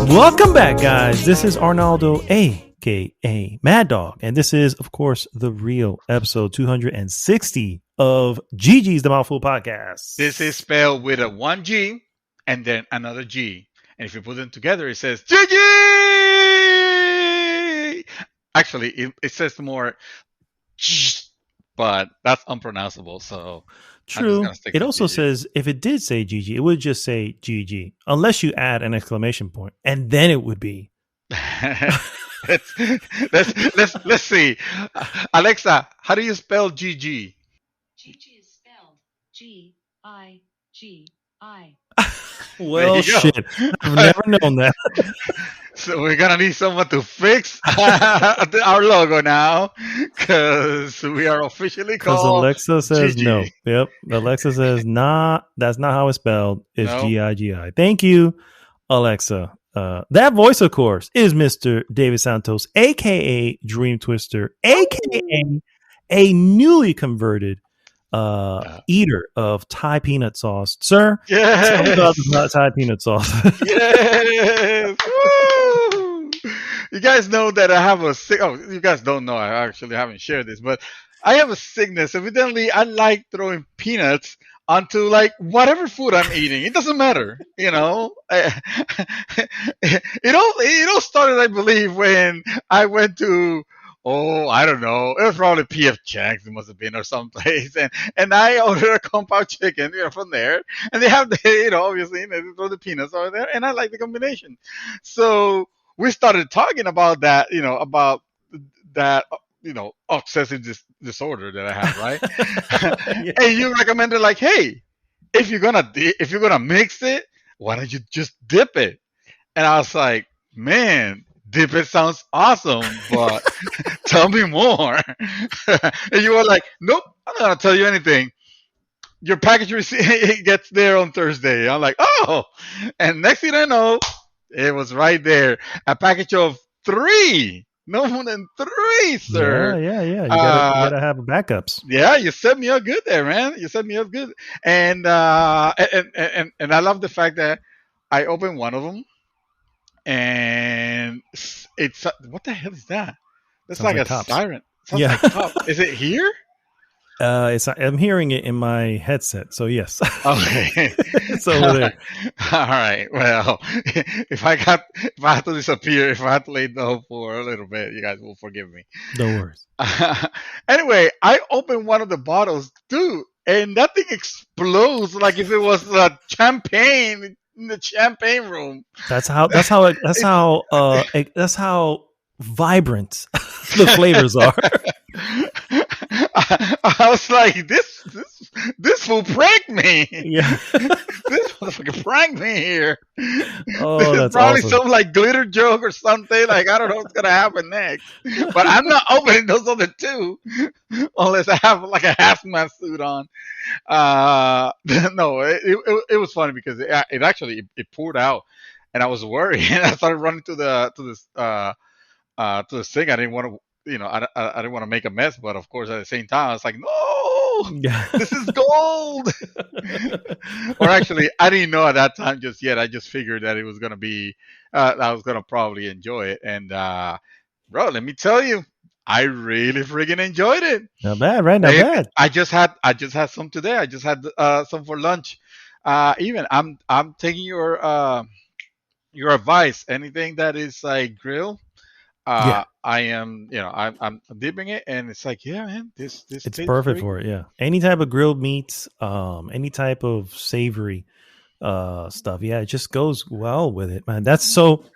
Welcome back, guys. This is Arnaldo, aka Mad Dog, and this is, of course, the real episode 260 of GG's The Mouthful Podcast. This is spelled with a 1G and then another G. And if you put them together, it says GG! Actually, it says more, but that's unpronounceable. So true. It also says, if it did say GG, it would just say GG, unless you add an exclamation point, and then it would be. Let's see. Alexa, how do you spell GG? GG is spelled G-I-G-I. Well, shit. I've never known that. So we're going to need someone to fix our logo now, because we are officially called Alexa says GG. No. Yep. Alexa says, nah, that's not how it's spelled. It's G-I-G-I. Thank you, Alexa. That voice, of course, is Mr. David Santos, a.k.a. Dream Twister, a.k.a. a newly converted eater of Thai peanut sauce. Sir, tell me about the Thai peanut sauce. Yes! Woo! You guys know that I have a sick... Oh, you guys don't know. I actually haven't shared this, but I have a sickness. Evidently, I like throwing peanuts onto like whatever food I'm eating. It doesn't matter, you know. It all started, I believe, when I went to, I don't know, it was probably P.F. Chang's, it must have been, or someplace, and I ordered a compound chicken, from there, and they have the, obviously they throw the peanuts over there, and I like the combination. So we started talking about that, about that. Obsessive disorder that I have, right? Yeah. And you recommended, like, hey, if you're gonna mix it, why don't you just dip it? And I was like, man, dip it sounds awesome, but tell me more. And you were like, nope, I'm not gonna tell you anything. Your package receipt gets there on Thursday. I'm like, oh, and next thing I know, it was right there, a package of 3. No more than 3, sir. Yeah. You gotta have backups. Yeah, you set me up good there, man. You set me up good, and I love the fact that I opened one of them, and it's what the hell is that? That's like a cops. Siren. Sounds like cops. Is it here? I'm hearing it in my headset, so yes. Okay. It's over there. All right. Well, if I have to disappear, if I have to lay low for a little bit, you guys will forgive me. No worries. Anyway, I opened one of the bottles, dude, and that thing explodes like if it was champagne in the champagne room. That's how vibrant the flavors are. I was like, this will prank me. Yeah. This motherfucker pranked me here. Oh, this that's is probably awesome. some like glitter joke or something. Like, I don't know what's gonna happen next. But I'm not opening those other 2 unless I have like a hazmat suit on. No, it was funny because it actually poured out, and I was worried, and I started running to the sink. I didn't want to. I didn't want to make a mess, but of course, at the same time, I was like, no, this is gold. Or actually, I didn't know at that time just yet. I just figured that it was going to be, I was going to probably enjoy it. And, bro, let me tell you, I really friggin' enjoyed it. Not bad, right? Not bad. I just had some today. I just had some for lunch. Even I'm taking your advice. Anything that is like grill. I am, I'm dipping it, and it's like, yeah, man, this it's perfect for it. Yeah, any type of grilled meats, any type of savory stuff. Yeah, it just goes well with it, man. That's so.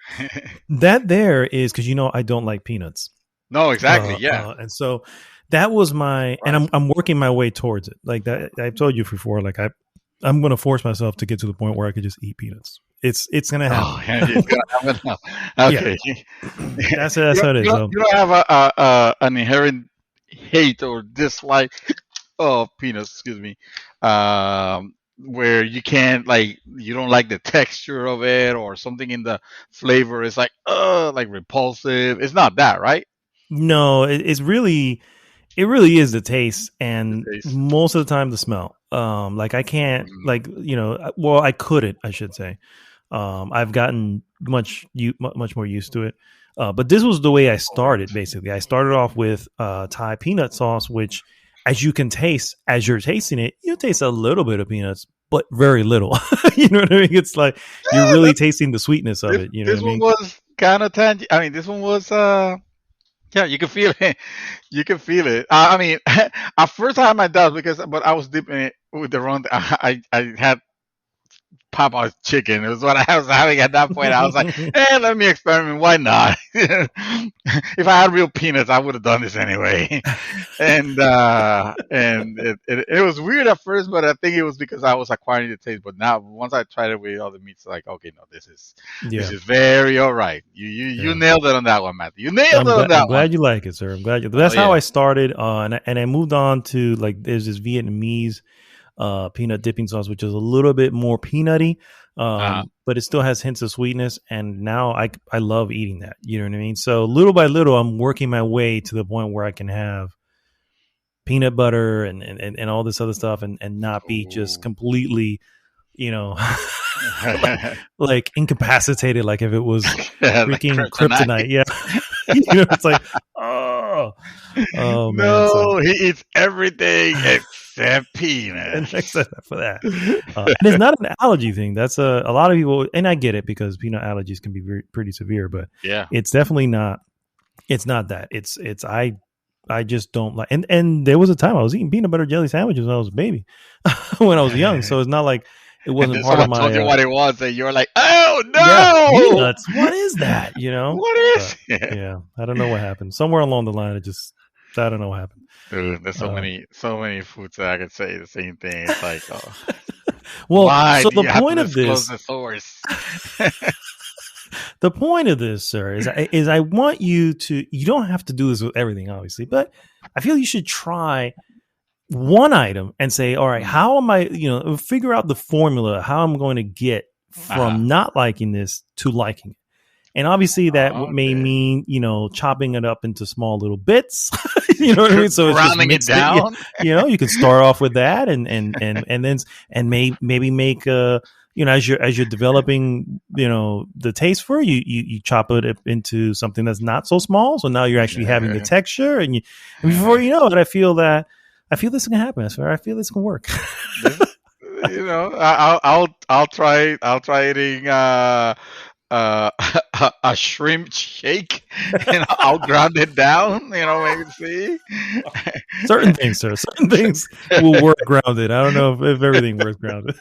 That there is because I don't like peanuts. No, exactly. Yeah, and so that was my, and I'm working my way towards it. Like that, I've told you before. Like I'm going to force myself to get to the point where I could just eat peanuts. It's going to happen. Oh, yeah, it's gonna happen now. Okay. Yeah. That's how it is. You don't have an inherent hate or dislike of peanuts, excuse me, where you can't, like, you don't like the texture of it or something in the flavor is like repulsive. It's not that, right? No, it really is the taste, and most of the time the smell. Like I can't, Mhm. like, well, I couldn't, I should say. I've gotten much more used to it. But this was the way I started. Basically, I started off with Thai peanut sauce, which, as you can taste, as you're tasting it, you taste a little bit of peanuts, but very little. You know what I mean? It's like you're Yeah, really tasting the sweetness of this, it. You know what this I one mean? was kind of tangy. I mean, this one was yeah, you can feel it. You can feel it. I mean, at first I had my doubts but I was dipping it with the wrong. I had Popeye's chicken. It was what I was having at that point. I was like, let me experiment. Why not? If I had real peanuts, I would have done this anyway. And it was weird at first, but I think it was because I was acquiring the taste. But now, once I tried it with other meats, like, okay, no, this Yeah, is very all right. You yeah. nailed it on that one, Matthew. You nailed it on I'm that one. glad you like it, sir. I'm glad you. Oh That's how yeah. I started. And I moved on to, like, there's this Vietnamese peanut dipping sauce, which is a little bit more peanutty, Uh, but it still has hints of sweetness. And now I love eating that. You know what I mean? So little by little, I'm working my way to the point where I can have peanut butter and all this other stuff, and not be just ooh. completely, you know, like incapacitated, like if it was Like freaking kryptonite. kryptonite. Yeah. It's like, oh man. So No, he eats everything except and next peanuts. for that. And it's not an allergy thing. That's a lot of people, and I get it because peanut allergies can be pretty severe, but Yeah. it's definitely not. It's not that. It's I just don't like. And there was a time I was eating peanut butter jelly sandwiches when I was a baby, when I was young. So it's not like it And wasn't then part of someone told my. you what it was, and you're like, "Oh Yeah, no, peanuts. What is that? what But is it?" yeah, I don't know what happened. Somewhere along the line, I don't know what happened. Dude, there's Uh, so many foods that I could say the same thing. It's like, oh, well, why so do you have to disclose this, the source? the point of this, sir, is I want you to. You don't have to do this with everything, obviously, but I feel you should try one item and say, all right, Mm. how am I? Figure out the formula. How I'm going to get Uh-huh. from not liking this to liking it. And obviously that may Okay. mean, chopping it up into small little bits. You know what I mean? So it's just Grounding it mixed it. Yeah. down. You can start off with that and then maybe make as you're developing, the taste for it, you chop it up into something that's not so small. So now you're actually having the texture, and before you know it, I feel this can happen. I feel this can work. This, I'll try eating uh a shrimp shake, and I'll ground it down. Maybe see. Certain things, sir. Certain things will work grounded. I don't know if everything works grounded.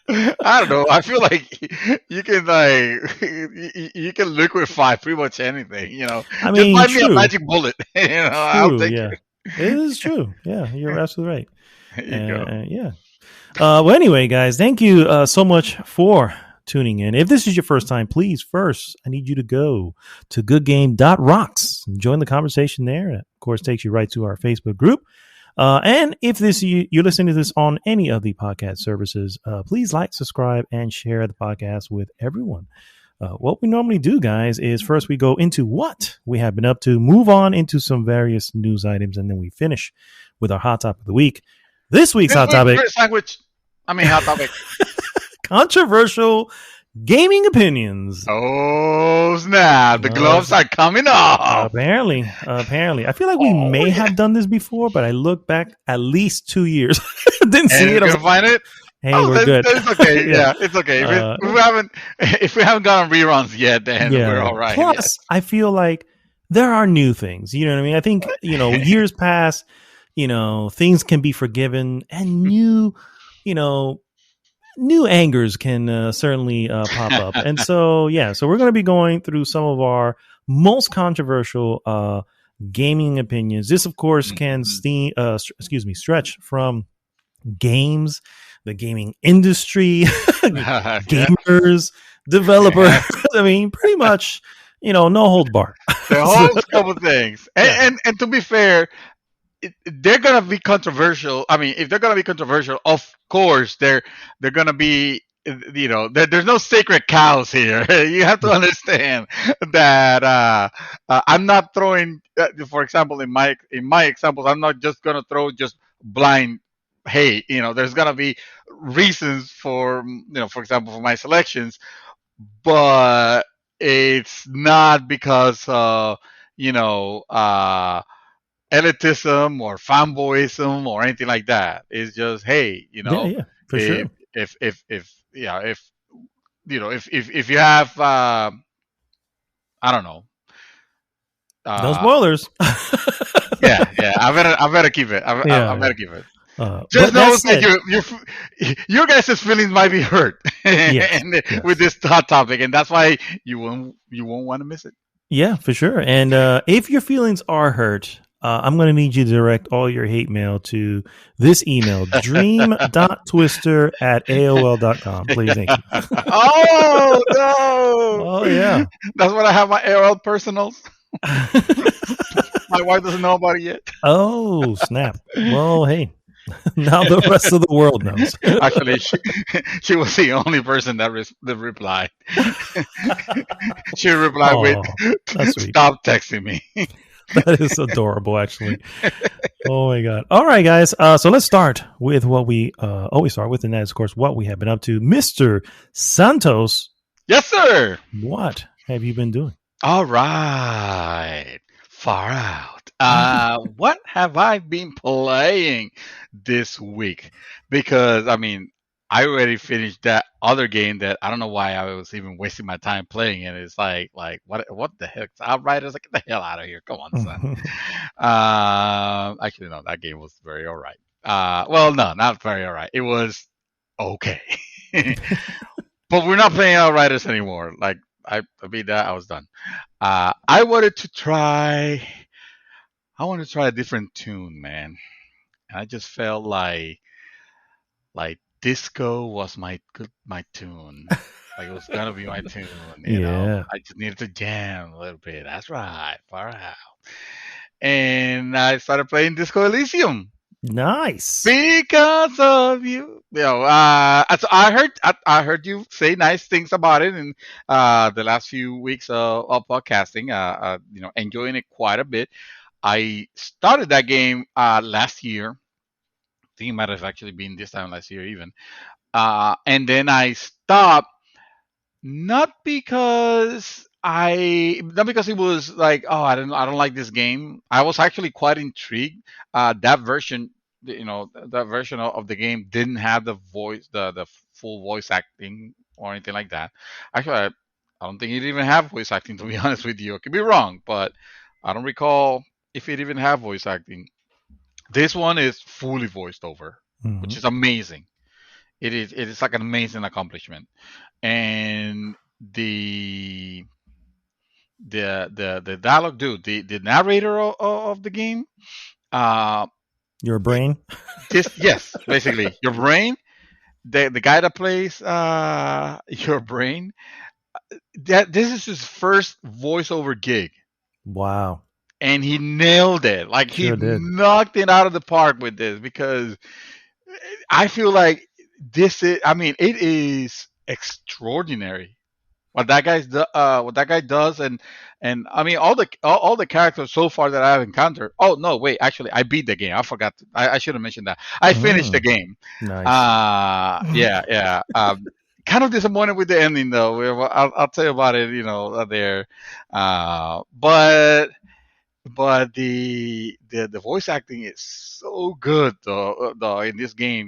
I don't know. I feel like you can you can liquefy pretty much anything. I Just mean, find me a true, magic bullet. I'll true, take yeah, it. it is true. Yeah, you're absolutely right. There you go. Yeah. Well, anyway, guys, thank you so much for tuning in. If this is your first time, please, first, I need you to go to goodgame.rocks and join the conversation there. It, of course, takes you right to our Facebook group. And if you're listening to this on any of the podcast services, please like, subscribe, and share the podcast with everyone. What we normally do, guys, is first we go into what we have been up to, move on into some various news items, and then we finish with our hot topic of the week. This week's hot topic, Hot topic. controversial gaming opinions. Oh snap! The gloves are coming off. Apparently, I feel like we may have done this before, but I look back at least 2 years, didn't see it. You can find it. Hey, we're good. It's okay. Yeah, it's okay. If we haven't gone on reruns yet, then we're all right. Plus, I feel like there are new things. You know what I mean? I think years pass. Things can be forgiven, and new angers can certainly pop up. And so we're going to be going through some of our most controversial gaming opinions. This, of course, can stretch from games, the gaming industry, gamers, developers. I mean, pretty much, no holds barred. The whole couple things. And to be fair, they're gonna be controversial. I mean, if they're gonna be controversial, of course they're gonna be. There's no sacred cows here. You have to understand that I'm not throwing. For example, in my examples, I'm not just gonna throw just blind hey, there's gonna be reasons for, for example, for my selections, but it's not because you know uh elitism or fanboyism or anything like that. It's just, hey, Yeah, for if sure. if yeah, if you have I don't know. No uh spoilers. yeah, I better keep it. I Yeah. better keep it. Just But that know that said, your guys' feelings might be hurt yes, and with yes. this hot topic, and that's why you won't want to miss it. Yeah, for sure. And if your feelings are hurt, I'm going to need you to direct all your hate mail to this email, dream.twister@aol.com. Please, thank you. Oh no! Oh, yeah. That's what I have my AOL personals. My wife doesn't know about it yet. Oh, snap. Well, hey, now the rest of the world knows. Actually, she was the only person that replied. She replied with, Oh, that's sweet. "Stop texting me." That is adorable, actually. Oh my god! All right, guys. So let's start with what we always start with, and that is, of course, what we have been up to. Mr. Santos, Yes, sir. what have you been doing? All right. Far out. What have I been playing this week? Because I mean, I already finished that other game that I don't know why I was even wasting my time playing it. It's like what the heck? Outriders, like, get the hell out of here! Come on, son. Actually, no, that game was very alright. Well, no, not very alright. It was okay. But we're not playing Outriders anymore. Like, I beat that. I was done. I wanted to try. I wanted to try a different tune, man. And I just felt like disco was my tune. Like, it was gonna be my tune. Yeah. I just needed to jam a little bit. That's right, far out. And I started playing Disco Elysium. Nice. Because of you, so I heard you say nice things about it in the last few weeks of podcasting. Enjoying it quite a bit. I started that game last year. I think it might have actually been this time last year even. And then I stopped, not because it was like, oh, I don't like this game. I was actually quite intrigued. That version, that version of the game didn't have the voice, the full voice acting or anything like that. Actually, I don't think it even have voice acting, to be honest with you. I could be wrong, but I don't recall if it even have voice acting. This one is fully voiced over, which is amazing. It is like an amazing accomplishment. And the dialogue, dude, the narrator of the game, uh Your brain. yes, basically your brain, the guy that plays your brain, that this is his first voiceover gig, Wow. and he nailed it. Like, he Sure did. knocked it out of the park with this, because I feel like it is extraordinary what that guy does. And I mean, all the characters so far that I've encountered. Oh no, wait, actually, I beat the game. I forgot. I should have mentioned that. I finished the game. Nice. Yeah. Kind of disappointed with the ending, though. I'll tell you about it. There. But the voice acting is so good, though, in this game.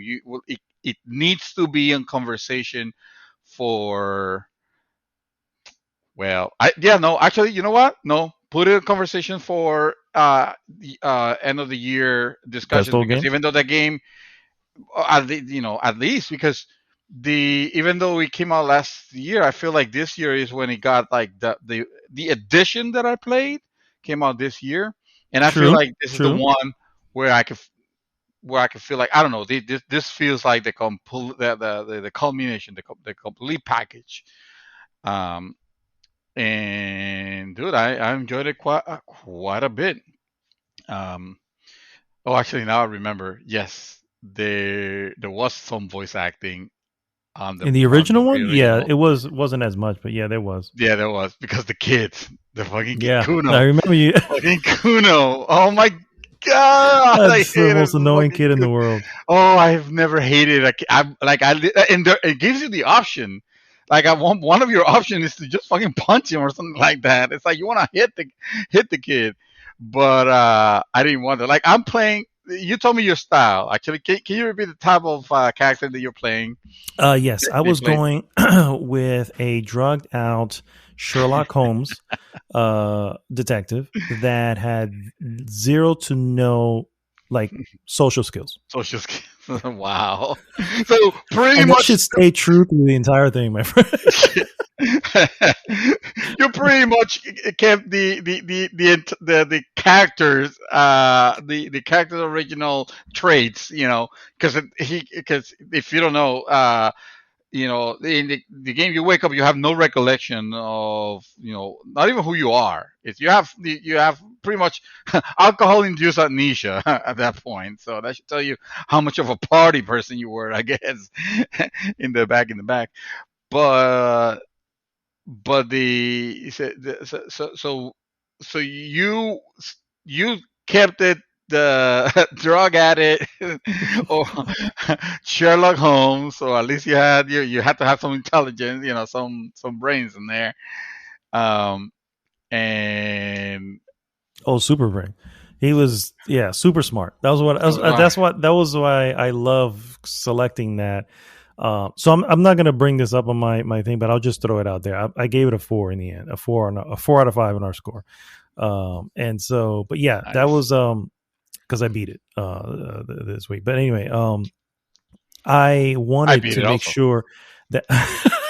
It needs to be in conversation for. Well, no, actually, you know what? No, put it in conversation for the end of the year discussions, because game? even though the game, at least, because even though it came out last year, I feel like this year is when it got, like, the edition that I played came out this year, and I feel like this is the one where I could feel like, I don't know, this feels like the complete the culmination, the complete package. And dude, I enjoyed it quite a bit. Um, oh, actually, now I remember. Yes, there was some voice acting in the original one. Yeah, original. it wasn't as much, but yeah, there was. Yeah, there was, because the kids, the fucking Yeah, Kuno, I remember you. fucking Kuno. Oh my God, I That's the hated most this annoying fucking kid in the kid. world. Oh, I've never hated a kid. I'm like and it gives you the option. Like I want one of your options is to just fucking punch him or something like that. It's like you want to hit the kid, but I didn't want to. Like I'm playing. You told me your style. Actually, can you repeat the type of character that you're playing? Yes, I They was play. going with a drugged out Sherlock Holmes detective that had zero to no like social skills, Social skills. Wow. So pretty and that much should stay true through the entire thing, my friend. you pretty much kept the characters the character's original traits, because if you don't know, in the game you wake up, you have no recollection of, not even who you are. It's you have pretty much alcohol induced amnesia at that point, so that should tell you how much of a party person you were, I guess. In the back, but so you kept it the drug addict or Sherlock Holmes, so at least you had to have some intelligence, some brains in there, um and Oh, super brain. He was super smart. uh, That was why I love selecting that. So I'm not gonna bring this up on my thing, but I'll just throw it out there. I gave it a 4 in the end, a 4 out of 5 in our score. And so, but yeah, that nice. was because I beat it this week. But anyway, I I wanted beat to it make also. sure that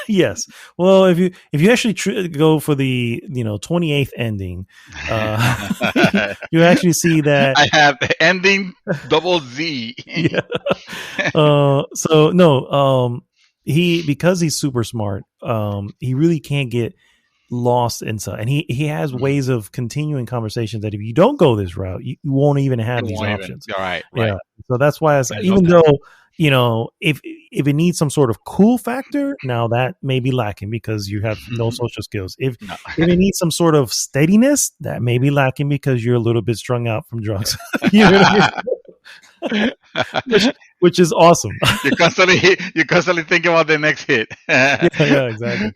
yes. Well, if you actually go for the 28th ending, you actually see that I have ending double Z. yeah. So no, because he's super smart, he really can't get lost in stuff, and he has Mhm. ways of continuing conversations that if you don't go this route, you won't even have You these won't even. options. All right, right. Yeah. So that's why I love even that. though if it needs some sort of cool factor, now that may be lacking because you have no social skills. No. If it needs some sort of steadiness, that may be lacking because you're a little bit strung out from drugs. You know what I mean? which is awesome. You're constantly thinking about the next hit. Yeah, exactly.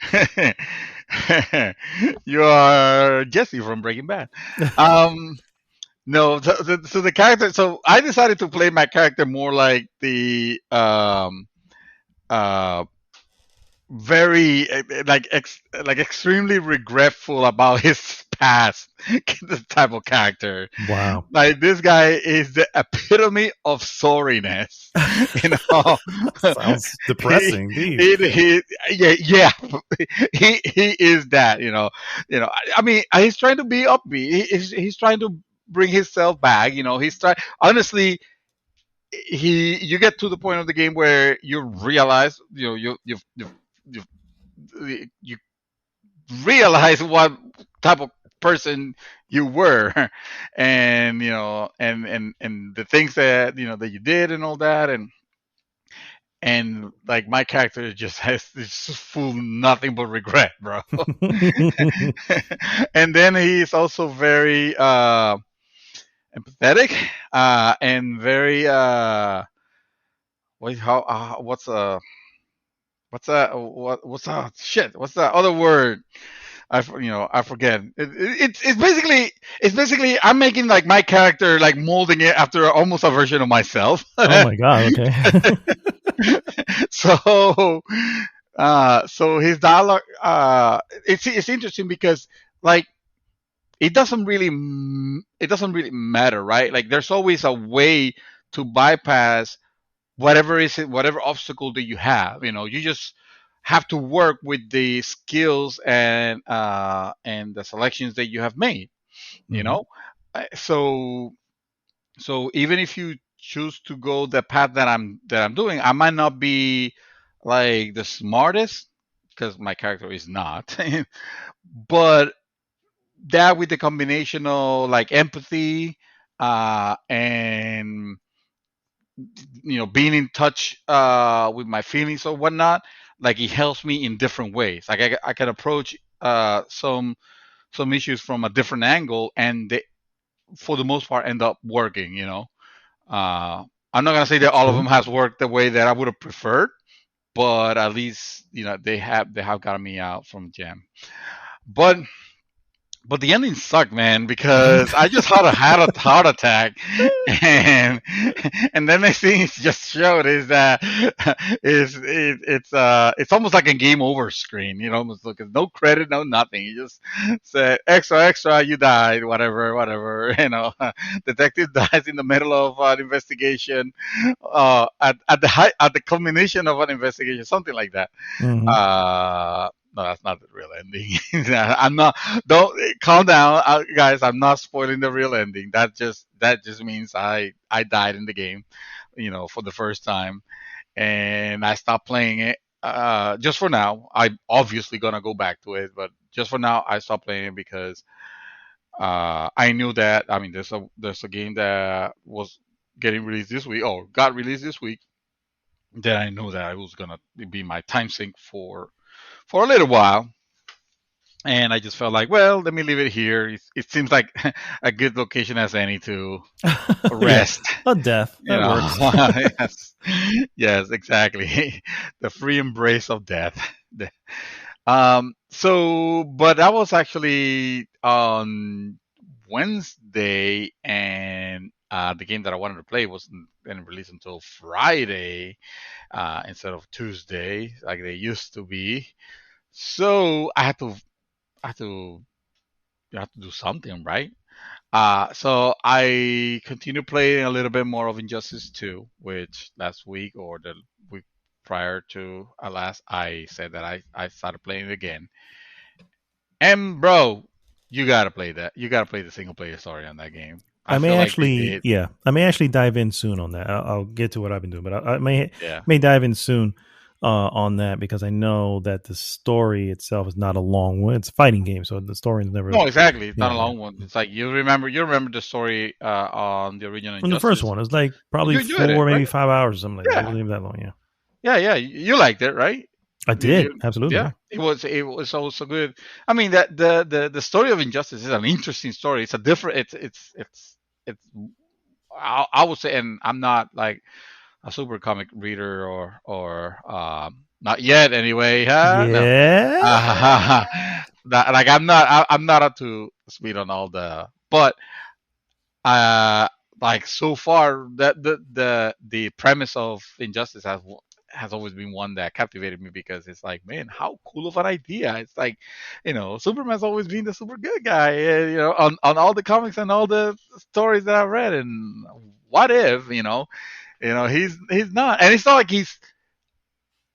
You are Jesse from Breaking Bad. Um, no, so the character. So I decided to play my character more like the uh very like extremely regretful about his past this type of character. Wow. Like this guy is the epitome of sorriness. you know Sounds he, depressing, indeed. he yeah he is that. I mean, he's trying to be upbeat. He's trying to bring himself back. He's trying, honestly. You get to the point of the game where you realize, you realize what type of person you were, and the things that that you did and all that, and like my character just has it's just full nothing but regret, bro. And then he's also very empathetic, and very wait how what's that what's that shit what's that other word I forget. It's basically I'm making like my character, like molding it after almost a version of myself. Oh my god. Okay. So so his dialogue, it's interesting because, like, it doesn't really matter, right? Like there's always a way to bypass whatever obstacle that you have. You just have to work with the skills and the selections that you have made. you Mhm. know so even if you choose to go the path that I'm doing, I might not be like the smartest, because my character is not. But that, with the combination of like empathy, and being in touch with my feelings or whatnot, like it helps me in different ways. Like I can approach some issues from a different angle, and for the most part end up working. I'm not gonna say that all of them has worked the way that I would have preferred, but at least they have gotten me out from jam. But the ending sucked, man, because I just had a heart attack, and then the thing it just showed is that it's almost like a game over screen. Almost like no credit, no nothing. You just said extra, you died, whatever. Detective dies in the middle of an investigation, at the culmination of an investigation, something like that. Mm-hmm. No, that's not the real ending. I'm not. Don't calm down, guys. I'm not spoiling the real ending. That just means I died in the game, for the first time, and I stopped playing it. Just for now, I'm obviously gonna go back to it, but just for now, I stopped playing it because I knew that. I mean, there's a game that was getting released this week, or got released this week, that I knew that I was gonna be my time sink for a little while, and I just felt like, well, let me leave it here. It seems like a good location as any to rest. A death. That works. Yes, exactly. The free embrace of death. But that was actually on Wednesday, and the game that I wanted to play wasn't going to release until Friday instead of Tuesday, like they used to be. So I had to do something, right? So I continued playing a little bit more of Injustice 2, which last week or the week prior to last, I said that I started playing it again. And bro, you gotta play that. You gotta play the single player story on that game. I may actually dive in soon on that. I'll get to what I've been doing, but I may dive in soon on that, because I know that the story itself is not a long one. It's a fighting game, so the story is never. No, exactly. It's not a long one. It's like you remember the story on the original. From the first one, it was like probably 5 hours or something like that. It wasn't even that long. Yeah. You liked it, right? I did, absolutely. Yeah, it was also good. I mean, that the story of Injustice is an interesting story. It's a different. It's. I would say, and I'm not like a super comic reader or not yet anyway. Yeah. No. Like I'm not up to speed on all the, but like so far that the premise of Injustice has always been one that captivated me, because it's like, man, how cool of an idea. It's like, Superman's always been the super good guy, on all the comics and all the stories that I've read, and what if, he's not, and it's not like he's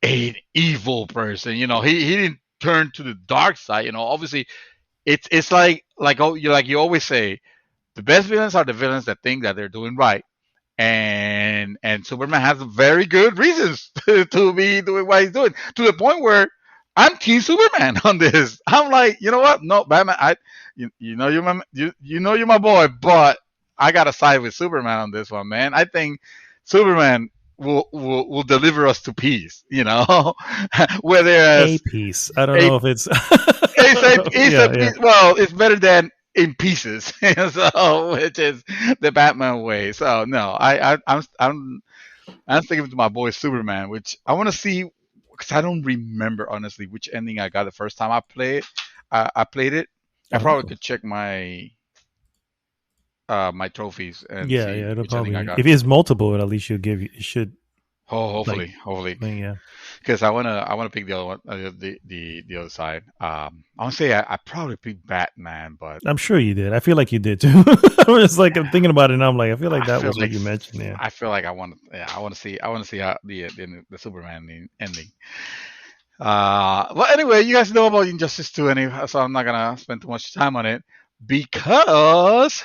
an evil person, he didn't turn to the dark side, obviously it's like you always say, the best villains are the villains that think that they're doing right. And Superman has very good reasons to be doing what he's doing, to the point where I'm Team Superman on this. I'm like, you know what? No, Batman. You're my boy, but I gotta side with Superman on this one, man. I think Superman will deliver us to peace. Whether a peace. I don't know if it's. Peace. Well, it's better than in pieces, so which is the Batman way. So no, I'm sticking to my boy Superman, which I want to see, because I don't remember honestly which ending I got the first time I played. I played it. I probably could check my my trophies and see it'll which probably. ending I got. If it's multiple, at least it should. Hopefully. Yeah. Because I wanna pick the other one, the other side. I want to say I probably picked Batman, but I'm sure you did. I feel like you did too. I'm thinking about it, and I'm like, I feel like that was what you mentioned. Yeah. I feel like I want to see how the Superman ending. Well, anyway, you guys know about Injustice 2 anyway, so I'm not gonna spend too much time on it, because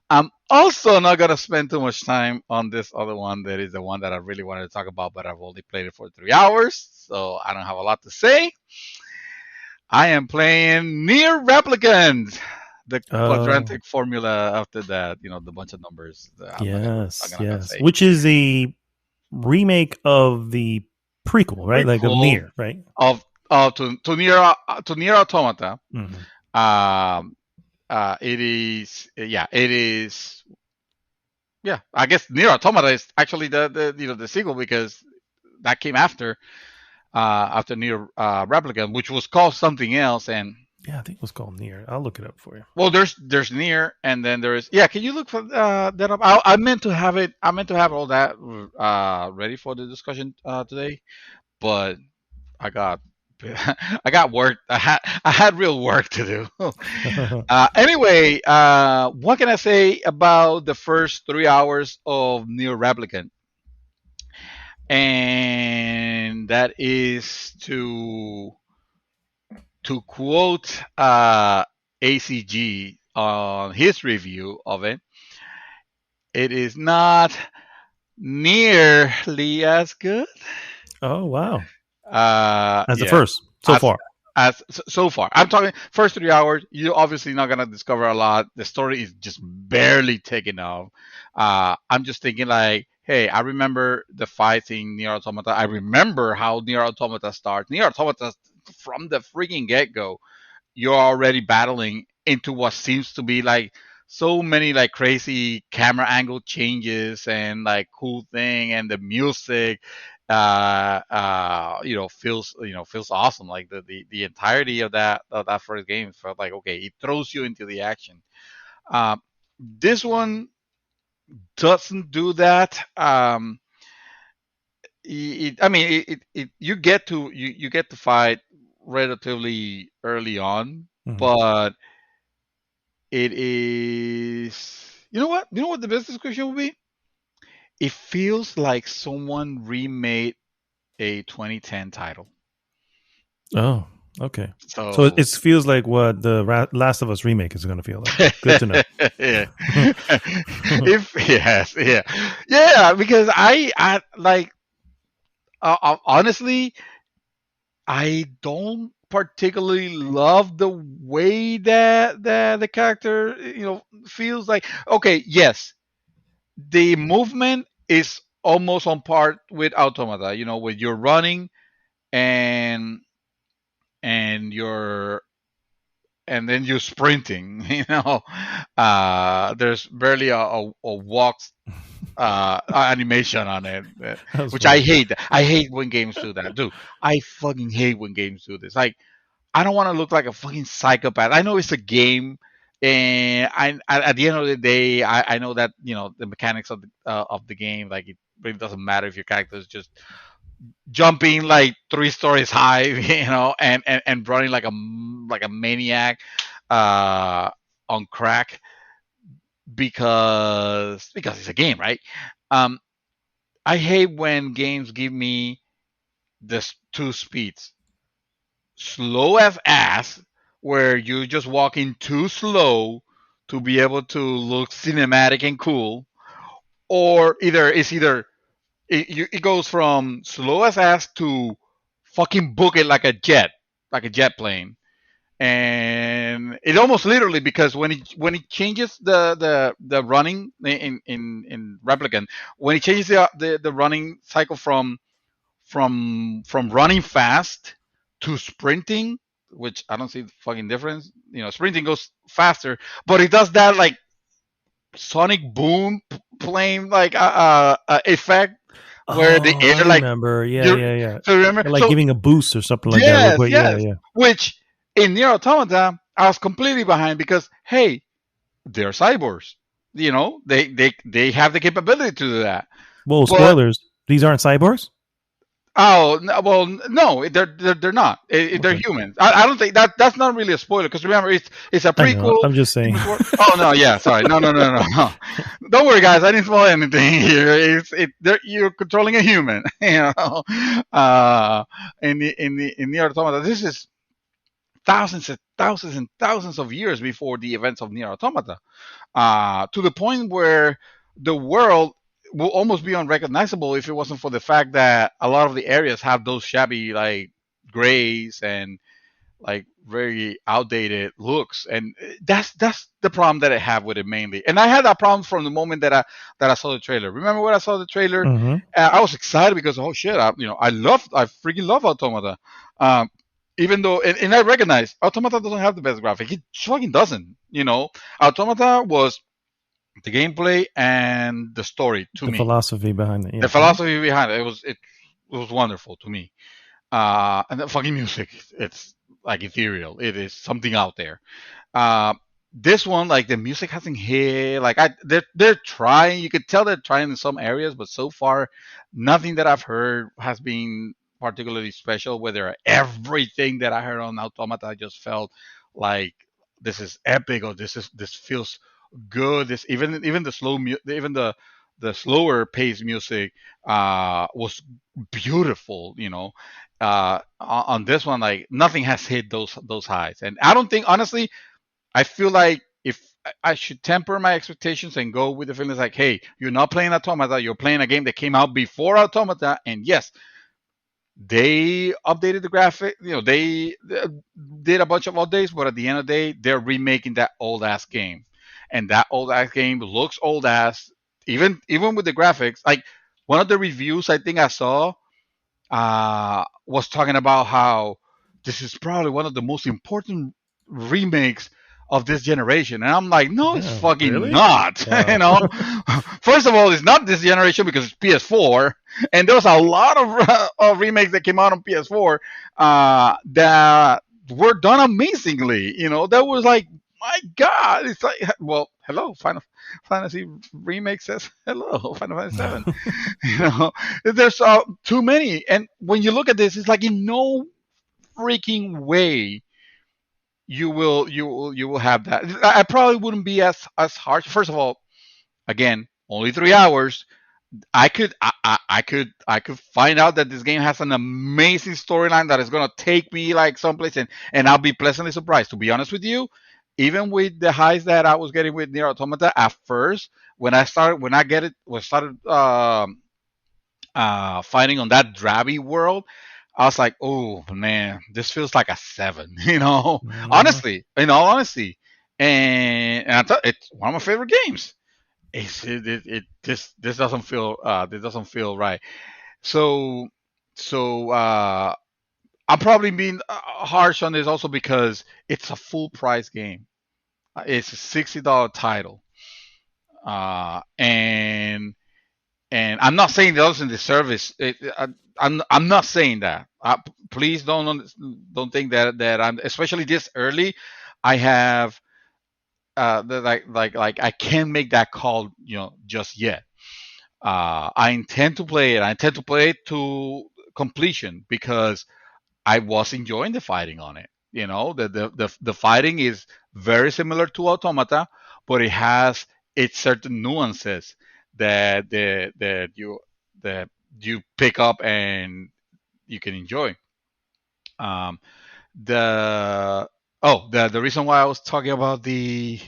I'm also not gonna spend too much time on this other one. That is the one that I really wanted to talk about, but I've only played it for 3 hours, so I don't have a lot to say. I am playing Nier Replicant, the quadratic formula after that, the bunch of numbers. Yes. Which is a remake of the prequel, right? Like of Nier, right? To Nier Automata. Mm-hmm. it is, yeah, it is, yeah. I guess Nier Automata is actually the sequel because that came after Nier Replicant, which was called something else. And Yeah, I think it was called Nier. I'll look it up for you. well, there's Nier, and then there is, yeah. Can you look for that up? I meant to have it. I meant to have all that ready for the discussion today, but I got I got work. I had real work to do. Anyway, what can I say about the first 3 hours of Nier Replicant? And that is to quote ACG on his review of it. It is not nearly as good. Oh wow! As the Yeah, first so as far. so far. I'm talking first 3 hours. You're obviously not gonna discover a lot. The story is just barely taking off. I'm just thinking like, hey, I remember the fights in Nier Automata. I remember how Nier Automata starts. Nier Automata from the freaking get go, you're already battling into what seems to be like so many like crazy camera angle changes and like cool thing, and the music feels awesome. Like the entirety of that first game felt like, okay, it throws you into the action. This one doesn't do that. I mean, you get to you get to fight relatively early on, Mhm. but it is, you know what the best description would be? It feels like someone remade a 2010 title. Oh, okay. So So it feels like what the Last of Us remake is going to feel like. Good to know. yeah. If yes, yeah, yeah, because I like, honestly, I don't particularly love the way that the character, feels like. Okay, yes, the movement is almost on par with Automata. When you're running and you're and then you're sprinting. There's barely a walk animation on it, That was which I funny. hate. I hate when games do that, dude. I fucking hate when games do this. Like, I don't want to look like a fucking psychopath. I know it's a game, and at the end of the day, I know that the mechanics of the game, like, it really doesn't matter if your character is just jumping like 3 stories high, and running like a maniac, uh, on crack, because it's a game, right? Um, I hate when games give me this two speeds: slow as ass, where you're just walking too slow to be able to look cinematic and cool, or it goes from slow as ass to fucking book it like a jet plane. And it almost literally, because when it changes the running in Replicant, when it changes the running cycle from running fast to sprinting, which I don't see the fucking difference. Sprinting goes faster, but it does that like sonic boom plane like effect, where the Oh, I air, like, remember. Yeah, you're, yeah, yeah. so remember, Like so giving a boost or something like that, real yes, quick. Yeah, yes. yeah. Which in Nier Automata, I was completely behind because, hey, they're cyborgs. They have the capability to do that. Whoa, But spoilers. These aren't cyborgs. oh well, no, they're not. They're Okay, humans. I don't think that's not really a spoiler, because remember, it's a I know. prequel. I'm just saying. Oh no, yeah, sorry, no, no, no, no. Don't worry, guys. I didn't spoil anything here. You're controlling a human. In the Automata, this is thousands and thousands and thousands of years before the events of Nier Automata, to the point where the world will almost be unrecognizable if it wasn't for the fact that a lot of the areas have those shabby, like, grays and like very outdated looks. And that's the problem that I have with it mainly. And I had that problem from the moment that I saw the trailer. Remember when I saw the trailer? Hmm. I was excited because, oh shit, I freaking love Automata. Um, even though, and I recognize Automata doesn't have the best graphic. It fucking doesn't. Automata was the gameplay and the story to The me. philosophy behind it. The Yeah. philosophy behind it was wonderful to me. And the fucking music, it's like ethereal. It is something out there. Uh, this one, like the music hasn't hit. Like they're trying. You could tell they're trying in some areas, but so far, nothing that I've heard has been particularly special. Whether everything that I heard on Automata, I just felt like this is epic, or this feels good. This even the even the slower paced music was beautiful. On this one, like nothing has hit those highs, and I don't think honestly I feel like if I should temper my expectations and go with the feelings like, hey, you're not playing Automata, you're playing a game that came out before Automata, and yes, they updated the graphic. They did a bunch of updates, but at the end of the day, they're remaking that old ass game, and that old ass game looks old ass. Even with the graphics, like one of the reviews I think I saw was talking about how this is probably one of the most important remakes of this generation. And I'm like, no, it's Damn, fucking really? not. Wow. First of all, it's not this generation because it's PS4, and there was a lot of remakes that came out on PS4 that were done amazingly. That was like, my God, it's like, well, hello, Final Fantasy remake says hello, Final Fantasy 7. you know there's too many, and when you look at this, it's like in no freaking way you will have that. I probably wouldn't be as harsh. First of all, again, only 3 hours. I could find out that this game has an amazing storyline that is going to take me like someplace, and I'll be pleasantly surprised, to be honest with you. Even with the highs that I was getting with Nier Automata at first, when I started fighting on that drabby world, I was like, oh man, this feels like a seven, Mhm. honestly, in all honesty. And I thought it's one of my favorite games. This doesn't feel right. So so I'm probably being harsh on this also because it's a full price game. It's a $60 title, and I'm not saying the others in the service. I'm not saying that. Please don't think that I'm, especially this early. I have like I can't make that call, just yet. I intend to play it. I intend to play it to completion because I was enjoying the fighting on it. The fighting is very similar to Automata, but it has its certain nuances that that you pick up and you can enjoy. Um, the the reason why I was talking about the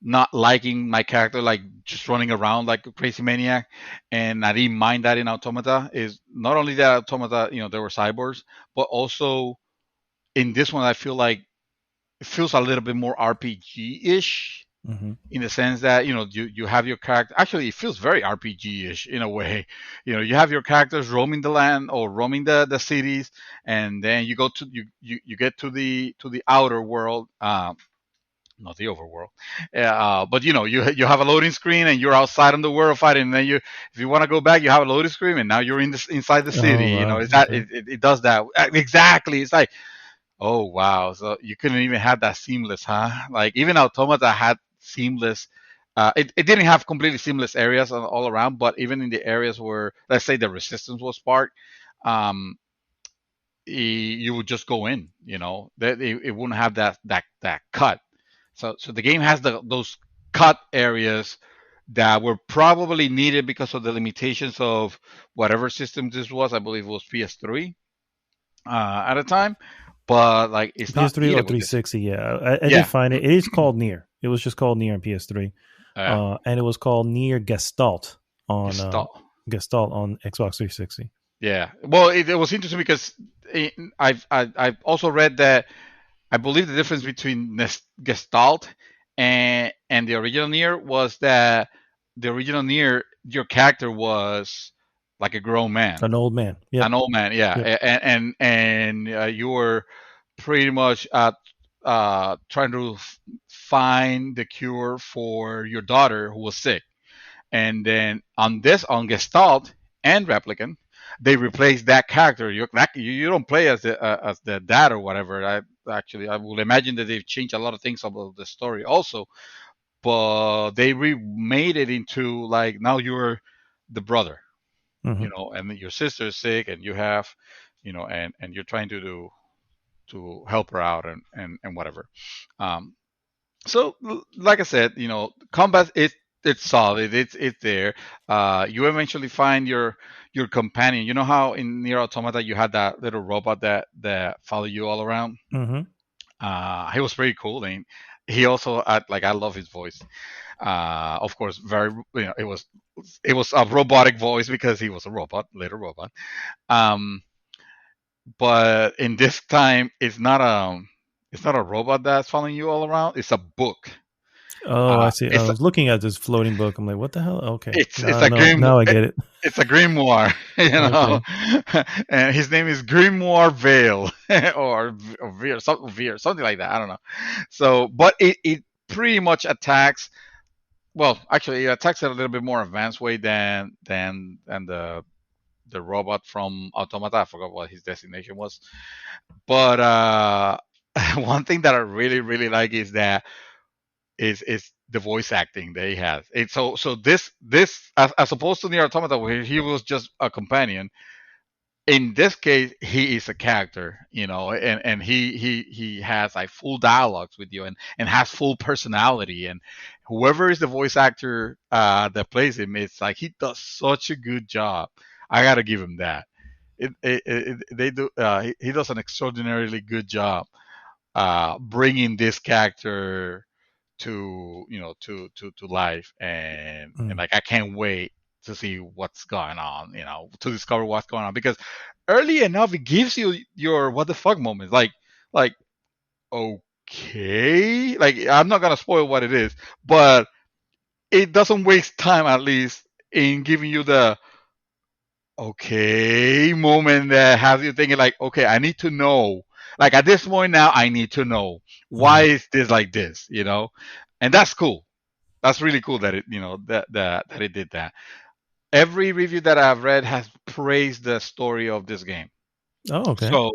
not liking my character, like just running around like a crazy maniac, and I didn't mind that in Automata, is not only that Automata, there were cyborgs, but also in this one I feel like it feels a little bit more RPG-ish, Mhm. in the sense that you have your character. Actually, it feels very RPG-ish in a way. You have your characters roaming the land or roaming the cities, and then you go to you get to the outer world. Not the overworld, but you have a loading screen and you're outside in the world fighting, and then if you want to go back, you have a loading screen and now you're inside the city. Oh wow. It's that Okay. it does that exactly. It's like, oh wow! So you couldn't even have that seamless, huh? Like even Automata had seamless. It didn't have completely seamless areas all around, but even in the areas where, let's say, the resistance was sparked, um, you would just go in. That it wouldn't have that cut. So the game has those cut areas that were probably needed because of the limitations of whatever system this was. I believe it was PS3 at a time, but like it's not PS3 or needed with this. 360. Yeah, I did Yeah. find it. It is called Nier. It was just called Nier on PS3, Yeah. and it was called Nier Gestalt. Gestalt on Xbox 360. Yeah. Well, it was interesting because I've also read that I believe the difference between Gestalt and the original Nier was that the original Nier, your character was like a grown man, An old man. Yeah. an old man. Yeah, Yep. and you were pretty much trying to find the cure for your daughter who was sick. And then on Gestalt and Replicant, they replaced that character. You don't play as the dad or whatever. I would imagine that they've changed a lot of things about the story also, but they remade it into like now you're the brother, Mm-hmm. and your sister is sick, and you have, and you're trying to help her out and whatever. Um, so like I said, combat it's solid. It's there. You eventually find your companion. You know how in Nier Automata you had that little robot that followed you all around. Mm-hmm. He was pretty cool, and he also I love his voice. Of course, very it was a robotic voice because he was a robot, little robot. Um, but in this time, it's not a robot that's following you all around. It's a book. Oh, I see. I It's was looking at this floating book. I'm like, what the hell? Okay. it's Now, now I get it. it's a grimoire, and his name is Grimoire Veil or Veer, something like that. I don't know. So, but it pretty much attacks. Well, actually, it attacks in a little bit more advanced way than the robot from Automata. I forgot what his designation was. But one thing that I really really like is that is the voice acting that he has. So this as opposed to Nier Automata where he was just a companion. In this case, he is a character, and he has like full dialogues with you and has full personality. And whoever is the voice actor that plays him, it's like he does such a good job. I gotta give him that. They do. He does an extraordinarily good job bringing this character to life, and like I can't wait to see what's going on, to discover what's going on, because early enough it gives you your what the fuck moments, like okay, like I'm not gonna spoil what it is, but it doesn't waste time at least in giving you the okay moment that has you thinking like, okay, I need to know, like at this point now I need to know why is this like this, and that's cool. That's really cool that it that it did that. Every review that I've read has praised the story of this game. Oh, okay. So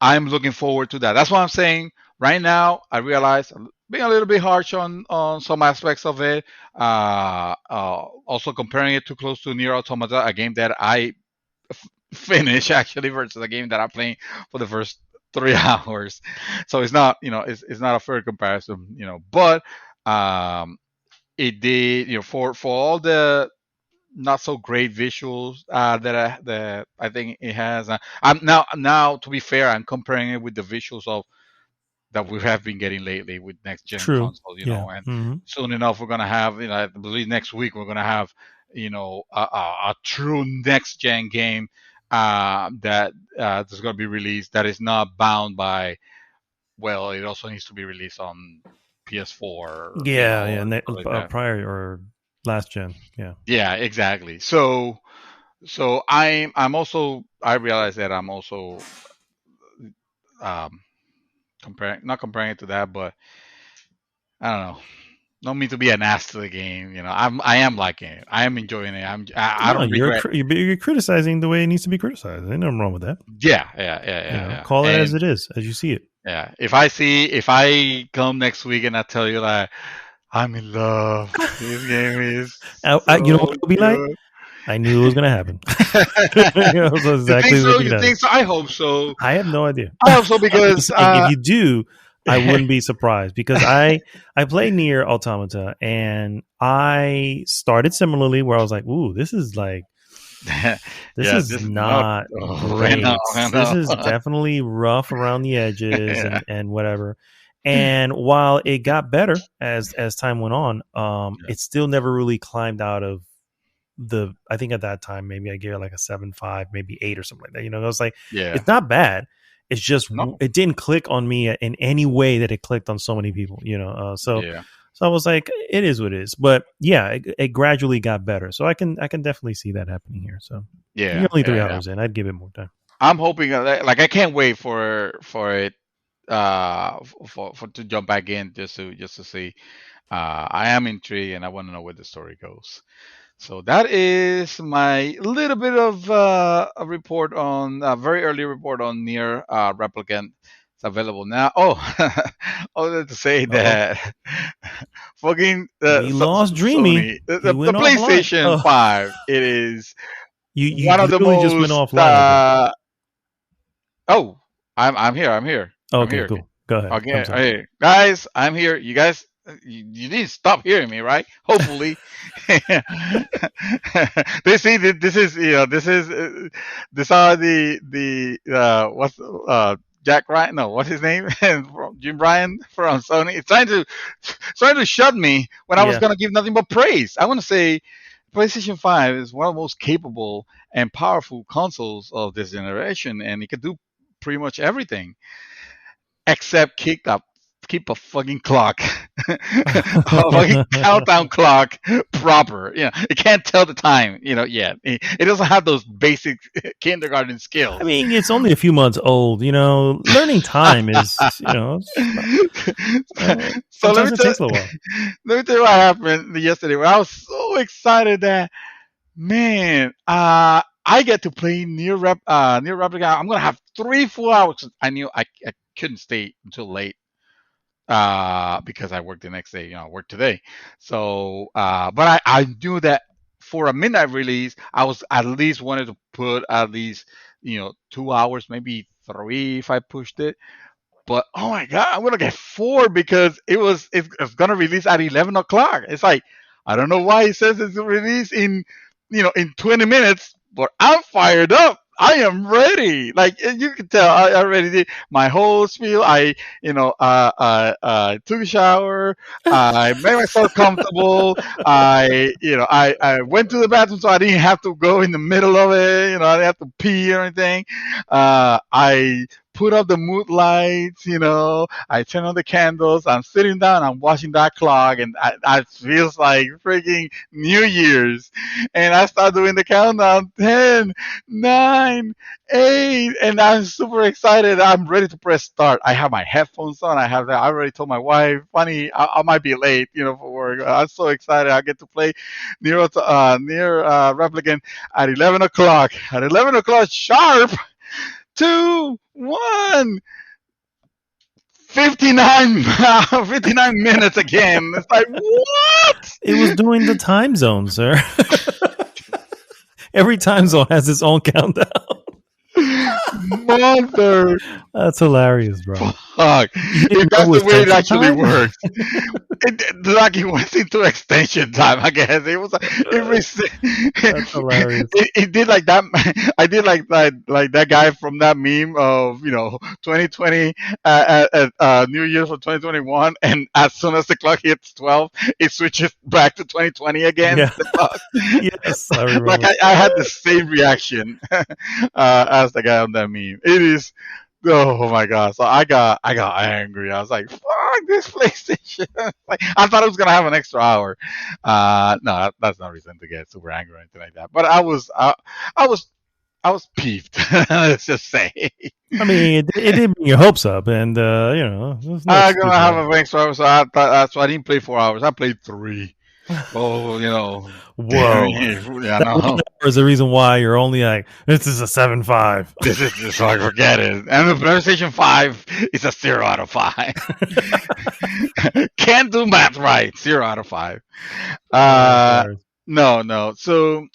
I'm looking forward to that. That's what I'm saying. Right now, I realize I'm being a little bit harsh on some aspects of it. Also comparing it too close to Nier Automata, a game that I finished actually versus a game that I'm playing for the first 3 hours. So it's not, it's not a fair comparison, but it did, for all the not so great visuals that I think it has. I'm now to be fair, I'm comparing it with the visuals of that we have been getting lately with next gen True. consoles, Yeah. and Mm-hmm. soon enough we're gonna have, I believe next week we're gonna have, a true next gen game that is gonna be released that is not bound by, well, it also needs to be released on PS4. Yeah, like that. prior or last gen. Yeah. Yeah, exactly. So I'm also, I realize that I'm also um not comparing it to that, but I don't know. No mean to be an ass to the game, I am liking it. I am enjoying it. I No, don't regret. you're criticizing the way it needs to be criticized. There's nothing wrong with that. Yeah. Call it as it is, as you see it. Yeah. If I come next week and I tell you like I'm in love, this game is You know what it'll be like? I knew it was going to happen. That's exactly you think so? I hope so. I have no idea. I hope so because if you do, I wouldn't be surprised because I played Nier Automata and I started similarly where I was like, ooh, this is like this is not great. I know. This is definitely rough around the edges and whatever. And while it got better as time went on, it still never really climbed out of I think at that time maybe I gave it like a 7.5, maybe 8 or something like that. I was like, it's not bad. It's just it didn't click on me in any way that it clicked on so many people. So I was like, it is what it is. But yeah, it gradually got better. So I can definitely see that happening here. So you're Yeah, only three yeah, yeah. hours in. I'd give it more time. I'm hoping like I can't wait for it for to jump back in just to see. I am intrigued and I want to know where the story goes. So that is my little bit of a report on a very early report on Near Replicant. It's available now. Oh, I wanted to say Uh-oh. that fucking We lost Dreamy. Sony, He the went offline. PlayStation Oh, 5. It is you one of the literally just went most. offline, I think. Oh, I'm here. I'm here. I'm Okay, here. cool. Go ahead. Okay, I'm sorry. hey, guys, I'm here. You guys, you didn't stop hearing me, right? Hopefully. They see that this is, this are the what's Jack Ryan? No, what's his name? Jim Ryan from Sony. It's trying to shut me when I was Yeah. gonna give nothing but praise. I want to say PlayStation 5 is one of the most capable and powerful consoles of this generation, and it can do pretty much everything except keep a fucking clock, a fucking countdown clock proper. It can't tell the time. Yet it doesn't have those basic kindergarten skills. I mean, it's only a few months old. Learning time is, So sometimes it takes a little while. let me tell you what happened yesterday. I was so excited that man, I get to play Near Replicant. I'm gonna have 3 full hours. I knew I couldn't stay until late because I worked the next day. I worked today. So, but I knew that for a midnight release, I was at least wanted to put at least 2 hours, maybe three if I pushed it. But oh my god, I'm gonna get 4 because it's gonna release at 11 o'clock. It's like I don't know why it says it's released in 20 minutes, but I'm fired up. I am ready. Like you can tell, I already did my whole spiel. I took a shower. I made myself comfortable. I went to the bathroom so I didn't have to go in the middle of it. I didn't have to pee or anything. I put up the mood lights. I turn on the candles. I'm sitting down. I'm watching that clock, and I feels like freaking New Year's. And I start doing the countdown: 10, 9, 8, and I'm super excited. I'm ready to press start. I have my headphones on. I already told my wife, funny, I might be late, for work. I'm so excited. I get to play near Replicant at 11 o'clock. At 11 o'clock sharp. 2, 1. 59, 59 minutes again. It's like, what? It was doing the time zone, sir. Every time zone has its own countdown. Mother. That's hilarious, bro. Fuck. If that's the way it actually works. Like it went into extension time, I guess. It was That's hilarious. It did like that. I did like that guy from that meme of 2020 New Year for 2021, and as soon as the clock hits 12, it switches back to 2020 again. Yeah. Yes, I remember. Like I had the same reaction as the guy on that meme. It is. Oh my god! So I got angry. I was like, "Fuck this PlayStation!" Like, I thought it was gonna have an extra hour. No, that's not reason to get super angry or anything like that. But I was peeved. Let's just say. I mean, it did bring your hopes up, and there's no I'm gonna excuse have for an extra hour, so I didn't play 4 hours. I played 3. Oh, Whoa. Yeah, That one no. number is the reason why you're only like, this is a 7.5. This is just like, forget it. And the PlayStation 5 is a 0 out of 5. Can't do math right. 0 out of 5. No. So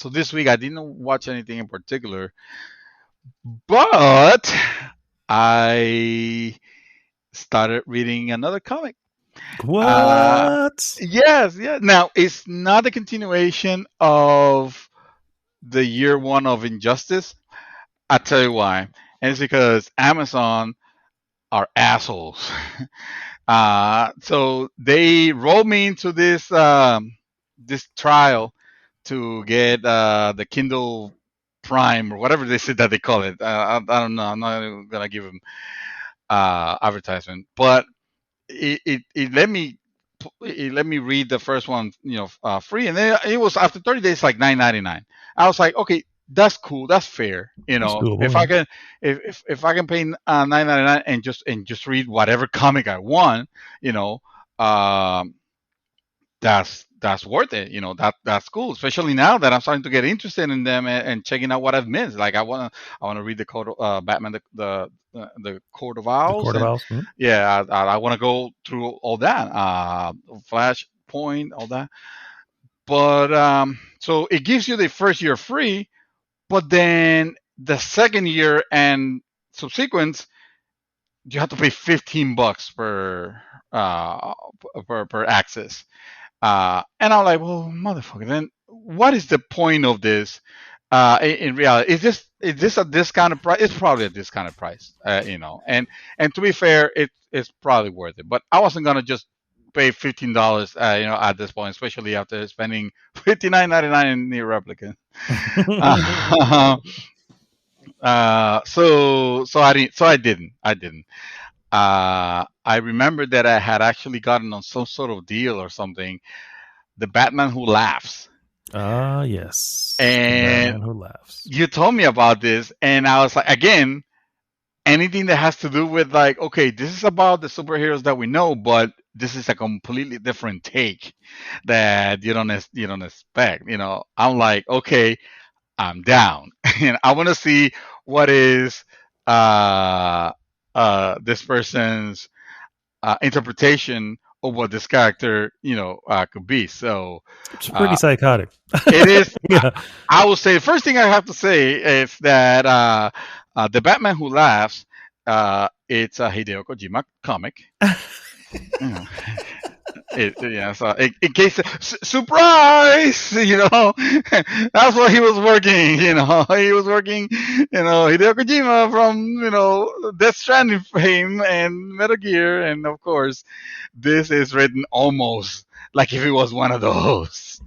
this week I didn't watch anything in particular, but I started reading another comic. What? Yes. Now it's not a continuation of the year 1 of Injustice. I'll tell you why. And it's because Amazon are assholes. So they rolled me into this trial to get the Kindle Prime or whatever they said that they call it. I don't know. I'm not gonna give them advertisement, but it let me read the first one, free, and then it was after 30 days like 9.99. I was like, okay, that's cool, that's fair. It's doable. If I can, if I can pay 9.99 and just read whatever comic I want, you know, um, that's worth it. That's cool, especially now that I'm starting to get interested in them and checking out what I've missed. Like I wanna read the code, Batman, the Court of The Owls, Court of and Owls. yeah, I want to go through all that, Flashpoint, all that. But so it gives you the first year free, but then the second year and subsequent, you have to pay $15 uh, per access. And I'm like, well, motherfucker, then what is the point of this? In reality, is this a discounted price? It's probably a discounted price, And to be fair, it's probably worth it. But I wasn't gonna just pay $15, at this point, especially after spending $59.99 in Nier Replicant. Uh, so I didn't. I remember that I had actually gotten on some sort of deal or something, the Batman Who Laughs. Ah, yes. And Batman Who Laughs. you told me about this, and I was like, again, anything that has to do with, like, okay, this is about the superheroes that we know, but this is a completely different take that you don't expect. I'm like, okay, I'm down, and I want to see what is this person's interpretation of what this character could be. So It's pretty uh, psychotic. it is. Yeah. I will say the first thing I have to say is that the Batman Who Laughs, it's a Hideo Kojima comic. Yeah. So in case surprise, that's what he was working. He was working. Hideo Kojima from Death Stranding fame and Metal Gear, and of course, this is written almost like if it was one of those,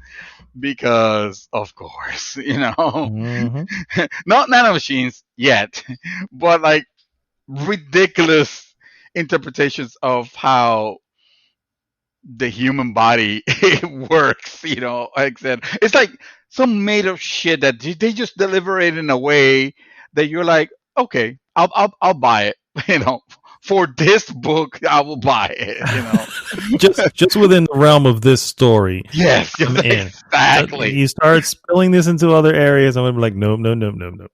because of course, Hmm. not nanomachines yet, but like ridiculous interpretations of how the human body works. Like I said, it's like some made up shit that they just deliver it in a way that you're like, okay, I'll buy it. For this book, I will buy it. just within the realm of this story, Yes, I'm in. exactly. You start spilling this into other areas, I'm gonna be like, nope, no, no, no, no.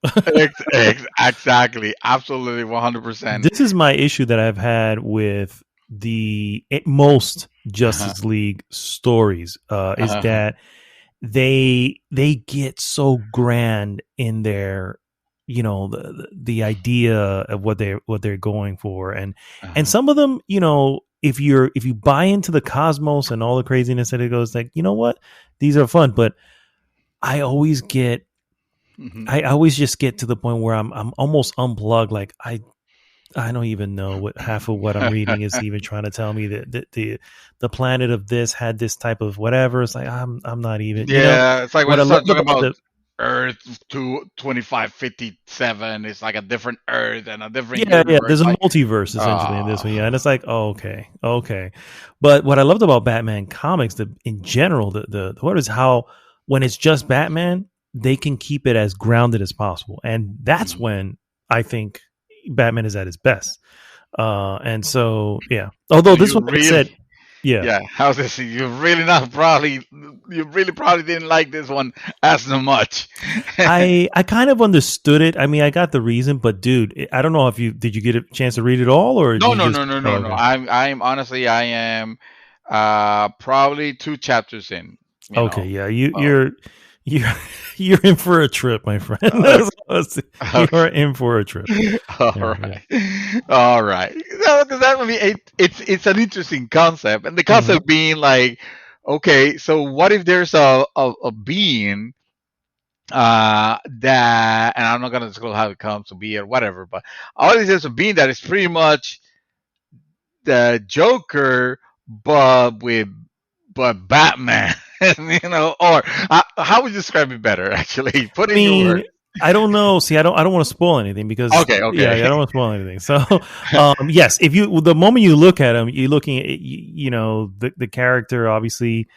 Exactly, absolutely, 100%. This is my issue that I've had with the most Justice League stories, is that they get so grand in their, the idea of what they're going for, and some of them, if you buy into the cosmos and all the craziness that it goes, like, you know what, these are fun, but I always get I always just get to the point where I'm almost unplugged. Like I don't even know what half of what I'm reading is even trying to tell me that the planet of this had this type of whatever. It's like I'm not even. Yeah, it's like when What I I start loved talking about about the Earth to 2557, it's like a different Earth and a different yeah, universe. there's a Like, multiverse essentially in this one, yeah, and it's like, oh, okay. But what I loved about Batman comics, in general, the what is how when it's just Batman, they can keep it as grounded as possible, and that's when I think Batman is at his best. And so yeah, although so this you one, like I said, really, yeah, yeah, how's this? You really probably didn't like this one as much. I kind of understood it. I mean, I got the reason, but dude, I don't know if did you get a chance to read it all, or did No, you no, just no, no, oh, no, no. okay. I'm honestly, I am probably 2 chapters in. Okay, yeah, So, you're you're in for a trip, my friend. okay. You Okay. are in for a trip. All Yeah, yeah. right, all right. No, because that would be it's an interesting concept, and the Hmm. concept being like, okay, so what if there's a being that, and I'm not gonna disclose how it comes to be or whatever, but all if there's a being that is pretty much the Joker, but Batman, or how would you describe it better? Actually, put I in your mean, words. I don't know. See, I don't want to spoil anything because Okay. yeah, I don't want to spoil anything. So, yes, if the moment you look at him, you're looking at the character obviously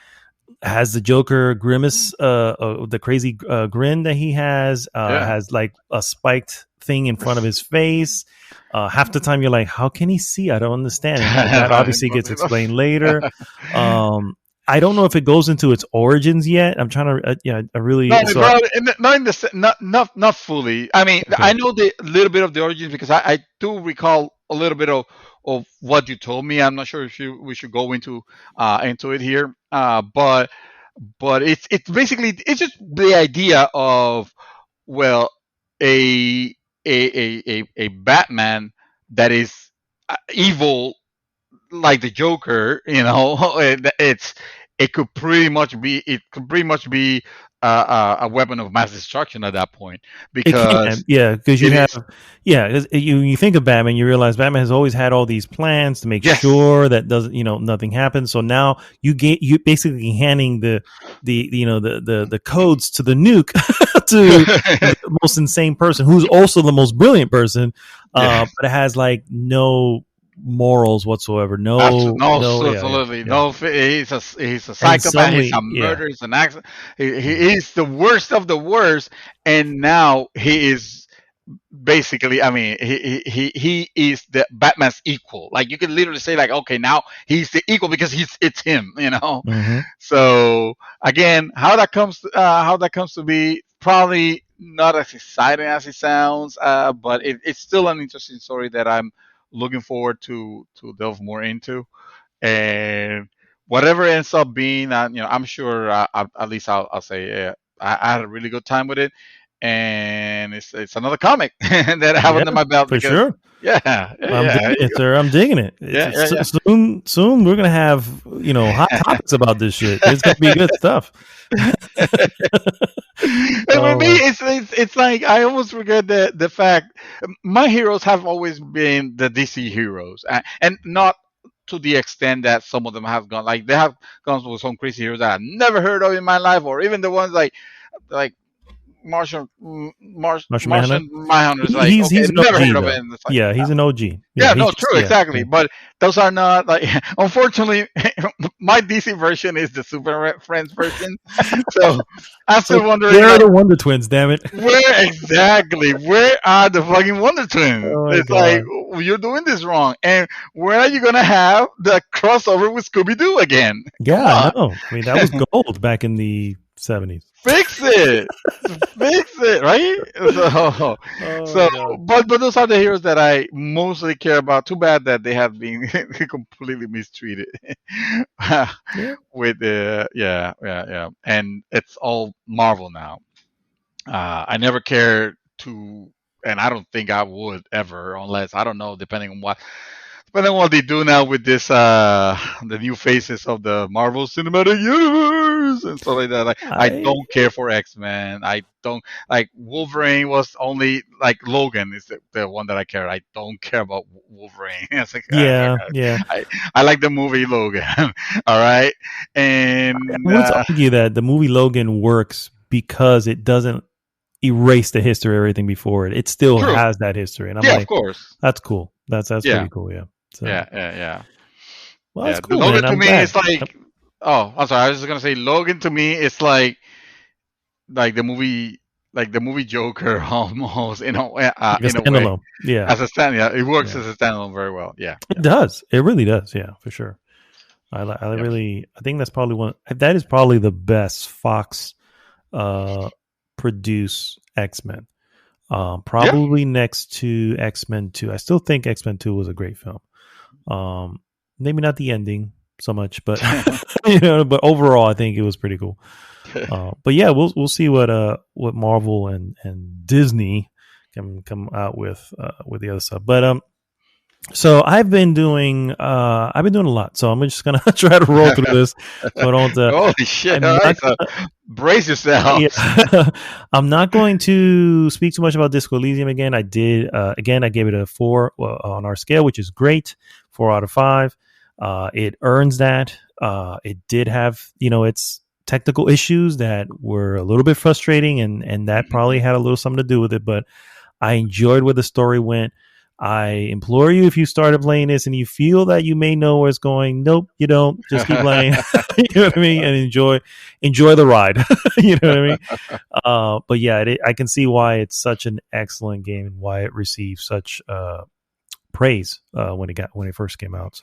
has the Joker grimace, the crazy grin that he has like a spiked thing in front of his face. Half the time you're like, how can he see? I don't understand. And that obviously gets explained later. I don't know if it goes into its origins yet. I'm trying to, I really not in the not fully. I mean, okay. I know the little bit of the origins because I do recall a little bit of what you told me. I'm not sure if we should go into it here, but it's basically it's just the idea of a Batman that is evil like the Joker, it could pretty much be a weapon of mass destruction at that point because you think of Batman, you realize Batman has always had all these plans to make sure that nothing happens. So now you basically handing the codes to the nuke to the most insane person who's also the most brilliant person, but it has like no morals whatsoever. Absolutely. He's a psychopath. He's a murderer. He's an accident. He's the worst of the worst. And now he is basically, I mean, he is the Batman's equal. Like you can literally say, like, okay, now he's the equal because it's him. Mm-hmm. So again, how that comes to be probably not as exciting as it sounds, but it's still an interesting story that I'm looking forward to delve more into, and whatever ends up being, I'm sure at least I'll say I had a really good time with it, and it's another comic that I have under my belt for sure. I'm digging it. Soon we're gonna have hot topics about this shit. It's gonna be good stuff. And for me, it's like I almost regret the fact my heroes have always been the DC heroes, and not to the extent that some of them have gone. Like they have gone with some crazy heroes that I've never heard of in my life, or even the ones like Martian Manhunter is like he's an never OG, heard of it. Like, he's an OG. True, exactly. But those are not like. Unfortunately, my DC version is the Super Friends version. So I'm still wondering. Where are the Wonder Twins? Damn it! Where are the fucking Wonder Twins? It's God. like you're doing this wrong. And where are you gonna have the crossover with Scooby Doo again? Yeah, I know. I mean, that was gold back in the 70s. Fix it, right? But those are the heroes that I mostly care about. Too bad that they have been completely mistreated with and it's all Marvel now. I never cared to, and I don't think I would ever, unless I don't know, depending on what they do now with this, the new faces of the Marvel Cinematic Universe and stuff like that. Like, I don't care for X-Men. I don't like Wolverine. Was only like Logan is the one that I care. I don't care about Wolverine. It's like, I like the movie Logan. All right, and let's argue that the movie Logan works because it doesn't erase the history of everything before it. It still has that history, and I'm like, of course, that's cool. That's pretty cool. Yeah. So. Yeah. Well, that's cool, Logan man. to me is like, I'm sorry. I was just gonna say Logan to me is like the movie Joker almost. In a way. Yeah. As a stand, it works as a standalone very well. Yeah. It does. It really does. Yeah, for sure. I think that's probably that is probably the best Fox produce X-Men. Probably next to X-Men 2. I still think X-Men 2 was a great film. Maybe not the ending so much, but but overall I think it was pretty cool. But yeah, we'll see what Marvel and Disney can come out with the other stuff. But so I've been doing a lot. So I'm just gonna try to roll through this. So I don't. Holy shit! Brace yourself. Yeah. I'm not going to speak too much about Disco Elysium again. I did again. I gave it a 4 on our scale, which is great. 4 out of 5. It earns that. It did have its technical issues that were a little bit frustrating, and that probably had a little something to do with it. But I enjoyed where the story went. I implore you, if you started playing this and you feel that you may know where it's going, nope, you don't. Just keep playing. You know what I mean? And enjoy the ride. You know what I mean? But yeah, I can see why it's such an excellent game and why it received such praise when it first came out.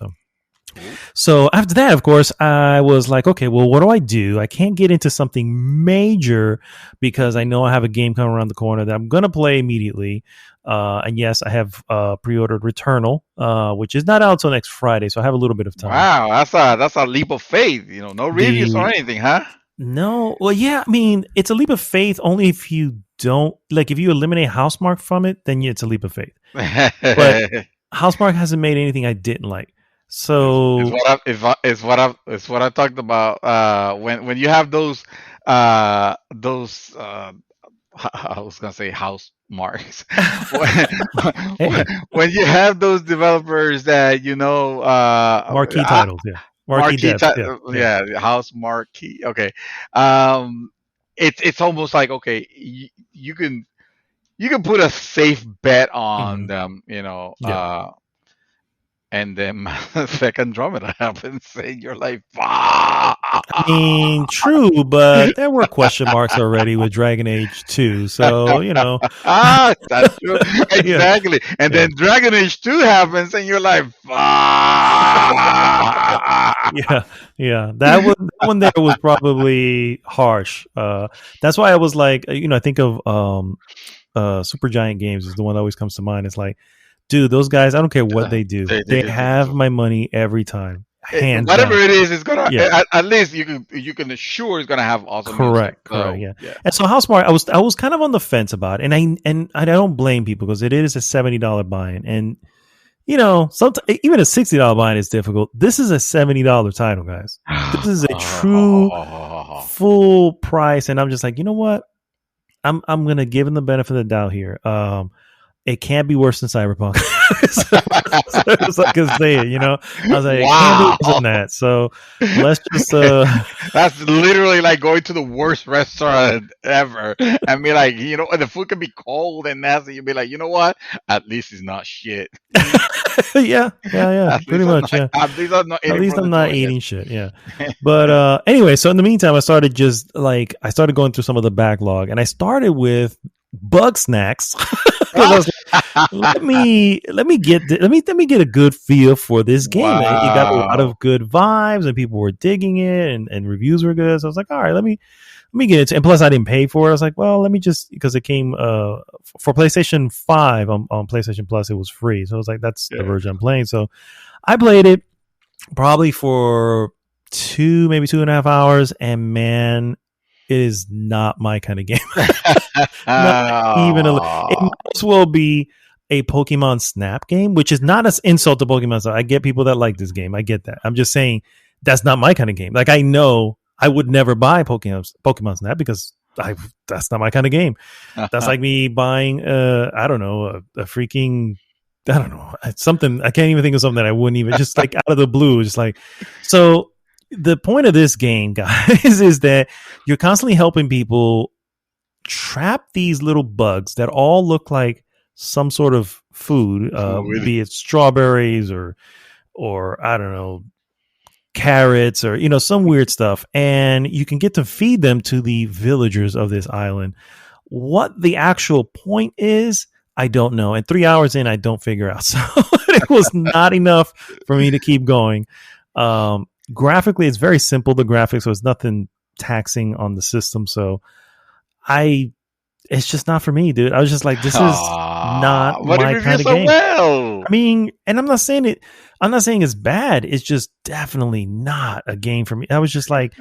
So after that, of course, I was like, okay, well, what do? I can't get into something major because I know I have a game coming around the corner that I'm going to play immediately. And yes, I have pre-ordered Returnal, which is not out until next Friday, so I have a little bit of time. Wow, that's a leap of faith. No reviews or anything, huh? No. Well, yeah, I mean, it's a leap of faith only if you don't, like, if you eliminate Housemarque from it, then it's a leap of faith. But Housemarque hasn't made anything I didn't like. So it's what I talked about when you have those I was gonna say house marks when you have those developers that marquee titles, house marquee. Okay, it's almost like, okay, you can put a safe bet on them, and then Mass Effect Andromeda happens, and you're like, "Fuck!" I mean, true, but there were question marks already with Dragon Age 2, so that's true, exactly. And then Dragon Age 2 happens, and you're like, "Fuck!" Yeah. That one there was probably harsh. That's why I was like, I think of Supergiant Games is the one that always comes to mind. It's like, dude, those guys, I don't care what they do. They have my money every time. Hands whatever down. It is, it's gonna at least you can assure it's gonna have awesome correct. Yeah. And so Housemarque, I was kind of on the fence about it, and I don't blame people because it is a $70 buy-in, and sometimes even a $60 buy-in is difficult. This is a $70 title, guys. This is a true full price, and I'm just like, you know what? I'm gonna give him the benefit of the doubt here. It can't be worse than Cyberpunk. so I can say it, I was like, It can't be worse than that. So let's just. That's literally like going to the worst restaurant ever and be like, and the food can be cold and nasty. You'll be like, you know what? At least it's not shit. Yeah. Pretty much, yeah. At least I'm not eating shit, yeah. But anyway, so in the meantime, I started going through some of the backlog, and I started with Bugsnax. Let me get a good feel for this game. Wow. It got a lot of good vibes, and people were digging it, and reviews were good. So I was like, all right, let me get it. And plus, I didn't pay for it. I was like, well, let me just, because it came for PlayStation 5 on PlayStation Plus, it was free. So I was like, that's the version I'm playing. So I played it probably for maybe 2.5 hours, and man, it is not my kind of game. Not even it might as well be a Pokemon Snap game, which is not an insult to Pokemon Snap. I get people that like this game. I get that. I'm just saying that's not my kind of game. Like, I know I would never buy Pokemon Snap because that's not my kind of game. That's like me buying I don't know, a freaking, I don't know, something. I can't even think of something that I wouldn't even, just like out of the blue, just like. So the point of this game, guys, is that you're constantly helping people trap these little bugs that all look like some sort of food, really? Be it strawberries or I don't know, carrots or some weird stuff, and you can get to feed them to the villagers of this island. What the actual point is, I don't know. And 3 hours in, I don't figure out. So it was not enough for me to keep going. Graphically, it's very simple, the graphics, so it's nothing taxing on the system. So it's just not for me, dude. I was just like, this is not my kind of game. I mean, and I'm not saying it's bad. It's just definitely not a game for me. I was just like,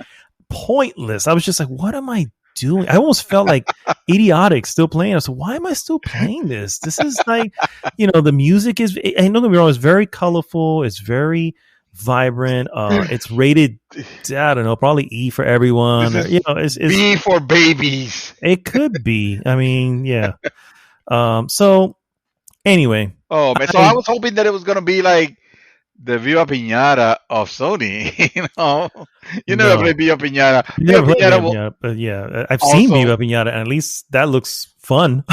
pointless. I was just like, what am I doing? I almost felt like idiotic still playing. I was like, why am I still playing this? This is like, the music is, I know that we're always very colorful. It's very vibrant. It's rated, I don't know, probably E for everyone. It's B for babies. It could be. I mean, yeah. So anyway. Oh man, so I was hoping that it was gonna be like the Viva Piñata of Sony. You never No, played Viva Piñata. never Viva played Piñata Viva will Pinata, but yeah, I've seen also. Viva Pinata, and at least that looks fun.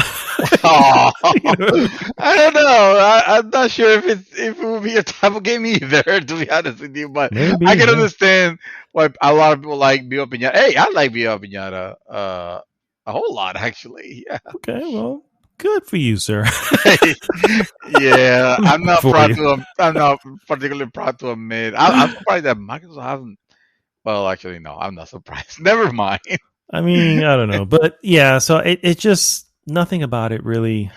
Oh, You know? I don't know. I'm not sure if it would be a type of game either. To be honest with you, but Maybe, I can yeah. understand why a lot of people like Viva Piñata. Hey, I like Viva Piñata a whole lot actually. Yeah. Okay, well, good for you, sir. Yeah, I'm I'm happy not for proud you. to. I'm not particularly proud to admit. I'm surprised that Microsoft hasn't. Well, actually, no, I'm not surprised. Never mind. I mean, I don't know, but yeah, so it just nothing about it really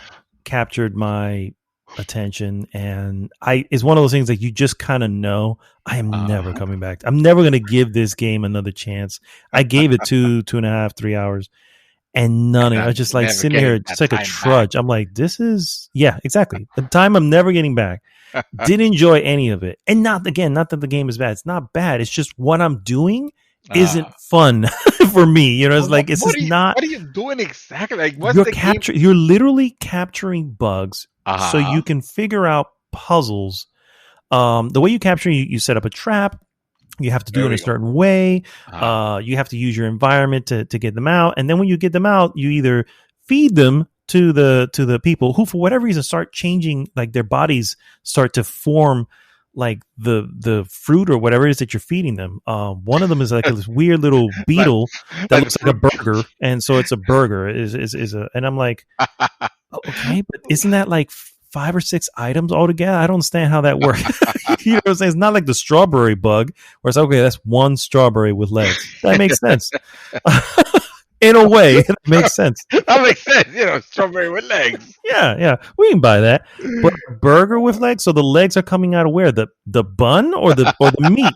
captured my attention, and I it's one of those things that you just kind of know I am never Uh, coming back. I'm never going to give this game another chance. I gave it 2.5, 3 hours, and none and of it. I was I'm just like never sitting there, getting just that like a time back. trudge. I'm like, this is yeah, exactly the time I'm never getting back. Didn't enjoy any of it, and not that the game is bad. It's not bad. It's just what I'm doing Uh, isn't fun for me. You know, it's but like it's just not. what are you doing exactly? Like, what's You're the game? you're literally capturing bugs so Uh you can figure out puzzles. The way you capture, you set up a trap. You have to do it There in a we go. certain way. Uh You have to use your environment to get them out, and then when you get them out, you either feed them to the people who, for whatever reason, start changing. Like their bodies start to form like the fruit or whatever it is that you're feeding them. One of them is like this weird little like, beetle that like the looks like a fruit. burger, and so it's a burger. Is a, and I'm like, okay, but isn't that like 5 or 6 items altogether? I don't understand how that works. You know what I'm saying? It's not like the strawberry bug where it's okay, that's one strawberry with legs. That makes sense. In a way, it makes sense. That makes sense. Strawberry with legs. Yeah, we can buy that. But a burger with legs, so the legs are coming out of where? The bun or the meat?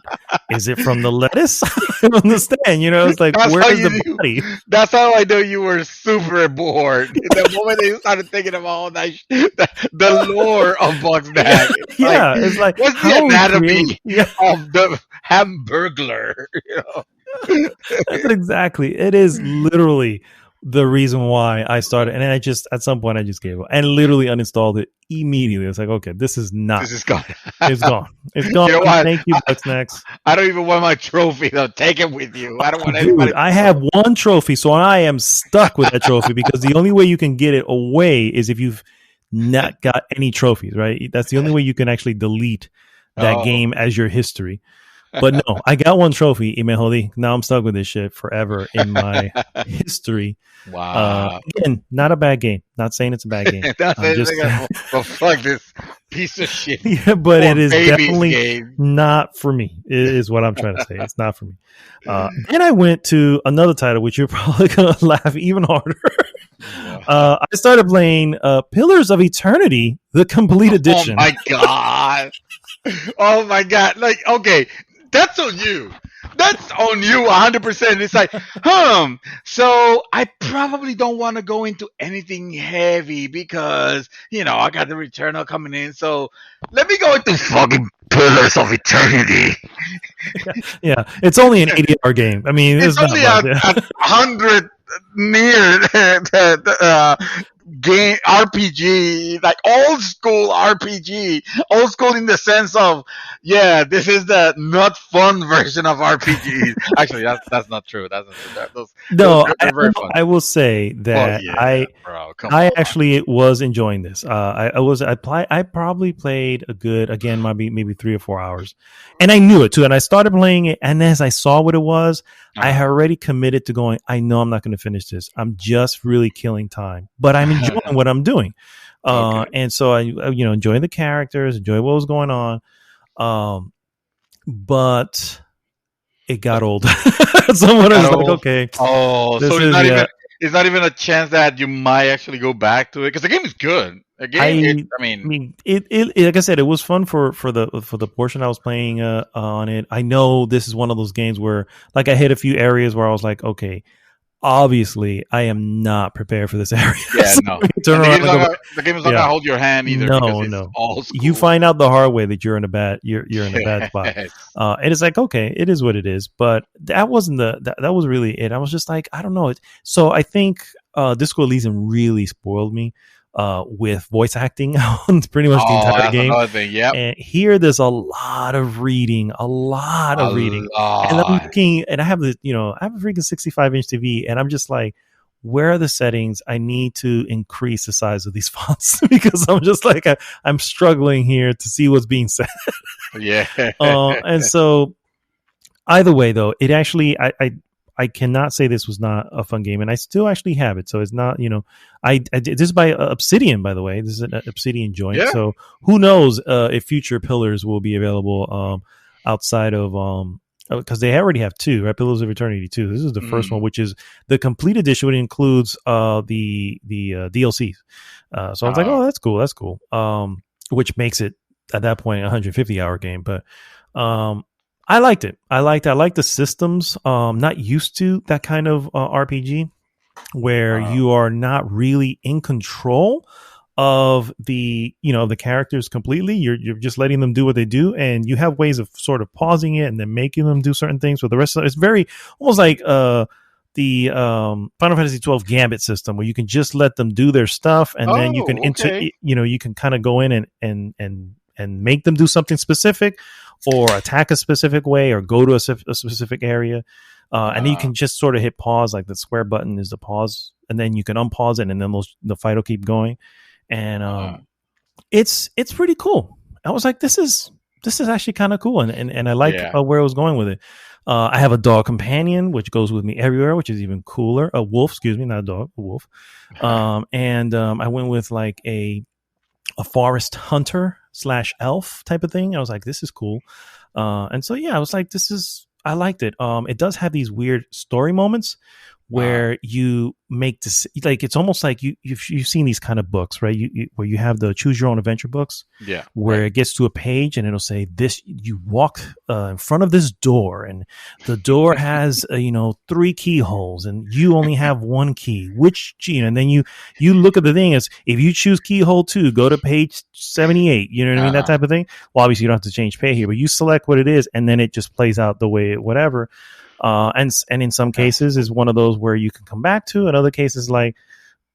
Is it from the lettuce? I don't understand. You know, it's like That's where how is the you do. body? That's how I know you were super bored. The moment that you started thinking about all that, the lore of Yeah, Bugsnax. It's like, yeah. It's like what's the how are we creating? anatomy Yeah. of the Hamburglar? That's exactly. It is literally the reason why I started, and then I just at some point I just gave up and literally uninstalled it immediately. I was like, okay, this is not. This is gone. It's gone. It's gone. You know what? Thank you, Bugsnax. I don't even want my trophy. Though. Take it with you. I don't want Dude, anybody I to have know. one trophy, so I am stuck with that trophy because the only way you can get it away is if you've not got any trophies, right? That's the only way you can actually delete that Oh. game as your history. But no, I got one trophy, Ime Holi. Now I'm stuck with this shit forever in my history. Wow. Again, not a bad game. Not saying it's a bad game. That's I'm just, well, fuck this piece of shit. yeah, but Poor it is baby's definitely game. not for me. Is what I'm trying to say. It's not for me. Then I went to another title, which you're probably gonna laugh even harder. I started playing Pillars of Eternity, the complete edition. Oh my god. Oh my god. Like, okay, that's on you. That's on you 100%. It's like, so I probably don't want to go into anything heavy because, I got the Returnal coming in. So let me go into fucking Pillars of Eternity. Yeah, it's only an 80-hour game. I mean, It's not only much. a 100 near game RPG, like old school RPG, old school in the sense of, yeah, this is the not fun version of RPGs. Actually, that's not true. That's not true. No, They're very fun. I will say that yeah, bro, come I on. actually was enjoying this. I probably played a good, again, maybe 3 or 4 hours, and I knew it too. And I started playing it, and as I saw what it was, I had already committed to going. I know I'm not going to finish this. I'm just really killing time, but I'm enjoying what I'm doing. Okay. And so I enjoying the characters, enjoy what was going on. But it got old. Someone was like, okay. Oh, this so is, it's not even a chance that you might actually go back to it because the game is good. The game, I mean, it like I said, it was fun for the portion I was playing on it. I know this is one of those games where, like, I hit a few areas where I was like, okay, obviously, I am not prepared for this area. Yeah, So no. turn around and go, The game is not gonna hold your hand either. No, because it's no. All school. You find out the hard way that you're in a bad spot. Yes. And it's like, okay, it is what it is. But that wasn't that was really it. I was just like, I don't know. So I think Disco Elysium really spoiled me. with voice acting on pretty much the entire that's game. another thing. Yep. And here there's a lot of reading, and I'm looking, and I have I have a freaking 65-inch TV, and I'm just like, where are the settings? I need to increase the size of these fonts because I'm just like, I'm struggling here to see what's being said. Yeah. And so either way, though, it actually, I cannot say this was not a fun game, and I still actually have it. So it's not, I did this is by Obsidian, by the way. This is an Obsidian joint. Yeah. So who knows if future Pillars will be available outside of because they already have two, right? Pillars of Eternity 2. This is the first one, which is the complete edition, which includes the DLCs. So I was like, oh, that's cool. Which makes it at that point a 150-hour game, but I liked it. I liked the systems. Not used to that kind of RPG where you are not really in control of the characters completely. You're just letting them do what they do, and you have ways of sort of pausing it and then making them do certain things. But the rest of it's very almost like the Final Fantasy 12 Gambit system, where you can just let them do their stuff, and then you can you can kind of go in and make them do something specific, or attack a specific way, or go to a specific area. And then you can just sort of hit pause, like the square button is the pause, and then you can unpause it, and then the fight will keep going. And it's pretty cool. I was like, this is actually kind of cool, and I like where I was going with it. I have a dog companion, which goes with me everywhere, which is even cooler. A wolf, excuse me, not a dog, a wolf. And I went with like a forest hunter / elf type of thing. I was like, this is cool. And so, I was like, I liked it. It does have these weird story moments where you make this, like, it's almost like you've seen these kind of books, right? Where you have the choose your own adventure books, where it gets to a page and it'll say this, you walk in front of this door, and the door has 3 keyholes, and you only have 1 key, which and then you look at the thing as, if you choose keyhole 2, go to page 78, you know what I mean, that type of thing. Well, obviously you don't have to change page here, but you select what it is, and then it just plays out the way whatever. And in some cases is one of those where you can come back to. In other cases, like,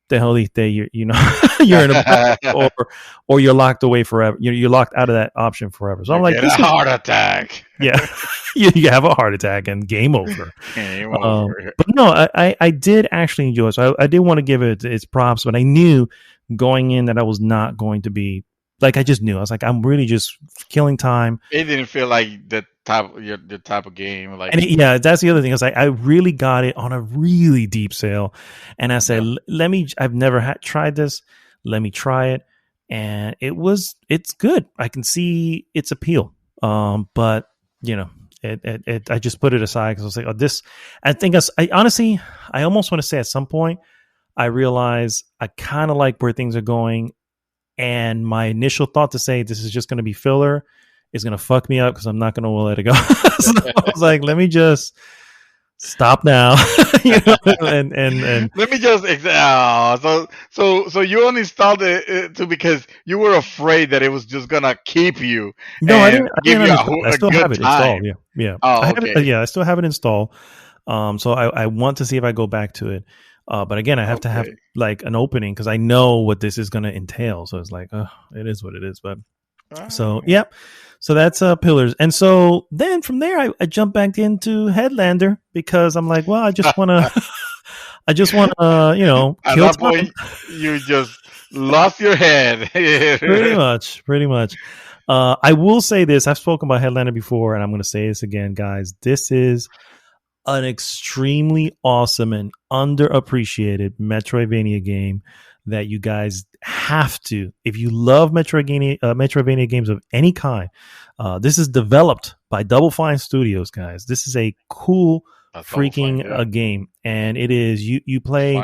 the hell you're in a box, or you're locked away forever. You're locked out of that option forever. So I'm like, this is a heart attack. Yeah, you have a heart attack and game over. But no, I did actually enjoy it. So I did want to give it its props, but I knew going in that I was not going to be, like, I just knew. I was like, I'm really just killing time. It didn't feel like the type of game. Like, and that's the other thing. Is I really got it on a really deep sale, and I said, I've never tried this. Let me try it, and it's good. I can see its appeal. But I just put it aside because I was like, oh, this. I think I honestly, I almost want to say at some point, I realize I kind of like where things are going. And my initial thought to say this is just going to be filler is going to fuck me up because I'm not going to let it go. So I was like, let me just stop now. And let me just so you uninstalled it because you were afraid that it was just gonna keep you. No, I didn't I still have it installed. Yeah. I still have it installed. So I want to see if I go back to it. But again, I have to have like an opening because I know what this is going to entail. So it's like, it is what it is. But so that's Pillars. And so then from there, I jumped back into Headlander because I'm like, well, I just want to, at that point, you just lost your head. Pretty much. I will say this. I've spoken about Headlander before, and I'm going to say this again, guys. This is an extremely awesome and underappreciated Metroidvania game that you guys have to, if you love Metroidvania games of any kind. This is developed by Double Fine Studios, guys. This is a cool freaking game, and it is you play.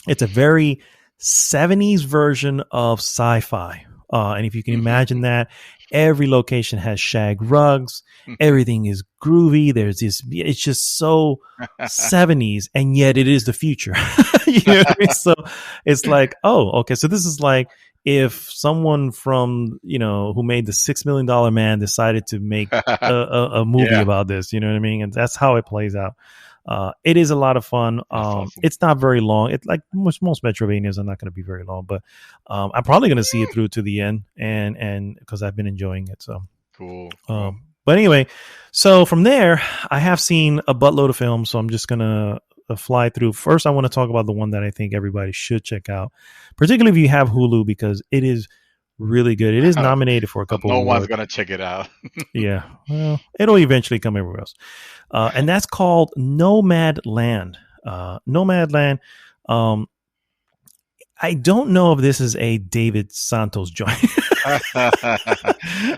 It's a very 70s version of sci-fi, and if you can imagine that. Every location has shag rugs. Everything is groovy. There's this, it's just so 70s, and yet it is the future. You know what I mean? So it's like, oh, okay. So this is like if someone from, who made the $6 Million Man decided to make a movie about this, you know what I mean? And that's how it plays out. It is a lot of fun. Awesome. It's not very long. It's like most Metrovanias are not going to be very long, but I'm probably going to see it through to the end, and because I've been enjoying it. So cool. But anyway, so from there, I have seen a buttload of films, so I'm just going to fly through. First, I want to talk about the one that I think everybody should check out, particularly if you have Hulu, because it is really good. It is nominated for a couple. No one's gonna check it out. Yeah, well, it'll eventually come everywhere else, and that's called Nomadland. Nomadland. I don't know if this is a David Santos joint. All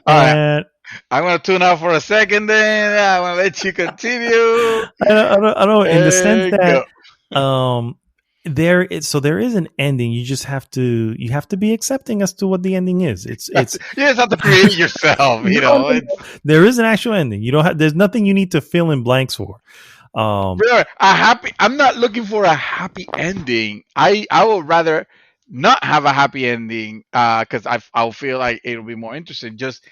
right. I'm going to tune out for a second then. I'm going to let you continue. I don't in the sense that there is an ending. You just have to be accepting as to what the ending is. You just have to create yourself, you know. There is an actual ending. You don't have, there's nothing you need to fill in blanks for. I'm not looking for a happy ending. I would rather not have a happy ending because I'll feel like it'll be more interesting. Just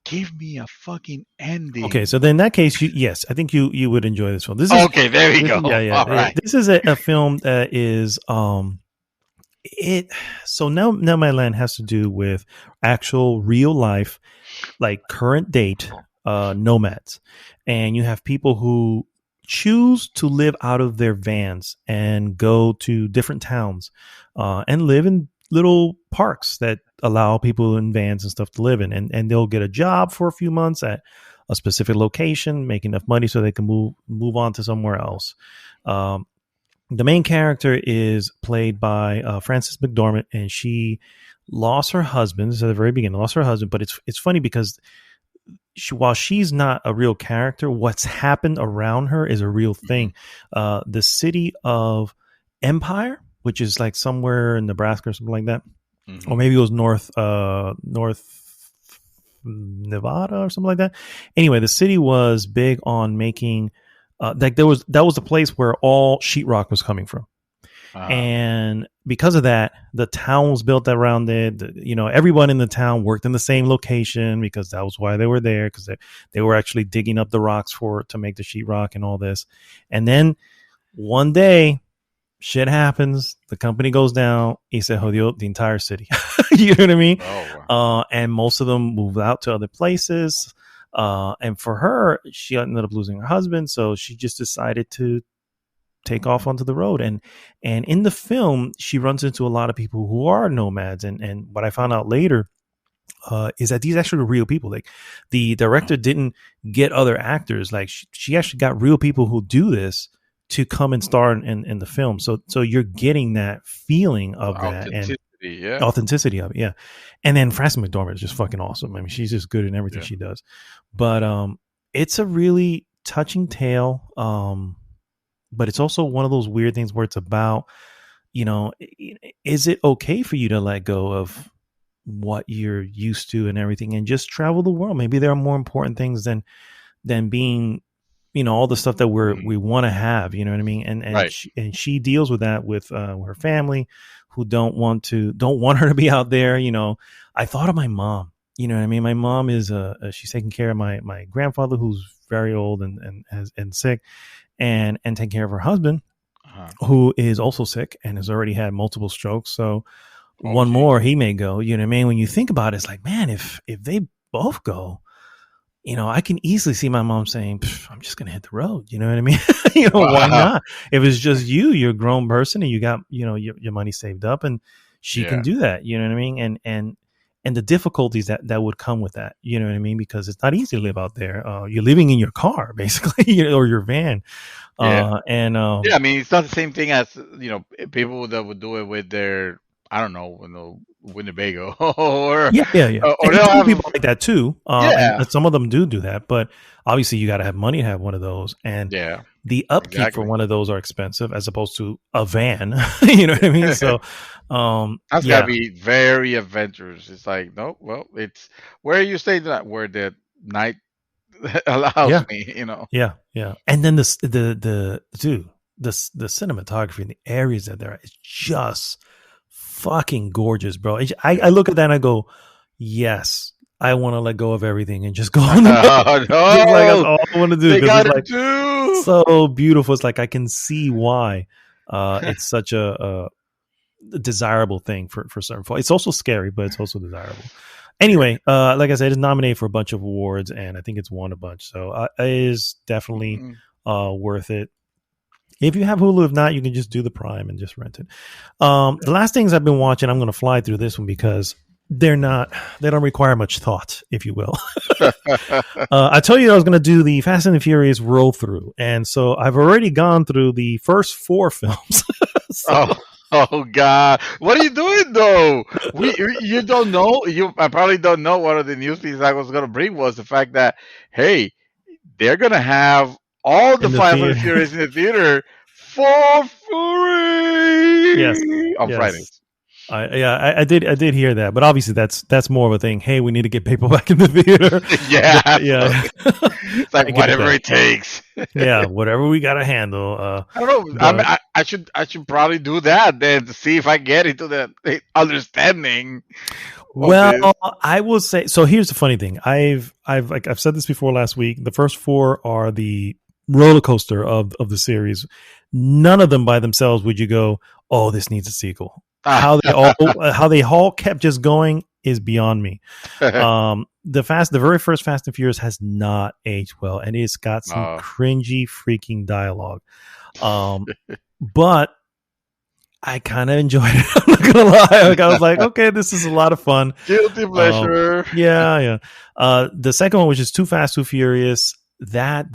give me a fucking ending. Okay, so then in that case, yes, I think you would enjoy this film. This is okay. There we go. Yeah. All right. This is a film that is So Nomadland has to do with actual real life, like current date nomads, and you have people who choose to live out of their vans and go to different towns and live in little parks that allow people in vans and stuff to live in, and they'll get a job for a few months at a specific location, make enough money so they can move on to somewhere else. The main character is played by Frances McDormand, and she lost her husband. This is at the very beginning, lost her husband, but it's funny because while she's not a real character, what's happened around her is a real thing. The city of Empire, which is like somewhere in Nebraska or something like that, or maybe it was North Nevada or something like that. Anyway, the city was big on making that was the place where all sheetrock was coming from. And because of that, the town was built around it. Everyone in the town worked in the same location because that was why they were there, because they were actually digging up the rocks to make the sheetrock and all this. And then one day, shit happens. The company goes down. Y se jodió the entire city. You know what I mean? Oh, wow. And most of them moved out to other places. And for her, she ended up losing her husband, so she just decided to take off onto the road. And in the film, she runs into a lot of people who are nomads. And what I found out later is that these actually are real people. Like, the director didn't get other actors. Like, she actually got real people who do this to come and star in the film. So you're getting that feeling of that and authenticity of it. Yeah. And then Frances McDormand is just fucking awesome. I mean, she's just good in everything she does. But it's a really touching tale. But it's also one of those weird things where it's about, is it okay for you to let go of what you're used to and everything and just travel the world? Maybe there are more important things than being, all the stuff that we want to have, you know what I mean? And right. she deals with that with her family, who don't want her to be out there. I thought of my mom, you know what I mean? My mom is she's taking care of my grandfather, who's very old and sick, and taking care of her husband, who is also sick and has already had multiple strokes. So one more, he may go, you know what I mean? When you think about it, it's like, man, if they both go, I can easily see my mom saying, I'm just going to hit the road. You know what I mean? Why not? If it's just you're a grown person and you got, your money saved up, and she can do that. You know what I mean? And the difficulties that would come with that, you know what I mean? Because it's not easy to live out there. You're living in your car, basically, or your van. I mean, it's not the same thing as, people that would do it with their, I don't know, Winnebago or or they'll have people like that too. And some of them do that, but obviously you got to have money to have one of those, and the upkeep for one of those are expensive as opposed to a van. You know what I mean? So that's gotta be very adventurous. It's like, no, well, it's where you stay that where the night allows me, Yeah. And then the cinematography in the areas that there is just fucking gorgeous, bro. I look at that and I go, yes, I want to let go of everything and just go on the road. No, like, that's all I want to do. They gotta like, do. so beautiful. It's like I can see why it's such a desirable thing for certain folks. It's also scary, but it's also desirable. Anyway, like I said, it's nominated for a bunch of awards, and I think it's won a bunch. So it is definitely worth it. If you have Hulu, if not, you can just do the Prime and just rent it. The last things I've been watching, I'm going to fly through this one because they don't require much thought, if you will. I told you I was going to do the Fast and the Furious roll through, and so I've already gone through the first 4 films. Oh God! What are you doing though? You don't know. I probably don't know. One of the news pieces I was going to bring was the fact that hey, they're going to have all the 500 Furious in the theater for free. Yes, on Fridays. I did hear that, but obviously that's more of a thing. Hey, we need to get people back in the theater. Yeah. It's like whatever it takes. Yeah, whatever we got to handle. I don't know. I should probably do that then to see if I get into the understanding. Well, I will say. So here's the funny thing. I've said this before last week. The first 4 are the roller coaster of the series. None of them by themselves would you go, oh, this needs a sequel. How they all kept just going is beyond me. The very first Fast and Furious has not aged well, and it's got some cringy freaking dialogue. But I kind of enjoyed it. I'm not gonna lie. Like, I was like, okay, this is a lot of fun. Guilty pleasure. Yeah. The second one, which is Too Fast, Too Furious, that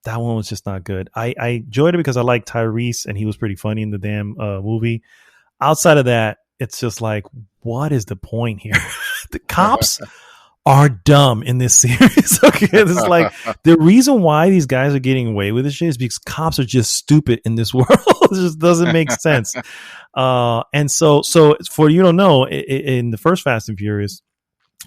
one was just not good. I enjoyed it because I liked Tyrese, and he was pretty funny in the damn movie. Outside of that, it's just like, what is the point here? The cops are dumb in this series. Okay, it's like the reason why these guys are getting away with this shit is because cops are just stupid in this world. It just doesn't make sense. And so for you don't know, in the first Fast and Furious,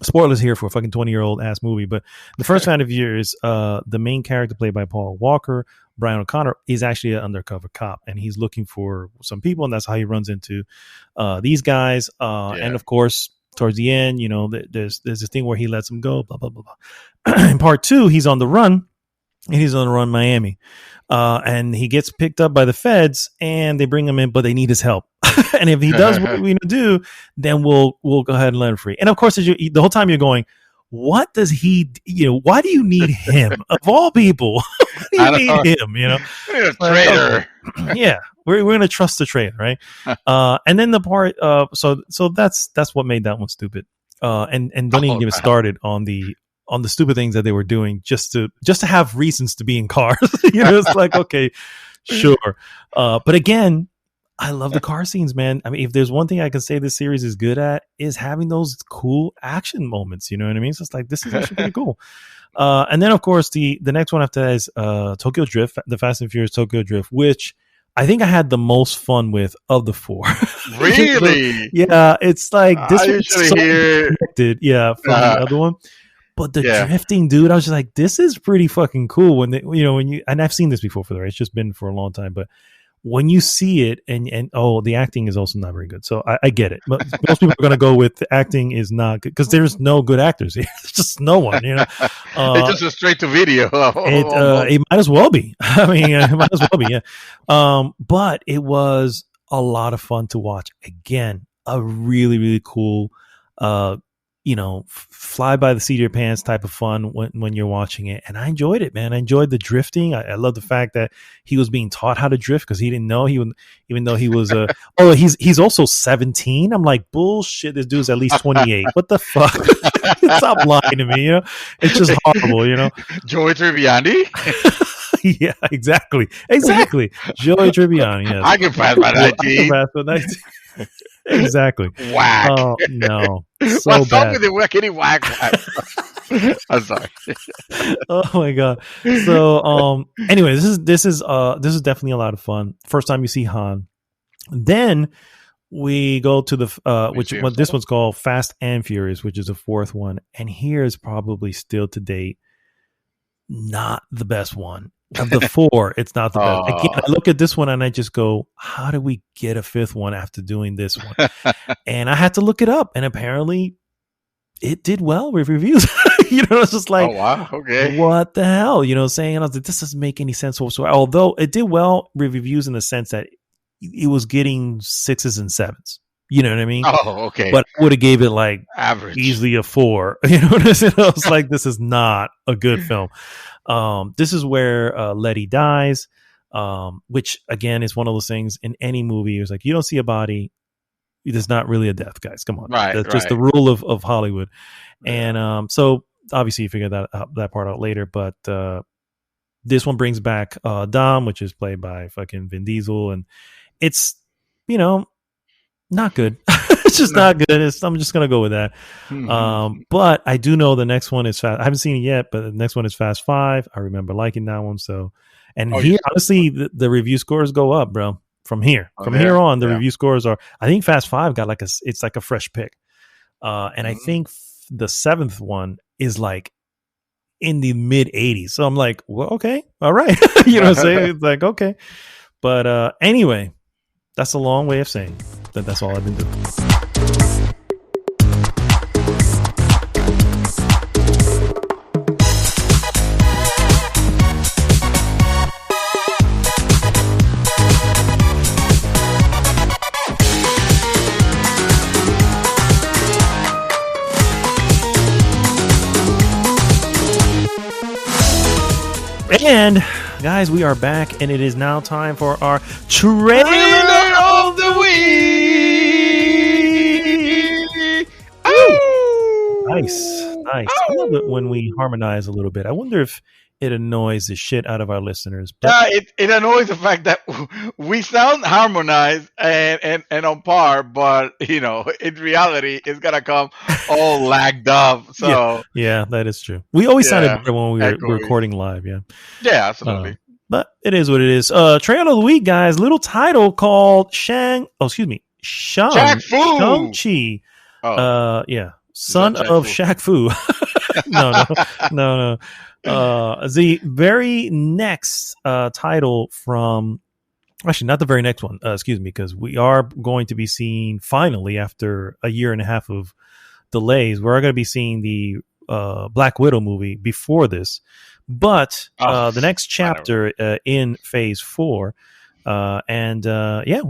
spoilers here for a fucking 20-year-old ass movie, but the first Fast and Furious, the main character played by Paul Walker, Brian O'Connor, is actually an undercover cop, and he's looking for some people, and that's how he runs into these guys. And of course, towards the end, you know, there's this thing where he lets them go, blah blah blah blah. In part 2, he's on the run, and he's on the run in Miami, and he gets picked up by the feds, and they bring him in, but they need his help. And if he does what we do, then we'll go ahead and let him free. And of course, the whole time you're going, what does he? You know, why do you need him of all people? Why do you need him? You know, a traitor. Yeah, we're gonna trust the traitor, right? And then the part, so that's what made that one stupid. And don't even get it started on the stupid things that they were doing just to have reasons to be in cars. You know, it's like, okay, sure, but again, I love the car scenes, man. I mean, if there's one thing I can say this series is good at, is having those cool action moments. You know what I mean? So it's like, this is actually pretty cool. And then, of course, the next one after that is Tokyo Drift, the Fast and Furious Tokyo Drift, which I think I had the most fun with of the 4. Really? Yeah, it's like this one's so connected, from the other one. But the drifting, dude, I was just like, this is pretty fucking cool. When and I've seen this before for the race, it's just been for a long time, but when you see it and the acting is also not very good. So I get it. But most people are going to go with the acting is not good because there's no good actors here. There's just no one, you know. It's just a straight to video. It might as well be. I mean, it might as well be. Yeah. But it was a lot of fun to watch. Again, a really, really cool, fly by the seat of your pants type of fun when you're watching it. And I enjoyed it, man. I enjoyed the drifting. I love the fact that he was being taught how to drift because he didn't know even though he was he's also 17. I'm like, bullshit, this dude's at least 28. What the fuck? Stop lying to me, you know? It's just horrible, you know? Joey Tribbiani? Yeah, exactly. Joey Tribbiani, yes. I can pass by 19. Exactly. Whack. Oh no. So what's bad. up with it? Wackity whack. I'm sorry. Oh my god. So anyway, this is definitely a lot of fun. First time you see Han. Then we go to the this one's called Fast and Furious, which is the 4th one. And here is probably still to date not the best one. Of the 4, it's not the best. Again, I look at this one and I just go, how do we get a 5th one after doing this one? And I had to look it up, and apparently it did well with reviews. It's just like, oh wow, okay, what the hell? You know what I'm saying? And I was like, this doesn't make any sense whatsoever. Although it did well with reviews in the sense that it was getting 6s and 7s. You know what I mean? oh okay, But I would have gave it like average, easily a 4. You know what I'm saying? I was like, this is not a good film. This is where Letty dies, which again is one of those things in any movie. It's like, you don't see a body, there's not really a death, guys. Come on, that's just the rule of Hollywood. Yeah. And so obviously you figure that part out later, but this one brings back Dom, which is played by fucking Vin Diesel, and it's not good. It's just not good. I'm just gonna go with that. But I do know the next one is Fast. I haven't seen it yet, but the next one is Fast 5. I remember liking that one. So, and honestly, the review scores go up, bro. From here on, the review scores are. I think Fast 5 got it's like a fresh pick, and I think the 7th one is like in the mid 80s. So I'm like, well, okay, all right. You know what I'm saying? It's like, okay, but anyway, that's a long way of saying that's all I've been doing. And guys, we are back, and it is now time for our trailer of the week. Nice. I love it when we harmonize a little bit. I wonder if it annoys the shit out of our listeners. But it annoys the fact that we sound harmonized and on par, but in reality, it's gonna come all lagged up. So yeah, that is true. We always sounded better when we were recording live. Yeah, absolutely. But it is what it is. Trailer of the week, guys. Little title called Shang Chi. Son of Shaq Fu. No. The very next title from, actually not the very next one, excuse me, because we are going to be seeing finally after a year and a half of delays, we're going to be seeing the Black Widow movie before this, but the next chapter in phase 4. We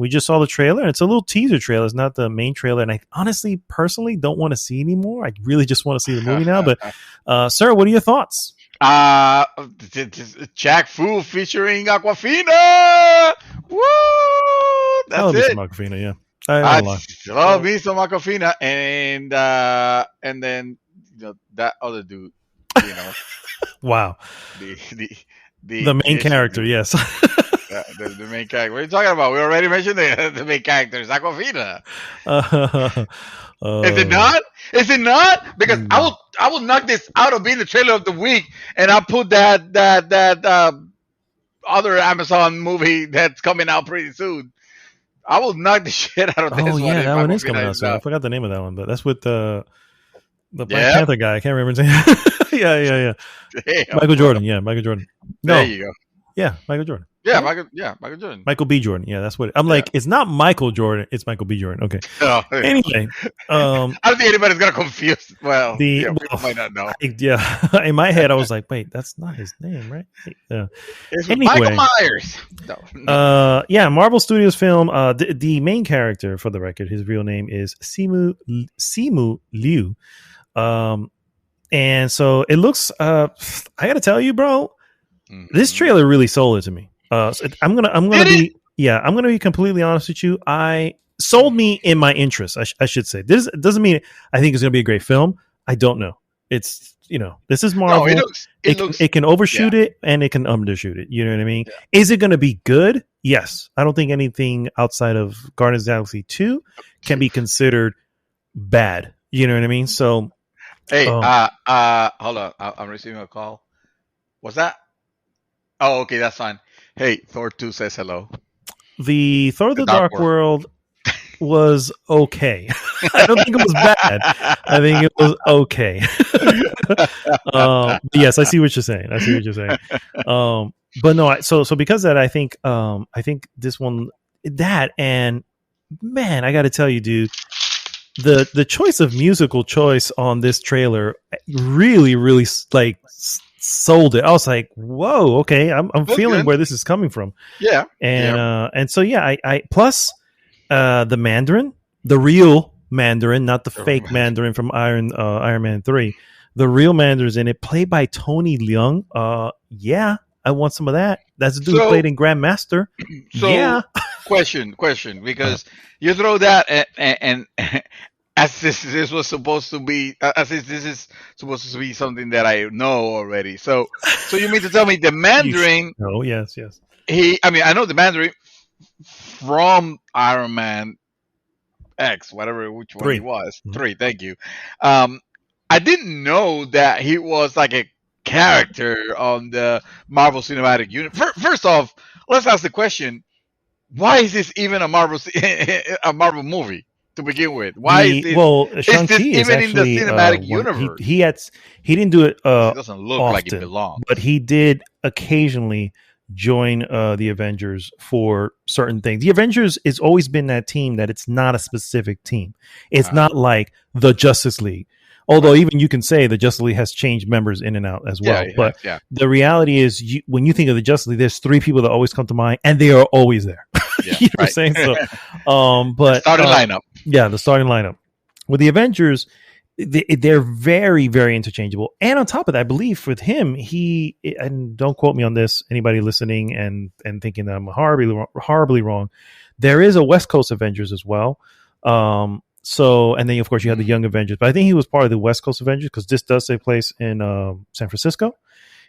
just saw the trailer, and it's a little teaser trailer. It's not the main trailer, and I honestly, personally, don't want to see anymore. I really just want to see the movie now. But, sir, what are your thoughts? Jack Fu featuring Aquafina. Woo! That's it. Aquafina, yeah. I love me some Aquafina, and then that other dude. Wow. The main character, yes. The main character. What are you talking about? We already mentioned the main character is Aquafina. Is it not? Is it not? Because I will knock this out of being the trailer of the week, and I'll put that other Amazon movie that's coming out pretty soon. I will knock the shit out of this one. Oh yeah, that one is coming out soon. I forgot the name of that one, but that's with the Black Panther guy. I can't remember his name. Yeah. Damn, Michael Jordan. Yeah, Michael Jordan. No. There you go. Yeah, Michael Jordan. Yeah, Michael Jordan. Michael B. Jordan. Yeah, that's what I'm like. It's not Michael Jordan. It's Michael B. Jordan. Okay. Anyway, I don't think anybody's gonna confuse. Well, we might not know. In my head, I was like, wait, that's not his name, right? It's Michael Myers. No. Marvel Studios film. The main character, for the record, his real name is Simu Liu. And so it looks. I gotta tell you, bro. This trailer really sold it to me. So I'm gonna be completely honest with you. I sold me in my interest. I should say this doesn't mean I think it's gonna be a great film. I don't know. It's this is Marvel. No, it can overshoot it and it can undershoot it. You know what I mean? Yeah. Is it gonna be good? Yes. I don't think anything outside of Guardians of the Galaxy 2 can be considered bad. You know what I mean? So hey, hold on. I'm receiving a call. What's that? Oh, okay, that's fine. Hey, Thor 2 says hello. The Thor: The Dark World was okay. I don't think it was bad. I think it was okay. Yes, I see what you're saying. But no, so because of that, I think this one, that, and man, I got to tell you, dude, the choice of musical choice on this trailer really like sold it. I was like, whoa, okay, I'm feeling good. where this is coming from. Yeah, and so yeah, I plus the Mandarin, the real Mandarin, not the fake Mandarin from Iron Man 3. The real Mandarin's in it, played by Tony Leung. Yeah, I want some of that. That's the dude who played in Grandmaster. So, yeah. question, because you throw that and as this was supposed to be, as if this is supposed to be something that I know already. So you mean to tell me the Mandarin? Oh, yes. I know the Mandarin from Iron Man X, which one 3. he was. 3, thank you. I didn't know that he was like a character on the Marvel Cinematic Universe. First off, let's ask the question: why is this even a Marvel movie to begin with? Why is this? Well, Shang Chi is even actually in the cinematic universe? He didn't do it. It doesn't look often, like it belongs, but he did occasionally join the Avengers for certain things. The Avengers has always been that team that it's not a specific team. It's not like the Justice League. Although even you can say the Justice League has changed members in and out as well. But the reality is, when you think of the Justice League, there's 3 people that always come to mind, and they are always there. You know what I'm saying? So, but starting lineup. Yeah, the starting lineup. With the Avengers, they're very, very interchangeable. And on top of that, I believe with him, and don't quote me on this, anybody listening and thinking that I'm horribly wrong, there is a West Coast Avengers as well. So, and then of course you have the Young Avengers, but I think he was part of the West Coast Avengers because this does take place in San Francisco.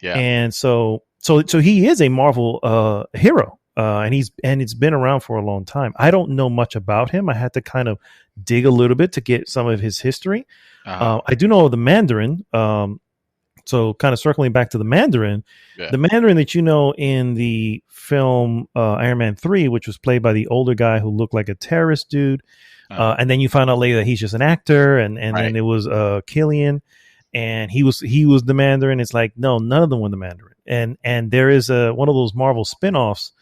Yeah. And so he is a Marvel hero. And it's been around for a long time. I don't know much about him. I had to kind of dig a little bit to get some of his history. I do know the Mandarin. So kind of circling back to the Mandarin, the Mandarin that you know in the film Iron Man 3, which was played by the older guy who looked like a terrorist dude. And then you find out later that he's just an actor, and then it was Killian, and he was the Mandarin. It's like, no, none of them were the Mandarin. And there is one of those Marvel spinoffs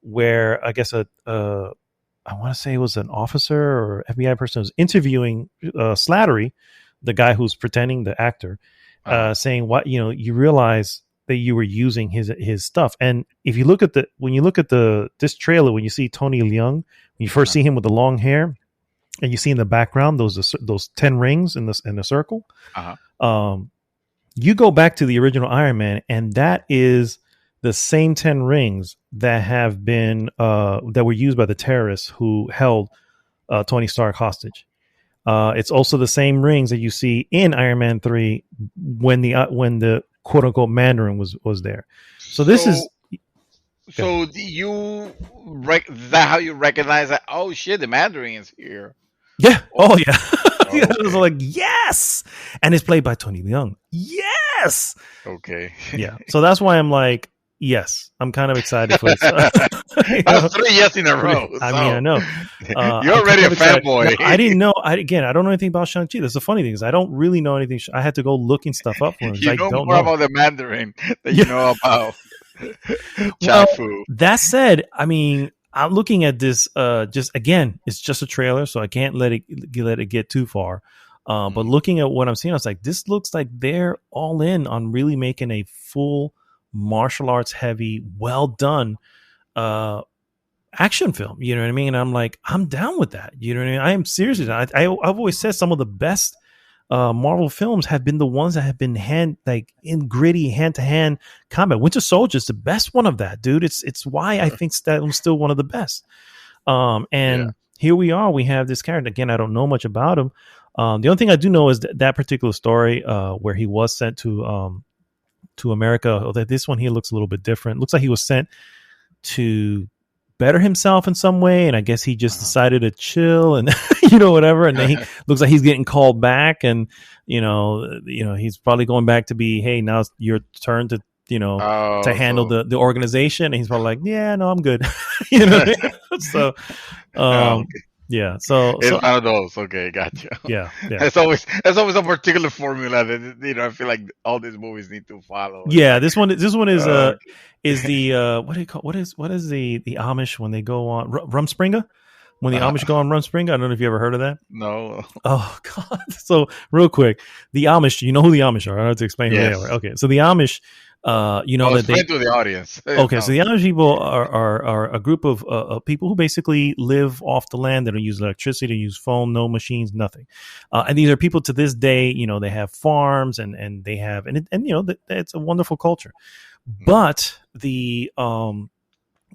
where I guess I want to say it was an officer or FBI person was interviewing Slattery, the guy who's pretending the actor, saying what you realize that you were using his stuff. And if you look at this trailer, when you see Tony Leung, when you first see him with the long hair, and you see in the background those 10 rings in the circle, you go back to the original Iron Man, and that is the same 10 rings that have been that were used by the terrorists who held Tony Stark hostage. It's also the same rings that you see in Iron Man 3 when the quote unquote Mandarin was there. So this is. So is that how you recognize that? Oh shit, the Mandarin is here. Yeah. Oh yeah. Okay. I was like, yes, and it's played by Tony Leung. Yes. Okay. Yeah. So that's why I'm like, yes, I'm kind of excited for this. That's 3 yes in a row. I mean, I know. You're already a fanboy. No, I didn't know. I don't know anything about Shang-Chi. That's the funny thing is I don't really know anything. I had to go looking stuff up for him. You know more about the Mandarin than you know about Chafu. That said, I mean, I'm looking at this. Just again, it's just a trailer, so I can't let it get too far. But looking at what I'm seeing, I was like, this looks like they're all in on really making a full martial arts heavy, well done action film. You know what I mean? And I'm like, I'm down with that. You know what I mean? I am seriously. I've always said some of the best Marvel films have been the ones that have been in gritty hand-to-hand combat. Winter Soldier is the best one of that, dude. It's why I think that was still one of the best. Here we are. We have this character again. I don't know much about him. The only thing I do know is that particular story where he was sent to America. Although this one here looks a little bit different. Looks like he was sent to better himself in some way, and I guess he just decided to chill and whatever, and then he looks like he's getting called back, and he's probably going back to be, hey, now it's your turn to to handle the organization, and he's probably like, yeah, no, I'm good. So yeah, so it's one of those. Okay, gotcha. Yeah. It's always a particular formula that I feel like all these movies need to follow. Yeah, this one is the what do you call what is the Amish when they go on Rumspringa? when the Amish go on Rumspringa. I don't know if you ever heard of that. No. Oh God! So real quick, the Amish. You know who the Amish are? I don't have to explain who they are. Okay, so the Amish. That they to the audience. Okay, No. so the Amish people are a group of people who basically live off the land. They don't use electricity, they use phone, no machines, nothing. And these are people to this day. They have farms and they have it's a wonderful culture. But the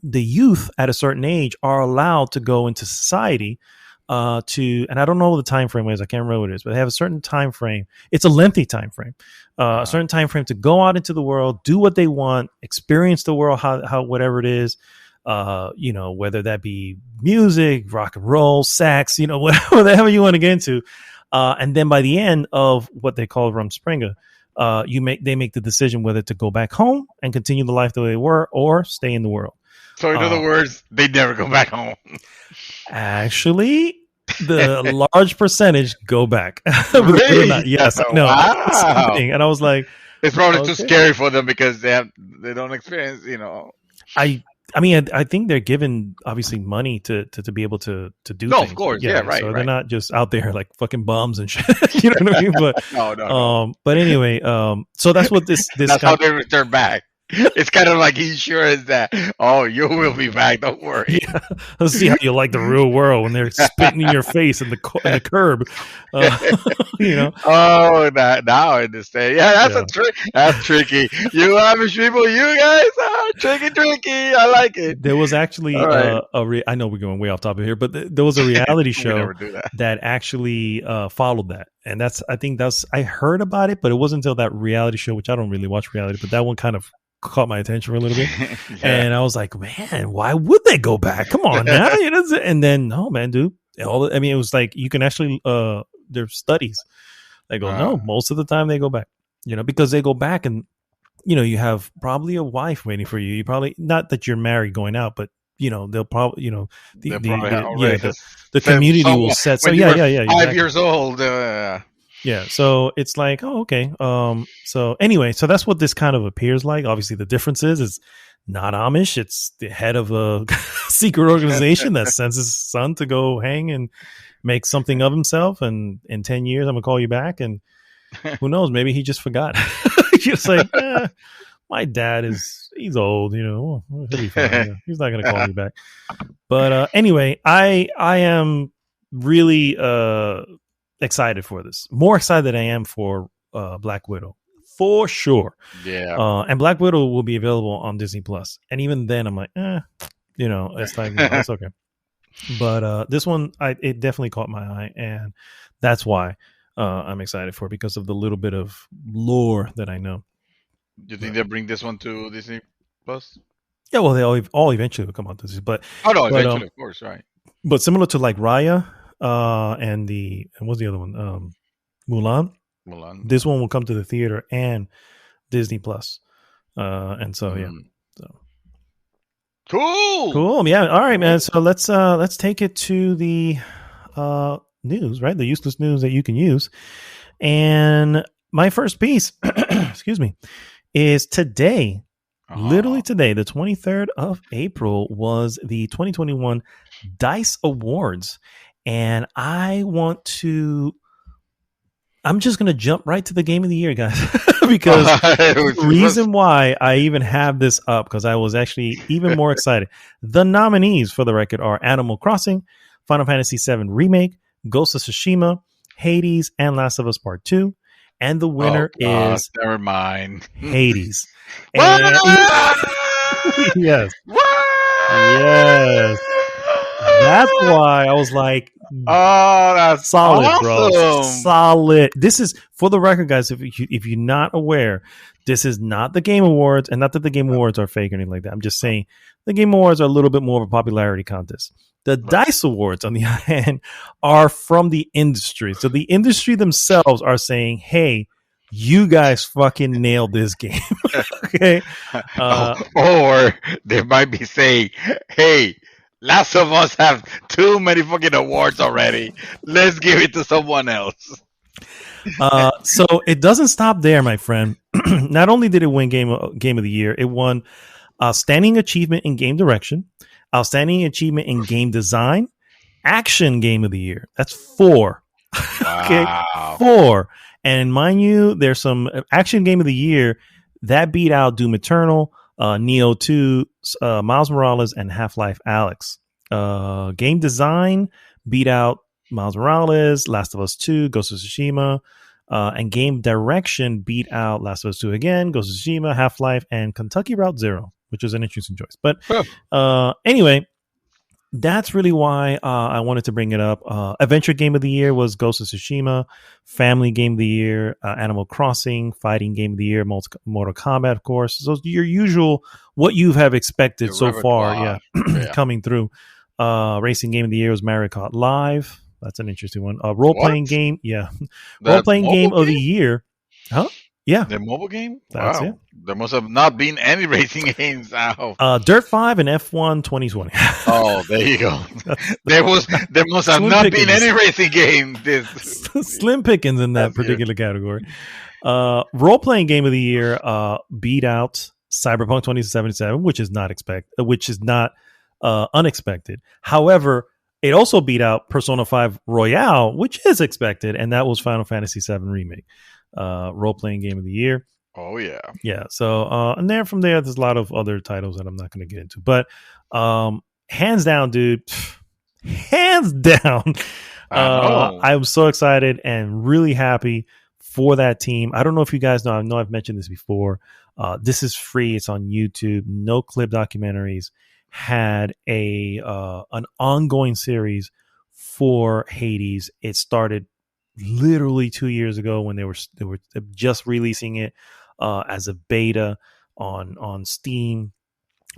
youth at a certain age are allowed to go into society and I don't know what the time frame is. I can't remember what it is, but they have a certain time frame. It's a lengthy time frame, a certain time frame to go out into the world, do what they want, experience the world, how whatever it is, whether that be music, rock and roll, sax, whatever you want to get into. And then by the end of what they call Rumspringa, they make the decision whether to go back home and continue the life the way they were or stay in the world. So in other words, they never go back home. Actually, the large percentage go back. Really? Yes, no. Wow. And I was like, it's probably too scary for them because they don't experience, I mean, I think they're given obviously money to be able to do. No, things. of course, yeah, right. So right. they're not just out there like fucking bums and shit. You know what I mean? But no. But anyway, so that's what this. That's how they return back. It's kind of like insurance that, you will be back. Don't worry. Yeah. Let's see how you like the real world when they're spitting in your face in the curb. Oh, now I understand. Yeah, that's tricky. You Amish people, you guys are tricky. I like it. There was actually I know we're going way off topic here, but there was a reality show that actually followed that. And I heard about it, but it wasn't until that reality show, which I don't really watch reality, but that one kind of caught my attention for a little bit. And I was like, man, why would they go back? Come on now. And then, no, man, dude. It was like you can actually, there's studies. They go, no, most of the time they go back, because they go back and, you have probably a wife waiting for you. You probably, not that you're married going out, but they'll probably, the community will set. So yeah. 5 years old. Yeah, so it's like, okay. So anyway, so that's what this kind of appears like. Obviously, the difference is it's not Amish. It's the head of a secret organization that sends his son to go hang and make something of himself. And in 10 years, I'm going to call you back. And who knows, maybe he just forgot. Just like, my dad he's old, he'll be fine. He's not going to call me back. But anyway, I am really excited for this. More excited than I am for Black Widow, for sure. Yeah. And Black Widow will be available on Disney Plus, and even then, I'm like, it's like it's okay. But this one, it definitely caught my eye, and that's why I'm excited for it, because of the little bit of lore that I know. Do you think they'll bring this one to Disney Plus? Yeah, well, they all eventually will come out to this, but eventually, of course, right? But similar to like Raya. And what's the other one? Mulan. This one will come to the theater and Disney Plus. And so yeah. So cool. Yeah. All right, man. So let's take it to the news, right? The useless news that you can use. And my first piece, excuse me, is today. Literally today, the 23rd of April, was the 2021 DICE Awards. And I'm just going to jump right to the game of the year, guys, because the reason why I even have this up, because I was actually even more excited. The nominees, for the record, are Animal Crossing, Final Fantasy VII Remake, Ghost of Tsushima, Hades, and Last of Us Part 2. And the winner is... Never mind. Hades. And, yes. Yes. That's why I was like, that's solid, awesome. Bro. Solid. This is, for the record, guys, if you're not aware, this is not the Game Awards, and not that the Game Awards are fake or anything like that. I'm just saying the Game Awards are a little bit more of a popularity contest. The DICE Awards, on the other hand, are from the industry. So the industry themselves are saying, hey, you guys fucking nailed this game. Okay. Or they might be saying, hey, Last of Us have too many fucking awards already. Let's give it to someone else. So it doesn't stop there, my friend. Not only did it win game of the year, it won Outstanding Achievement in Game Direction, Outstanding Achievement in Game Design, Action game of the year. That's 4. Okay, Wow. 4. And mind you, there's some action game of the year that beat out Doom Eternal, Neo 2, Miles Morales, and Half-Life Alyx. Game design beat out Miles Morales, Last of Us 2, Ghost of Tsushima, and game direction beat out Last of Us 2 again, Ghost of Tsushima, Half-Life, and Kentucky Route Zero, which was an interesting choice. But anyway, that's really why I wanted to bring it up. Adventure Game of the Year was Ghost of Tsushima. Family Game of the Year, Animal Crossing. Fighting Game of the Year, Mortal Kombat, of course. So your usual, what you have expected so far, coming through. Racing Game of the Year was Mario Kart Live. That's an interesting one. Role-playing game, Role-playing game of the year. Huh? Yeah. The mobile game? That's wow. it. There must have not been any racing games out. Dirt 5 and F1 2020. Oh, there you go. There must have not been any racing game. Slim pickings in that particular category. Role-playing game of the year beat out Cyberpunk 2077, which is not unexpected. However, it also beat out Persona 5 Royale, which is expected, and that was Final Fantasy VII Remake. Role-playing game of the year. Oh, yeah. Yeah. So, and from there, there's a lot of other titles that I'm not going to get into. But hands down, dude. Hands down. I'm so excited and really happy for that team. I don't know if you guys know. I know I've mentioned this before. This is free. It's on YouTube. No Clip Documentaries had an ongoing series for Hades. It started literally 2 years ago when they were just releasing it as a beta on Steam,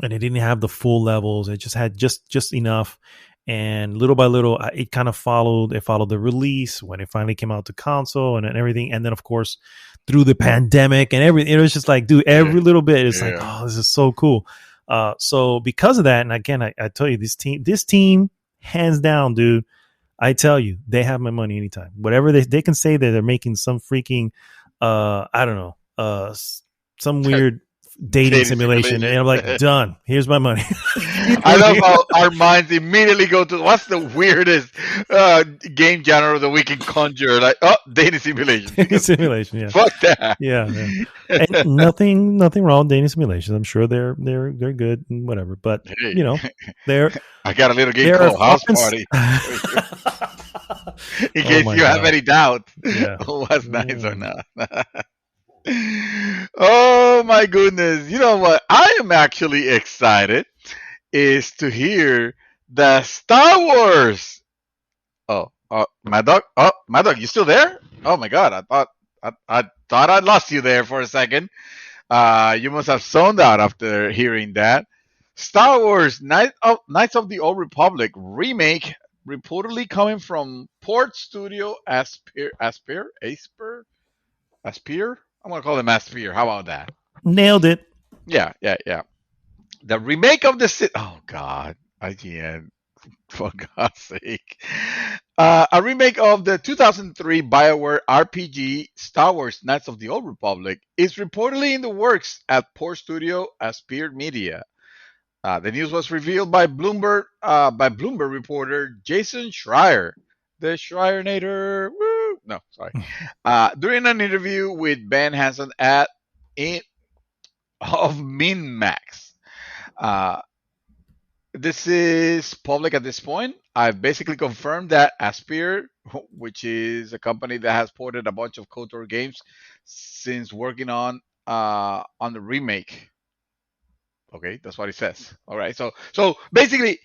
and it didn't have the full levels. It just had just enough, and little by little it kind of followed the release when it finally came out to console and everything. And then of course through the pandemic and everything, it was just like, dude, every little bit it's like, oh, this is so cool. So because of that, and again, I tell you, this team hands down, dude, I tell you, they have my money anytime. Whatever they can say that they're making some freaking, I don't know, some weird dating simulation. And I'm like, done. Here's my money. I love how our minds immediately go to what's the weirdest game genre that we can conjure. Like, oh, dating simulation. Dating simulation, yeah. Fuck that. Yeah. And nothing wrong with dating simulations. I'm sure they're good and whatever. But hey, you know, they're. I got a little game called House Party. In case you have any doubt, what's nice or not. Oh my goodness. You know what I am actually excited is to hear the Star Wars. Mad Dog, you still there? Oh my god, I thought I'd lost you there for a second. You must have zoned out after hearing that. Star Wars Knights of the Old Republic remake reportedly coming from Port Studio Aspire. I'm gonna call them Aspire. How about that? Nailed it. Yeah. The remake of the oh god, IGN, for God's sake, a remake of the 2003 BioWare RPG Star Wars: Knights of the Old Republic is reportedly in the works at Port Studio Aspire Media. The news was revealed by Bloomberg reporter Jason Schreier, the Schreiernator. Woo! No, sorry. During an interview with Ben Hansen of MinMax. This is public at this point. I've basically confirmed that Aspire, which is a company that has ported a bunch of KOTOR games since working on the remake. Okay, that's what it says. All right, so basically,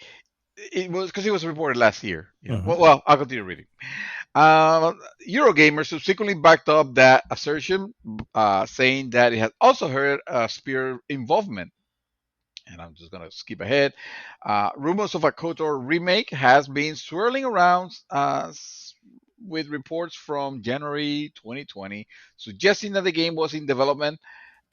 it was reported last year. You know? Well, I'll continue reading. Eurogamer subsequently backed up that assertion, saying that it has also heard Aspire involvement. And I'm just gonna skip ahead. Rumors of a KOTOR remake has been swirling around with reports from January 2020 suggesting that the game was in development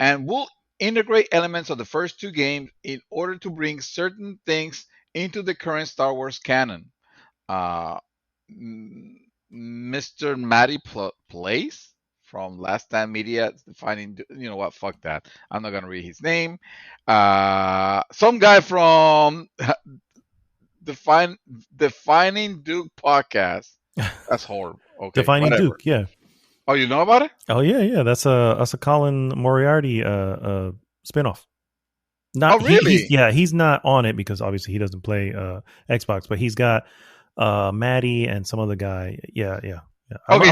and will integrate elements of the first two games in order to bring certain things into the current Star Wars canon. Mr. Matty Place from Last Stand Media defining, you know what, fuck that. I'm not going to read his name. Some guy from Define Defining Duke podcast. That's horrible. Okay, Defining whatever. Duke, yeah. Oh, you know about it? Oh yeah. That's a Colin Moriarty spinoff. Oh, Not really? he's not on it because obviously he doesn't play Xbox, but he's got Maddie and some other guy. Yeah. Okay,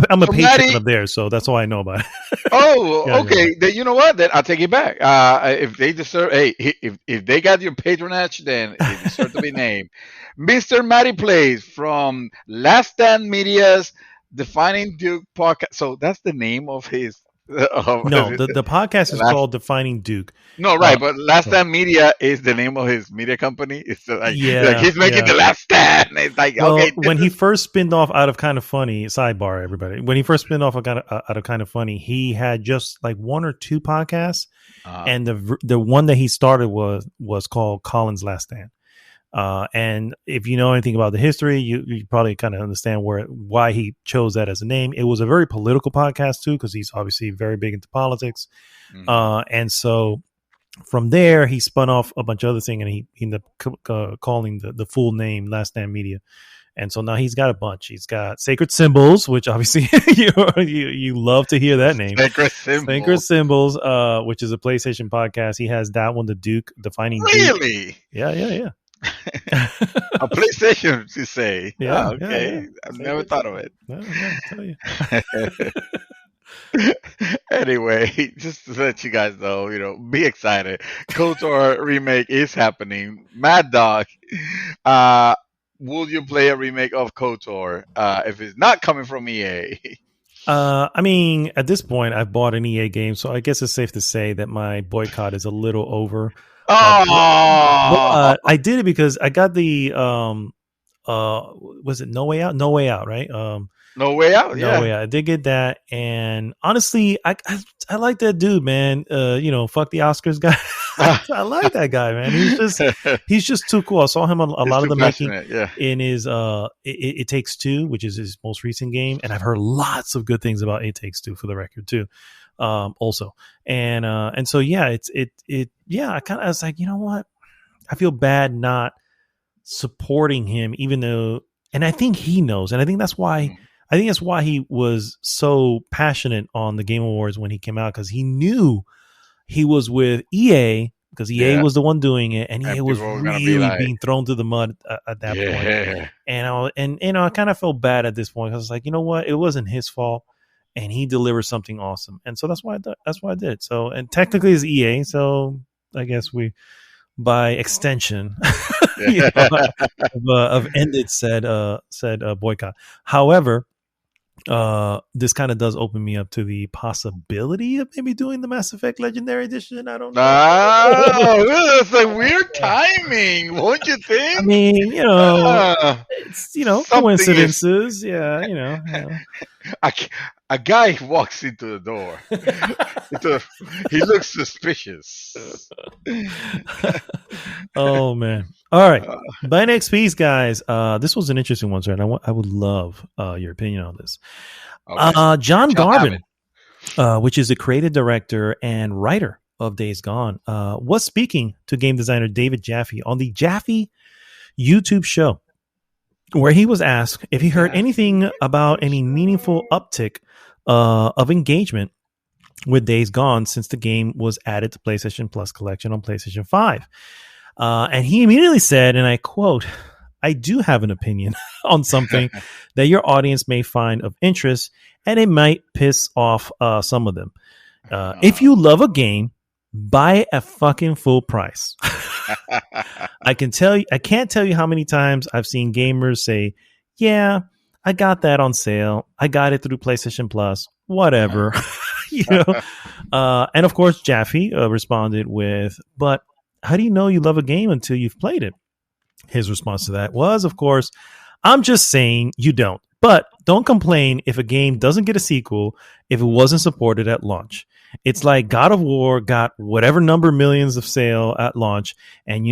I'm a so patron Maddie. of theirs, so that's all I know about it. Oh, Yeah. okay. Then you know what? Then I'll take it back. If they deserve, hey, if they got your patronage, then they deserve to be named. Mr. Matty Plays from Last Stand Media's Defining Duke podcast. So that's the name of his. Of No, his the podcast is last, called Defining Duke. no, Uh, right, but Last Stand Media is the name of his media company. It's like yeah, he's making yeah. the last stand. It's like, Well, okay, when he first spinned off out of Kind of Funny, sidebar everybody. When he first spinned off out of Kind of Funny, he had just like one or two podcasts, and the one that he started was called Colin's Last Stand. And if you know anything about the history, you probably kind of understand why he chose that as a name. It was a very political podcast too, because he's obviously very big into politics. And so from there, he spun off a bunch of other things, and he ended up calling the full name Last Stand Media. And so now he's got a bunch. He's got Sacred Symbols, which obviously you love to hear that name. Sacred Symbols, which is a PlayStation podcast. He has that one, the Duke, Defining Duke. Really? Yeah. A PlayStation, you say? Yeah. Okay. Yeah. I've never thought of it. No, I tell you. Anyway, just to let you guys know, be excited. KOTOR remake is happening. Mad Dog, will you play a remake of KOTOR if it's not coming from EA? I mean, at this point, I've bought an EA game, so I guess it's safe to say that my boycott is a little over. Oh, I did it because I got the was it No Way Out? No Way Out, right? No Way Out. No Way Out. I did get that, and honestly, I like that dude, man. Fuck the Oscars guy. I like that guy, man. He's just too cool. I saw him a lot of the making in his It Takes Two, which is his most recent game, and I've heard lots of good things about It Takes Two for the record too. Also, and so yeah, I was like, you know what? I feel bad not supporting him, even though, and I think he knows, and I think that's why he was so passionate on the Game Awards when he came out, because he knew he was with EA, because EA was the one doing it, and EA was really being thrown to the mud at that point. And I kind of felt bad at this point, because I was like, you know what, it wasn't his fault, and he delivered something awesome, and so that's why I did it. So, and technically it's EA, so I guess we, by extension, of ended said boycott. However, this kind of does open me up to the possibility of maybe doing the Mass Effect Legendary Edition. I don't know. Oh, that's like weird timing, won't you think? I mean, it's coincidences. Yeah. A guy walks into the door. He looks suspicious. Oh man! All right, by next piece, guys. This was an interesting one, sir. And I would love your opinion on this. Okay. John Garvin, which is the creative director and writer of Days Gone, was speaking to game designer David Jaffe on the Jaffe YouTube show, where he was asked if he heard anything about any meaningful uptick of engagement with Days Gone since the game was added to PlayStation Plus Collection on PlayStation 5. And he immediately said, and I quote, "I do have an opinion on something that your audience may find of interest, and it might piss off some of them. If you love a game, buy it at fucking full price." I can't tell you how many times I've seen gamers say, "Yeah, I got that on sale. I got it through PlayStation Plus, whatever." And of course, Jaffe responded with, "But how do you know you love a game until you've played it?" His response to that was, of course, "I'm just saying you don't. But don't complain if a game doesn't get a sequel if it wasn't supported at launch. It's like God of War got whatever number millions of sale at launch, and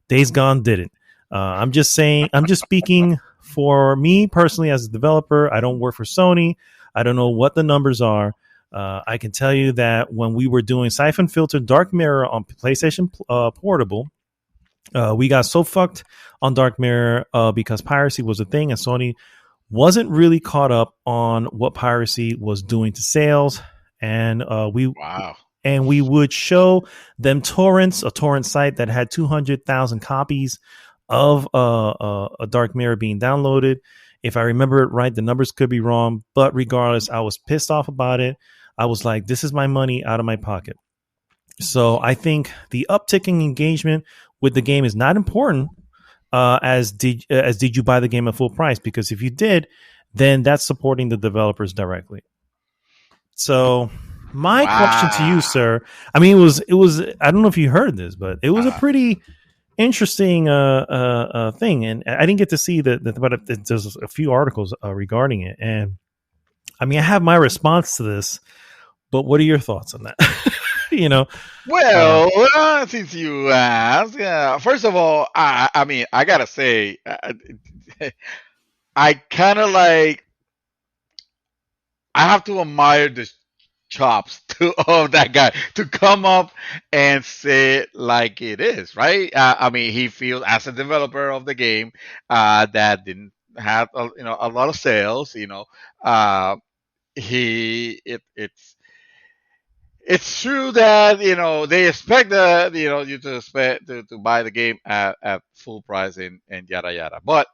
Days Gone didn't. I'm just speaking for me personally as a developer. I don't work for Sony. I don't know what the numbers are. I can tell you that when we were doing Siphon Filter Dark Mirror on PlayStation Portable, We got so fucked on Dark Mirror because piracy was a thing, and Sony wasn't really caught up on what piracy was doing to sales, and Wow. we would show them torrents, a torrent site that had 200,000 copies of a Dark Mirror being downloaded. If I remember it right, the numbers could be wrong, but regardless, I was pissed off about it. I was like, this is my money out of my pocket. So I think the uptick in engagement with the game is not important as did you buy the game at full price, because if you did, then that's supporting the developers directly. So my question to you, sir, I mean, it was I don't know if you heard this, but it was a pretty interesting thing, and I didn't get to see but there's a few articles regarding it, and I mean, I have my response to this, but what are your thoughts on that? You know, Well, since you asked, first of all, I mean, I gotta say, I kind of like, I have to admire the chops of that guy to come up and say it like it is, right? I mean, he feels as a developer of the game that didn't have a lot of sales. It's true that they expect you to expect to buy the game at full price and yada yada. But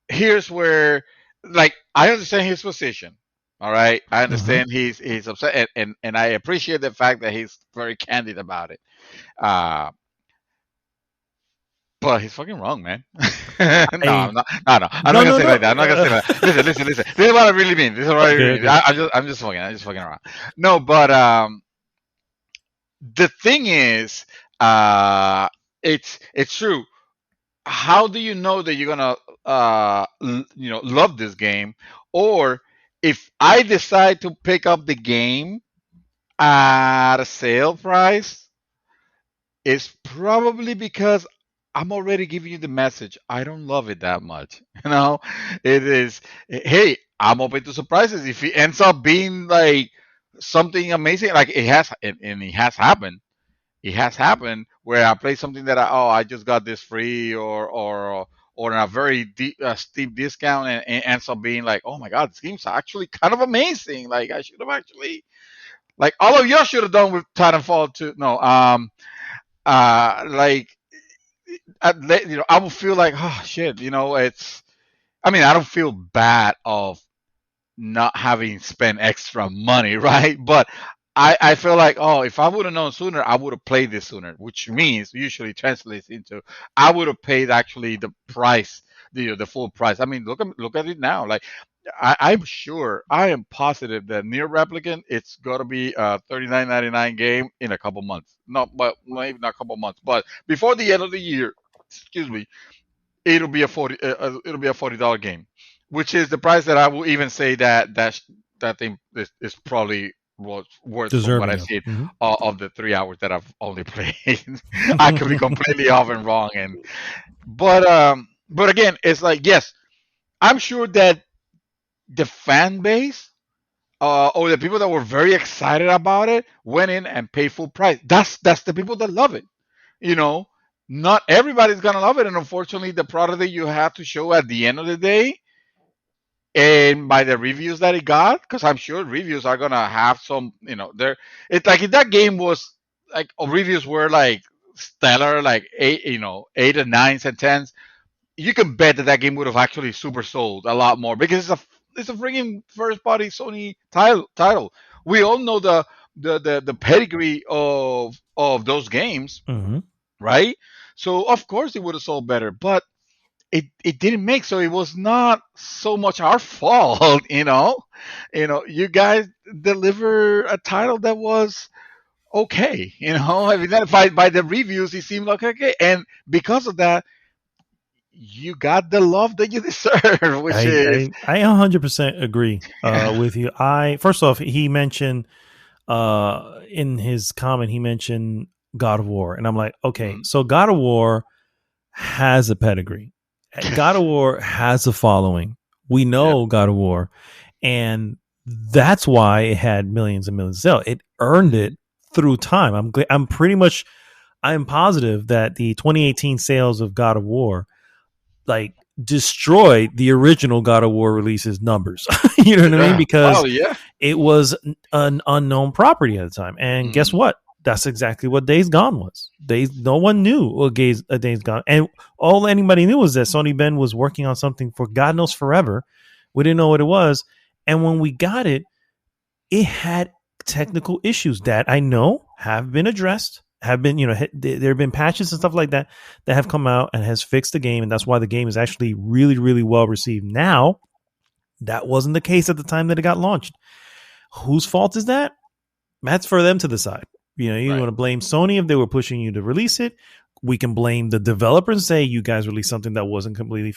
here's where, like, I understand his position. All right, I understand he's upset, and I appreciate the fact that he's very candid about it. But he's fucking wrong, man. No, I'm not. No, I'm not gonna say like that. I'm not gonna say like that. Listen. This is what I really mean. This is what I really mean. I'm just fucking around. No, but the thing is, it's true. How do you know that you're gonna love this game? Or if I decide to pick up the game at a sale price, it's probably because I'm already giving you the message. I don't love it that much. It is, hey, I'm open to surprises. If it ends up being like something amazing, like it has, and it has happened. It has happened where I play something that I just got this free or in a very steep discount, and it ends up being like, oh my god, this game's actually kind of amazing. Like, I should have actually, like, all of y'all should have done with Titanfall 2. No, like, I would feel like, oh shit, it's. I mean, I don't feel bad of not having spent extra money, right? But I feel like, oh, if I would have known sooner, I would have played this sooner, which means usually translates into I would have paid actually the price, the full price. I mean, look at it now. Like, I'm sure, I am positive that Nier Replicant, it's gonna be a $39.99 game in a couple months. Not, but maybe not a couple months, but before the end of the year, excuse me, it'll be a $40 game, which is the price that I will even say that thing is probably was worth from what I've seen of the 3 hours that I've only played. I could be completely off and wrong, but again, it's like, yes, I'm sure that the fan base or the people that were very excited about it went in and paid full price. That's the people that love it. Not everybody's gonna love it, and unfortunately, the product that you have to show at the end of the day, and by the reviews that it got, because I'm sure reviews are gonna have some, there. It's like if that game was like, reviews were like stellar, like 8 and 9s and 10s, you can bet that game would have actually super sold a lot more, because it's a freaking first party Sony title. We all know the pedigree of those games, right? So of course it would have sold better, but it didn't make, so it was not so much our fault. You guys deliver a title that was okay. I mean, that by the reviews it seemed like okay, and because of that, you got the love that you deserve, which is I 100% agree with you. First off, he mentioned in his comment, he mentioned God of War, and I'm like, okay, so God of War has a pedigree. God of War has a following. We know God of War, and that's why it had millions and millions of sales. It earned it through time. I'm pretty much I am positive that the 2018 sales of God of War like destroyed the original God of War releases numbers. You know what I mean? Because Probably, yeah. it was an unknown property at the time. And guess what? That's exactly what Days Gone was. No one knew what Days Gone, and all anybody knew was that Sony Ben was working on something for God knows forever. We didn't know what it was, and when we got it, it had technical issues that I know have been addressed. Have been, there have been patches and stuff like that that have come out and has fixed the game, and that's why the game is actually really, really well received now. That wasn't the case at the time that it got launched. Whose fault is that? That's for them to decide. You want to blame Sony if they were pushing you to release it. We can blame the developer and say you guys released something that wasn't completely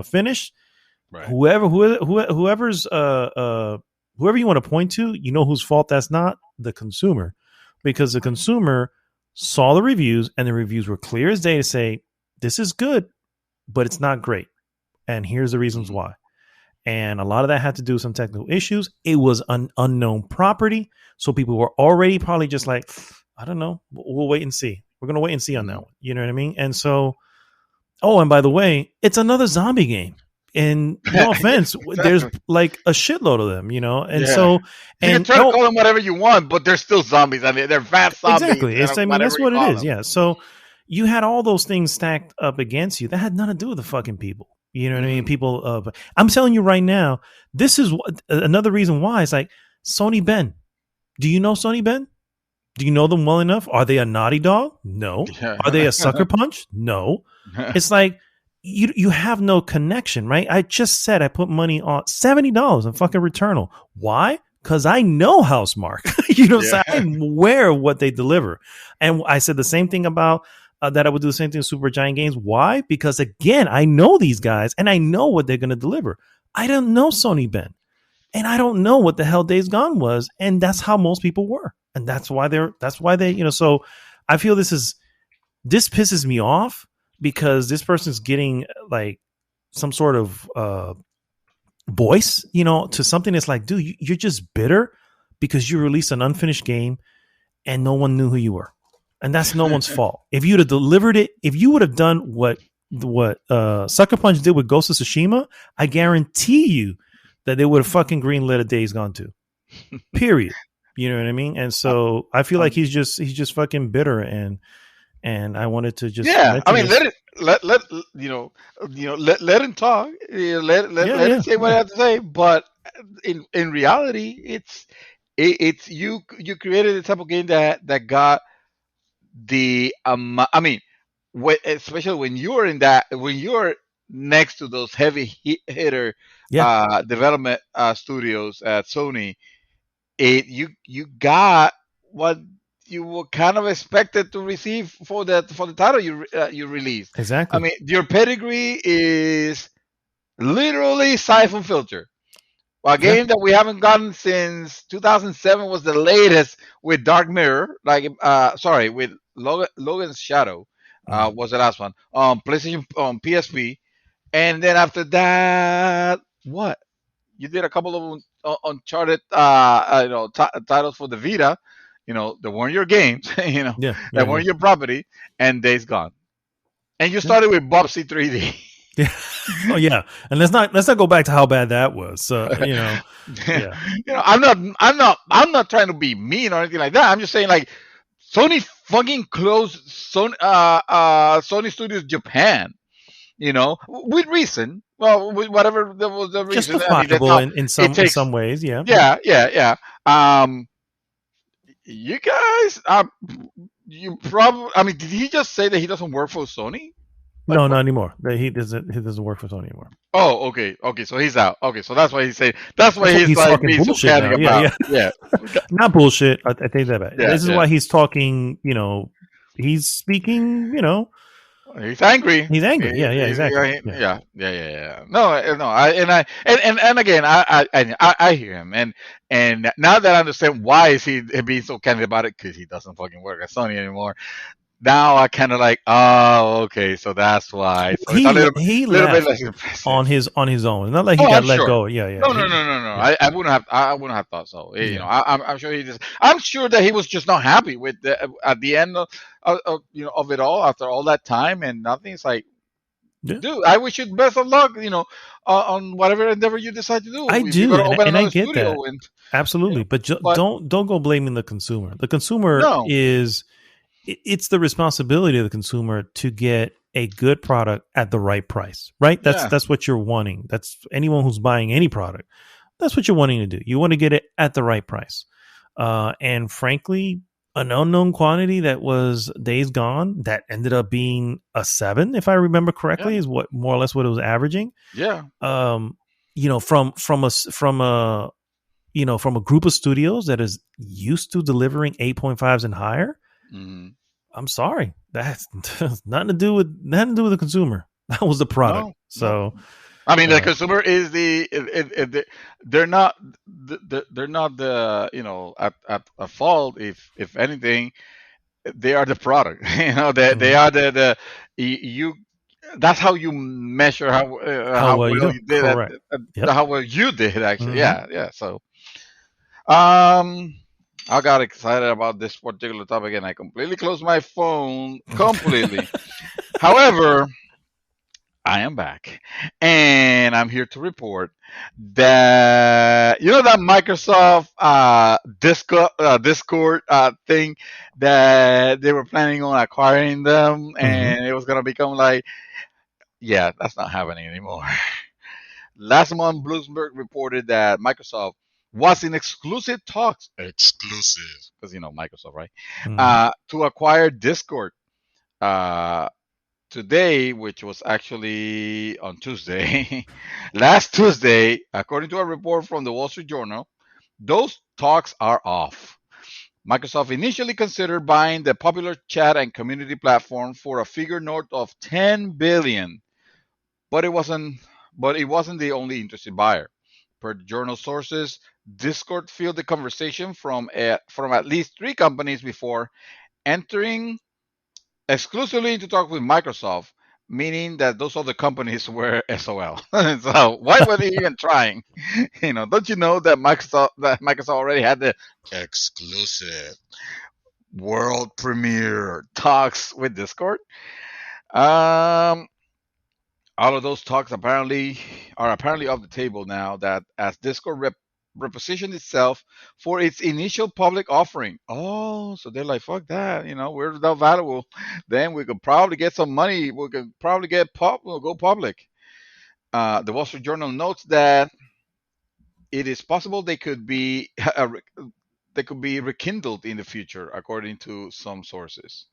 finished. Right. Whoever's whoever you want to point to, whose fault that's not? The consumer, because the consumer saw the reviews and the reviews were clear as day to say this is good, but it's not great, and here's the reasons why. And a lot of that had to do with some technical issues. It was an unknown property. So people were already probably just like, I don't know, we'll wait and see. We're going to wait and see on that one. You know what I mean? And so, and by the way, it's another zombie game. And no offense, there's like a shitload of them, and so you can try to call them whatever you want, but they're still zombies. I mean, they're fat zombies. Exactly. That's what it is. Yeah. So you had all those things stacked up against you. That had nothing to do with the fucking people. You know what I mean? People, I'm telling you right now, this is another reason why it's like Sony Ben. Do you know Sony Ben? Do you know them well enough? Are they a Naughty Dog? No. Are they a Sucker Punch? No. It's like you have no connection, right? I just said I put money on $70 on fucking Returnal. Why? Because I know Housemarque. So I'm aware of what they deliver. And I said the same thing about that I would do the same thing with Supergiant Games. Why? Because again, I know these guys and I know what they're going to deliver. I don't know Sony Ben, and I don't know what the hell Days Gone was, and that's how most people were, and that's why they. So I feel this pisses me off because this person's getting like some sort of voice, to something that's like, dude, you're just bitter because you released an unfinished game and no one knew who you were. And that's no one's fault. If you'd have delivered it, if you would have done what Sucker Punch did with Ghost of Tsushima, I guarantee you that they would have fucking greenlit a Days Gone 2. Period. You know what I mean? And so I feel like he's just fucking bitter, and I wanted to just I mean let him talk. Let him say what I have to say. But in reality, it's you created the type of game that got the I mean, especially when you're next to those heavy hitter development studios at Sony, you got what you were kind of expected to receive for the title you released. Exactly. I mean, your pedigree is literally Siphon Filter. A game that we haven't gotten since 2007 was the latest with Dark Mirror, with Logan's Shadow, was the last one on PlayStation, on PSP, and then after that, what? You did a couple of Uncharted, titles for the Vita, that weren't your games, that weren't your property, and Days Gone, and you started with Bubsy 3D. Yeah. Oh yeah, and let's not go back to how bad that was. So I'm not trying to be mean or anything like that. I'm just saying, like, Sony fucking closed Sony Studios Japan, with reason. Well, with whatever was the reason, justifiable in some ways. Yeah. You guys, you probably. I mean, did he just say that he doesn't work for Sony? No, not anymore. He doesn't work for Sony anymore. Oh, okay. So he's out. Okay, so that's why he's saying. That's why he's like being so catty about. Yeah. Not bullshit. I take that back. This is why he's talking. He's speaking. He's angry. He's angry. Yeah, exactly. Yeah. No. And again, I hear him, and now that I understand why is he being so candid about it, because he doesn't fucking work at Sony anymore. now I kind of like, oh, okay, so that's why. So it's a He little bit left less impressive. on his own. Not like he Oh, got I'm let sure. go. Yeah, yeah, No, no, no, no, no. yeah, I wouldn't have thought so. yeah, I'm sure he just. I'm sure that he was just not happy with at the end of it all after all that time and nothing. It's like, yeah. dude, I wish you best of luck. On whatever endeavor you decide to I do. If you're do, gonna open and I another get that studio, and absolutely. But but don't go blaming the consumer. The consumer no, is it's the responsibility of the consumer to get a good product at the right price, right? yeah, That's what you're wanting. That's anyone who's buying any product. That's what you're wanting to do. You want to get it at the right price. And frankly, an unknown quantity that was Days Gone that ended up being a 7, if I remember yeah, correctly, is what more or less what it was averaging. yeah. Um, from a group of studios that is used to delivering 8.5s and higher. hmm I'm sorry, that's nothing to do with the consumer. That was the product. No, no. So, I mean, the uh, consumer is they're not they're not at fault. If anything, they are the product. They mhm. are you. That's how you measure How how well you well do? you did Correct. Yep. how well you did actually. Hmm. Yeah, yeah. So um, I got excited about this particular topic and I completely closed my phone completely. However, I am back, and I'm here to report that that Microsoft Discord thing that they were planning on acquiring them, Hmm. and it was gonna become like, yeah, that's not happening anymore. Last month, Bloomberg reported that Microsoft was in exclusive, because Microsoft, right? Hmm. To acquire Discord. Uh, Today, which was actually on Tuesday, last Tuesday, according to a report from the Wall Street Journal, those talks are off. Microsoft initially considered buying the popular chat and community platform for a figure north of 10 billion, but it wasn't the only interested buyer. Per journal sources, Discord fielded the conversation from at least three companies before entering exclusively to talk with Microsoft, meaning that those other companies were SOL. So why were they even trying? Don't you know that Microsoft already had the exclusive world premiere talks with Discord? Um, all of those talks apparently off the table now that as Discord repositioned itself for its initial public offering. Oh, so they're like, fuck that, we're that valuable. Then we could probably get some money. We could probably we'll go public. The Wall Street Journal notes that it is possible they could be rekindled in the future, according to some sources.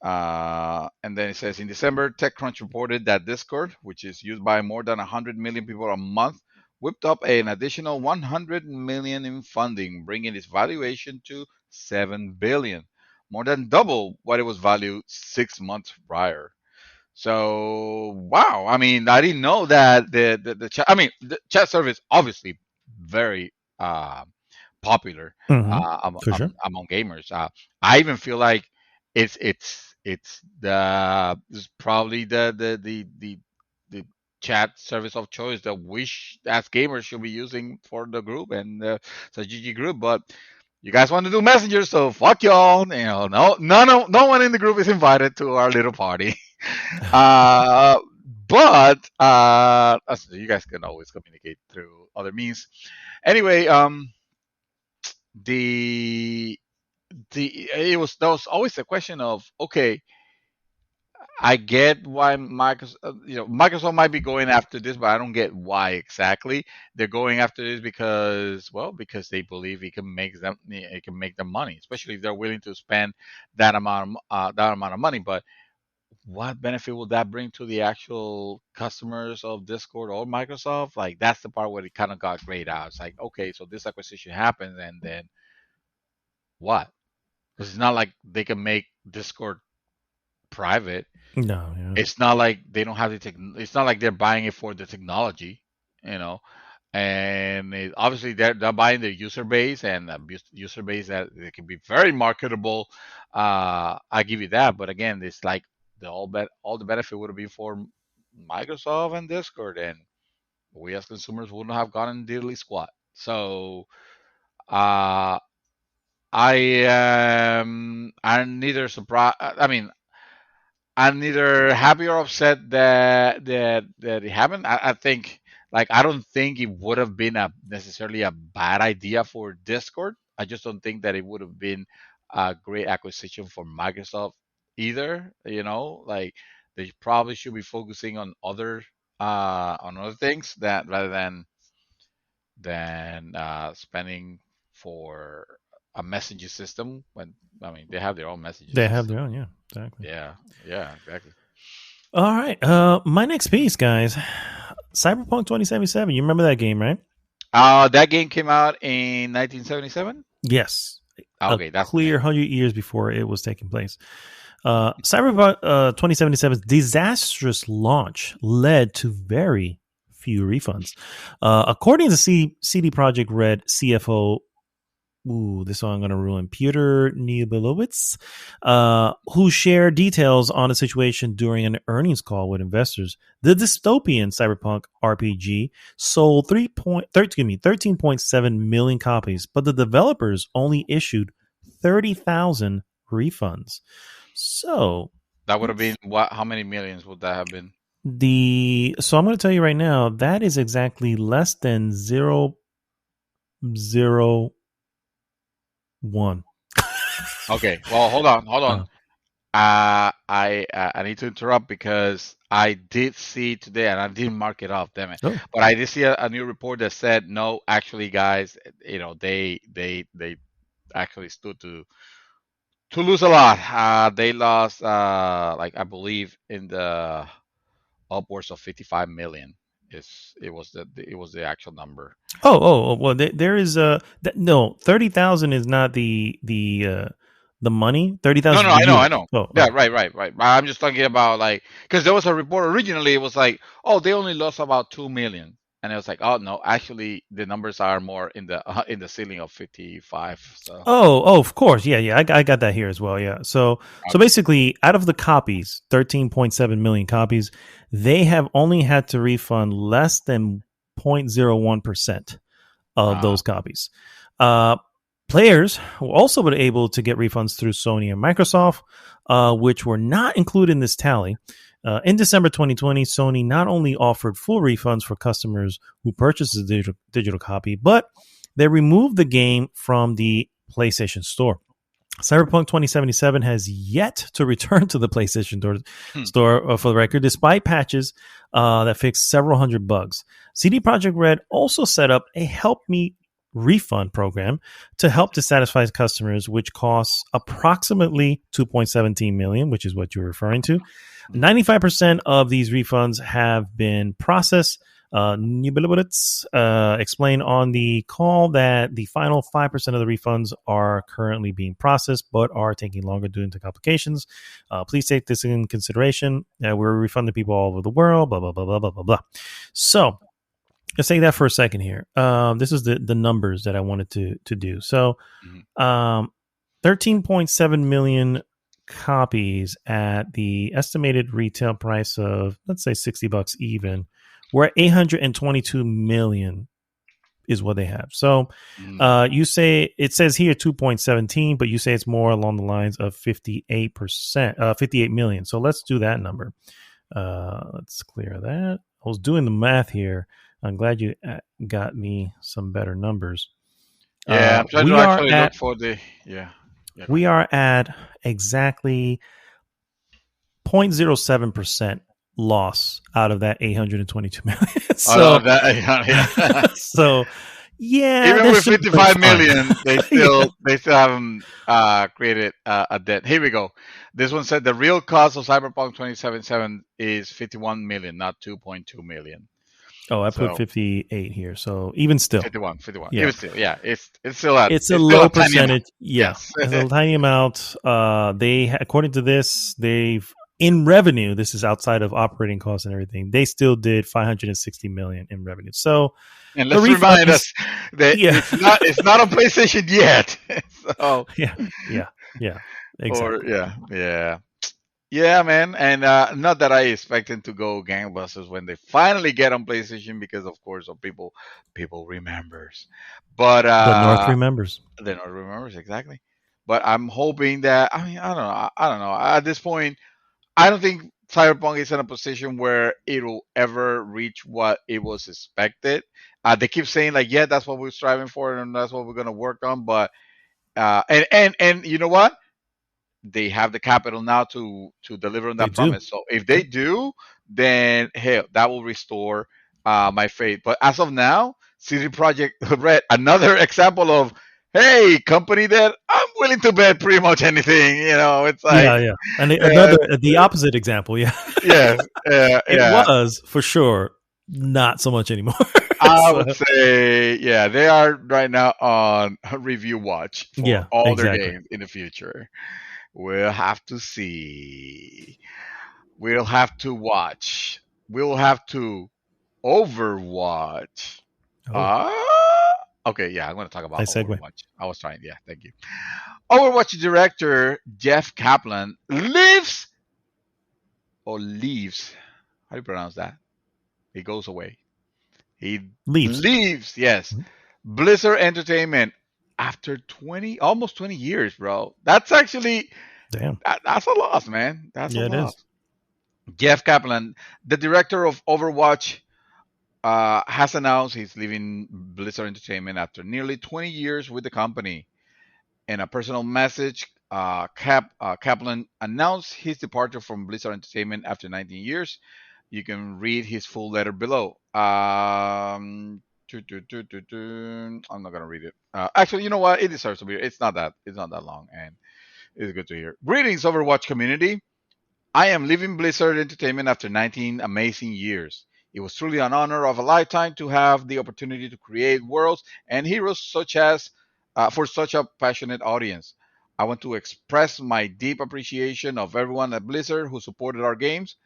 And then it says in December, TechCrunch reported that Discord, which is used by more than 100 million people a month, whipped up an additional 100 million in funding, bringing its valuation to 7 billion, more than double what it was valued 6 months prior. So wow, I mean, I didn't know that the chat. I mean, the chat service obviously very popular Hmm. For sure. among gamers. I even feel like it's probably the chat service of choice that we as gamers should be using for the group and the GG group. But you guys want to do Messenger, so fuck y'all. No one in the group is invited to our little party. uh, but you guys can always communicate through other means. Anyway, the the it was that was always a question of, okay, I get why Microsoft might be going after this, but I don't get why exactly they're going after this, because they believe it can make them money, especially if they're willing to spend that amount of money. But what benefit will that bring to the actual customers of Discord or Microsoft? Like, that's the part where it kind of got grayed out. It's like, okay, so this acquisition happens, and then what? Because it's not like they can make Discord private. No, yeah. It's not like they don't have the tech. It's not like they're buying it for the technology, you know. and obviously they're buying their user base, and user base that it can be very marketable. I give you that, but again, it's like all the benefit would have been for Microsoft and Discord, and we as consumers wouldn't have gotten diddly squat. So uh, I'm neither surprised. I mean, I'm neither happy or upset that it happened. I think like I don't think it would have been a necessarily a bad idea for Discord. I just don't think that it would have been a great acquisition for Microsoft either. You know, like they probably should be focusing on other things that rather than spending for a messaging system when I mean they have their own messaging They have system. their own, yeah, exactly. Yeah, exactly. All right. My next piece, guys. Cyberpunk 2077. You remember that game, right? That game came out in 1977. Yes. Okay, a that's clear 100 years before it was taking place. Cyberpunk 2077's disastrous launch led to very few refunds. According to CD Projekt Red CFO, this one I'm going to ruin, Peter Niebelowitz, who shared details on the situation during an earnings call with investors. The dystopian Cyberpunk RPG sold 13.7 million copies, but the developers only issued 30,000 refunds. So that would have been what? How many millions would that have been? So I'm going to tell you right now that is exactly less than 0.01. Okay, well, hold on. I need to interrupt because I did see today, and I didn't mark it off, damn it. Oh. But I did see a new report that said no, actually, guys, you know they actually stood to lose a lot. They lost like I believe in the upwards of 55 million. It was the actual number. Well, there is no 30,000 is not the money. 30,000. No, I know. Oh, yeah, right. I'm just talking about like because there was a report originally. It was like, oh, they only lost about 2 million, and it was like, oh no, actually the numbers are more in the ceiling of 55. So. Oh, of course, yeah. I got that here as well. Yeah. So basically, out of the copies, 13.7 million copies, they have only had to refund less than 0.01% of those copies. Players were also been able to get refunds through Sony and Microsoft, which were not included in this tally. In December 2020, Sony not only offered full refunds for customers who purchased a digital copy, but they removed the game from the PlayStation Store. Cyberpunk 2077 has yet to return to the PlayStation Store, for the record, despite patches that fixed several hundred bugs. CD Projekt Red also set up a Help Me refund program to help dissatisfied customers, which costs approximately 2.17 million, which is what you're referring to. 95% of these refunds have been processed. Nibelibitz explained on the call that the final 5% of the refunds are currently being processed, but are taking longer due to complications. Please take this in consideration. We're refunding people all over the world, blah, blah, blah, blah, blah, blah, blah. So let's take that for a second here. This is the numbers that I wanted to do. So 13.7 million copies at the estimated retail price of, let's say, $60 even. We're at 822 million is what they have. So you say it says here 2.17, but you say it's more along the lines of 58%, 58 million. So let's do that number. Let's clear that. I was doing the math here. I'm glad you got me some better numbers. Yeah, I'm trying to actually look for the We are at exactly 0.07% loss out of that 822 million. So, so yeah, even with 55 million, they still haven't created a debt. Here we go. This one said the real cost of Cyberpunk 2077 is 51 million, not 2.2 million. Oh, I put 58 here. So even still, 51. Yeah. Even still, yeah, it's still it's a low percentage. Yes, it's a tiny amount. They, according to this, they've in revenue, this is outside of operating costs and everything. They still did 560 million in revenue. So And the let's remind refunds, us that yeah, it's not on PlayStation yet. So yeah, yeah, yeah, or exactly. yeah, yeah. Yeah, man, and not that I expect them to go gangbusters when they finally get on PlayStation, because of course, of people remembers, but The North remembers. they don't remembers exactly. But I'm hoping that, I mean, I don't know, I don't know. At this point, I don't think Cyberpunk is in a position where it'll ever reach what it was expected. They keep saying like, yeah, that's what we're striving for, and that's what we're gonna work on. But and you know what? They have the capital now to deliver on They that do. promise. So if they Yep. do, then hell, that will restore my faith. But as of now, CD Project Red, another example of, hey, company that I'm willing to bet pretty much anything. It's like, Yeah, yeah. And uh, another, the opposite example. Yeah, yes, it yeah. was for sure not so much anymore. I So would say, yeah, they are right now on review watch for yeah, all their exactly. games in the future. We'll have to see. We'll have to watch. We'll have to Overwatch. Oh, Uh, okay, yeah, I'm going to talk about nice segue. Overwatch. I was trying, yeah, thank you. Overwatch director Jeff Kaplan lives or leaves. How do you pronounce that? He goes away. He Leaves. leaves, yes. Blizzard Entertainment after 20, almost 20 years, bro. That's actually, Damn. that's a loss, man. That's a Yeah, it loss. is. Jeff Kaplan, the director of Overwatch, has announced he's leaving Blizzard Entertainment after nearly 20 years with the company. In a personal message, Kaplan announced his departure from Blizzard Entertainment after 19 years. You can read his full letter below. I'm not gonna read it. Actually, you know what? It deserves to be. It's not that long, and it's good to hear. Greetings, Overwatch community. I am leaving Blizzard Entertainment after 19 amazing years. It was truly an honor of a lifetime to have the opportunity to create worlds and heroes such as for such a passionate audience. I want to express my deep appreciation of everyone at Blizzard who supported our games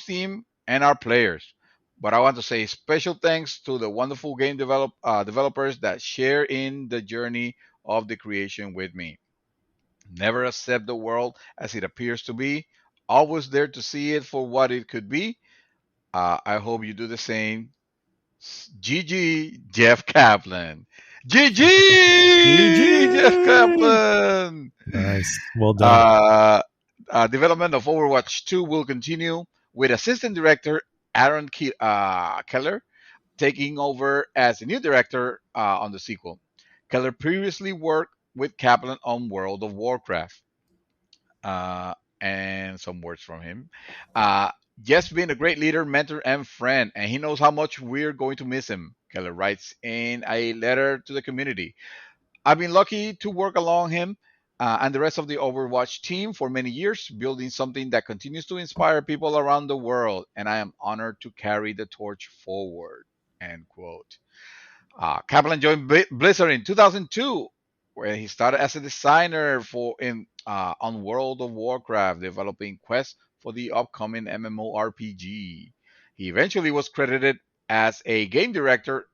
team, and our players. But I want to say special thanks to the wonderful developers that share in the journey of the creation with me. Never accept the world as it appears to be. Always there to see it for what it could be. I hope you do the same. GG, Jeff Kaplan. GG, Jeff GG. Kaplan. Nice. Well done. Uh, Development of Overwatch 2 will continue with Assistant Director Aaron Keller taking over as the new director on the sequel. Keller previously worked with Kaplan on World of Warcraft. And some words from him. Uh, Jeff's been a great leader, mentor, and friend, and he knows how much we're going to miss him. Keller writes in a letter to the community. I've been lucky to work along him and the rest of the Overwatch team for many years, building something that continues to inspire people around the world, and I am honored to carry the torch forward. End quote. Kaplan joined Blizzard in 2002, where he started as a designer for in on World of Warcraft, developing quests for the upcoming MMORPG. He eventually was credited as a game director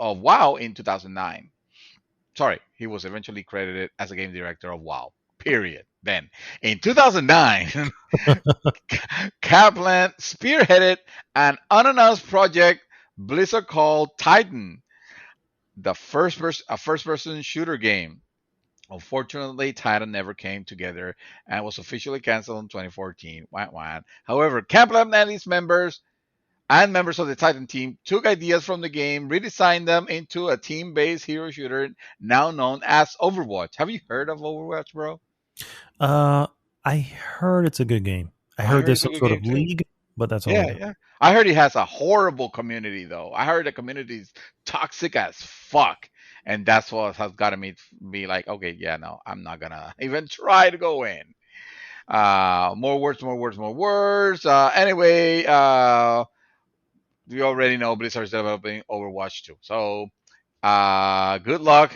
of WoW in 2009. Sorry, he was eventually credited as a game director of WoW. Period. Then, in 2009, Kaplan spearheaded an unannounced project Blizzard called Titan, a first person shooter game. Unfortunately, Titan never came together and was officially canceled in 2014. Wah, wah. However, Kaplan and his members of the Titan team took ideas from the game, redesigned them into a team based hero shooter now known as Overwatch. Have you heard of Overwatch, bro? Uh, I heard it's a good game. I I heard heard there's it's a some good sort game of too. league, but that's all I Yeah, know. yeah. I heard it has a horrible community though. I heard the community is toxic as fuck. And that's what has gotten me to be like, okay, yeah, no, I'm not gonna even try to go in. More words, more words, more words. Anyway, we already know Blizzard's developing Overwatch 2. So, good luck.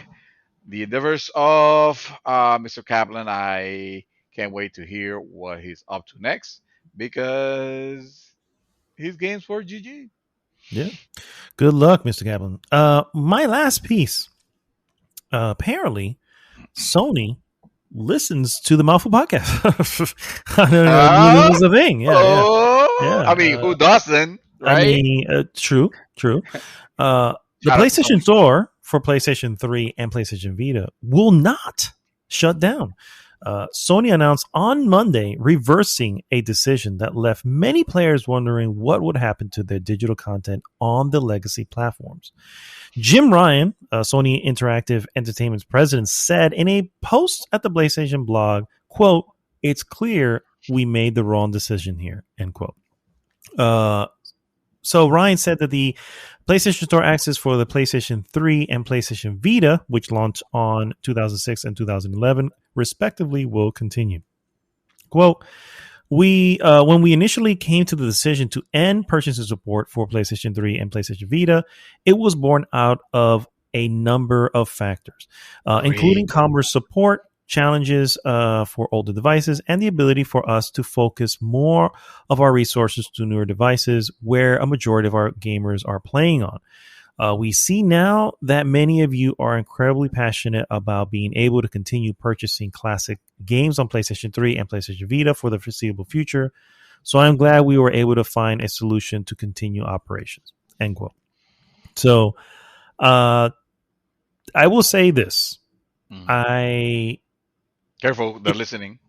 The endeavors of Mr. Kaplan, I Can't wait to hear what he's up to next because his games for GG. Yeah. Good luck, Mr. Kaplan. My last piece. Apparently, Sony listens to the Mouthful podcast. I don't know. Knew this Uh, was a thing. Yeah, yeah, oh, yeah. I mean, who doesn't, I right? mean, true, true. The Shout out to PlayStation Sony. Store for PlayStation 3 and PlayStation Vita will not shut down. Sony announced on Monday reversing a decision that left many players wondering what would happen to their digital content on the legacy platforms. Jim Ryan, Sony Interactive Entertainment's president, said in a post at the PlayStation blog, quote, "It's clear we made the wrong decision here," end quote. So Ryan said that the PlayStation Store access for the PlayStation 3 and PlayStation Vita, which launched on 2006 and 2011, respectively, will continue. Quote, when we initially came to the decision to end purchasing support for PlayStation 3 and PlayStation Vita, it was born out of a number of factors, including commerce support, challenges for older devices, and the ability for us to focus more of our resources to newer devices where a majority of our gamers are playing on. We see now that many of you are incredibly passionate about being able to continue purchasing classic games on PlayStation 3 and PlayStation Vita for the foreseeable future. So I'm glad we were able to find a solution to continue operations. End quote. So I will say this. Mhm. Careful, they're listening.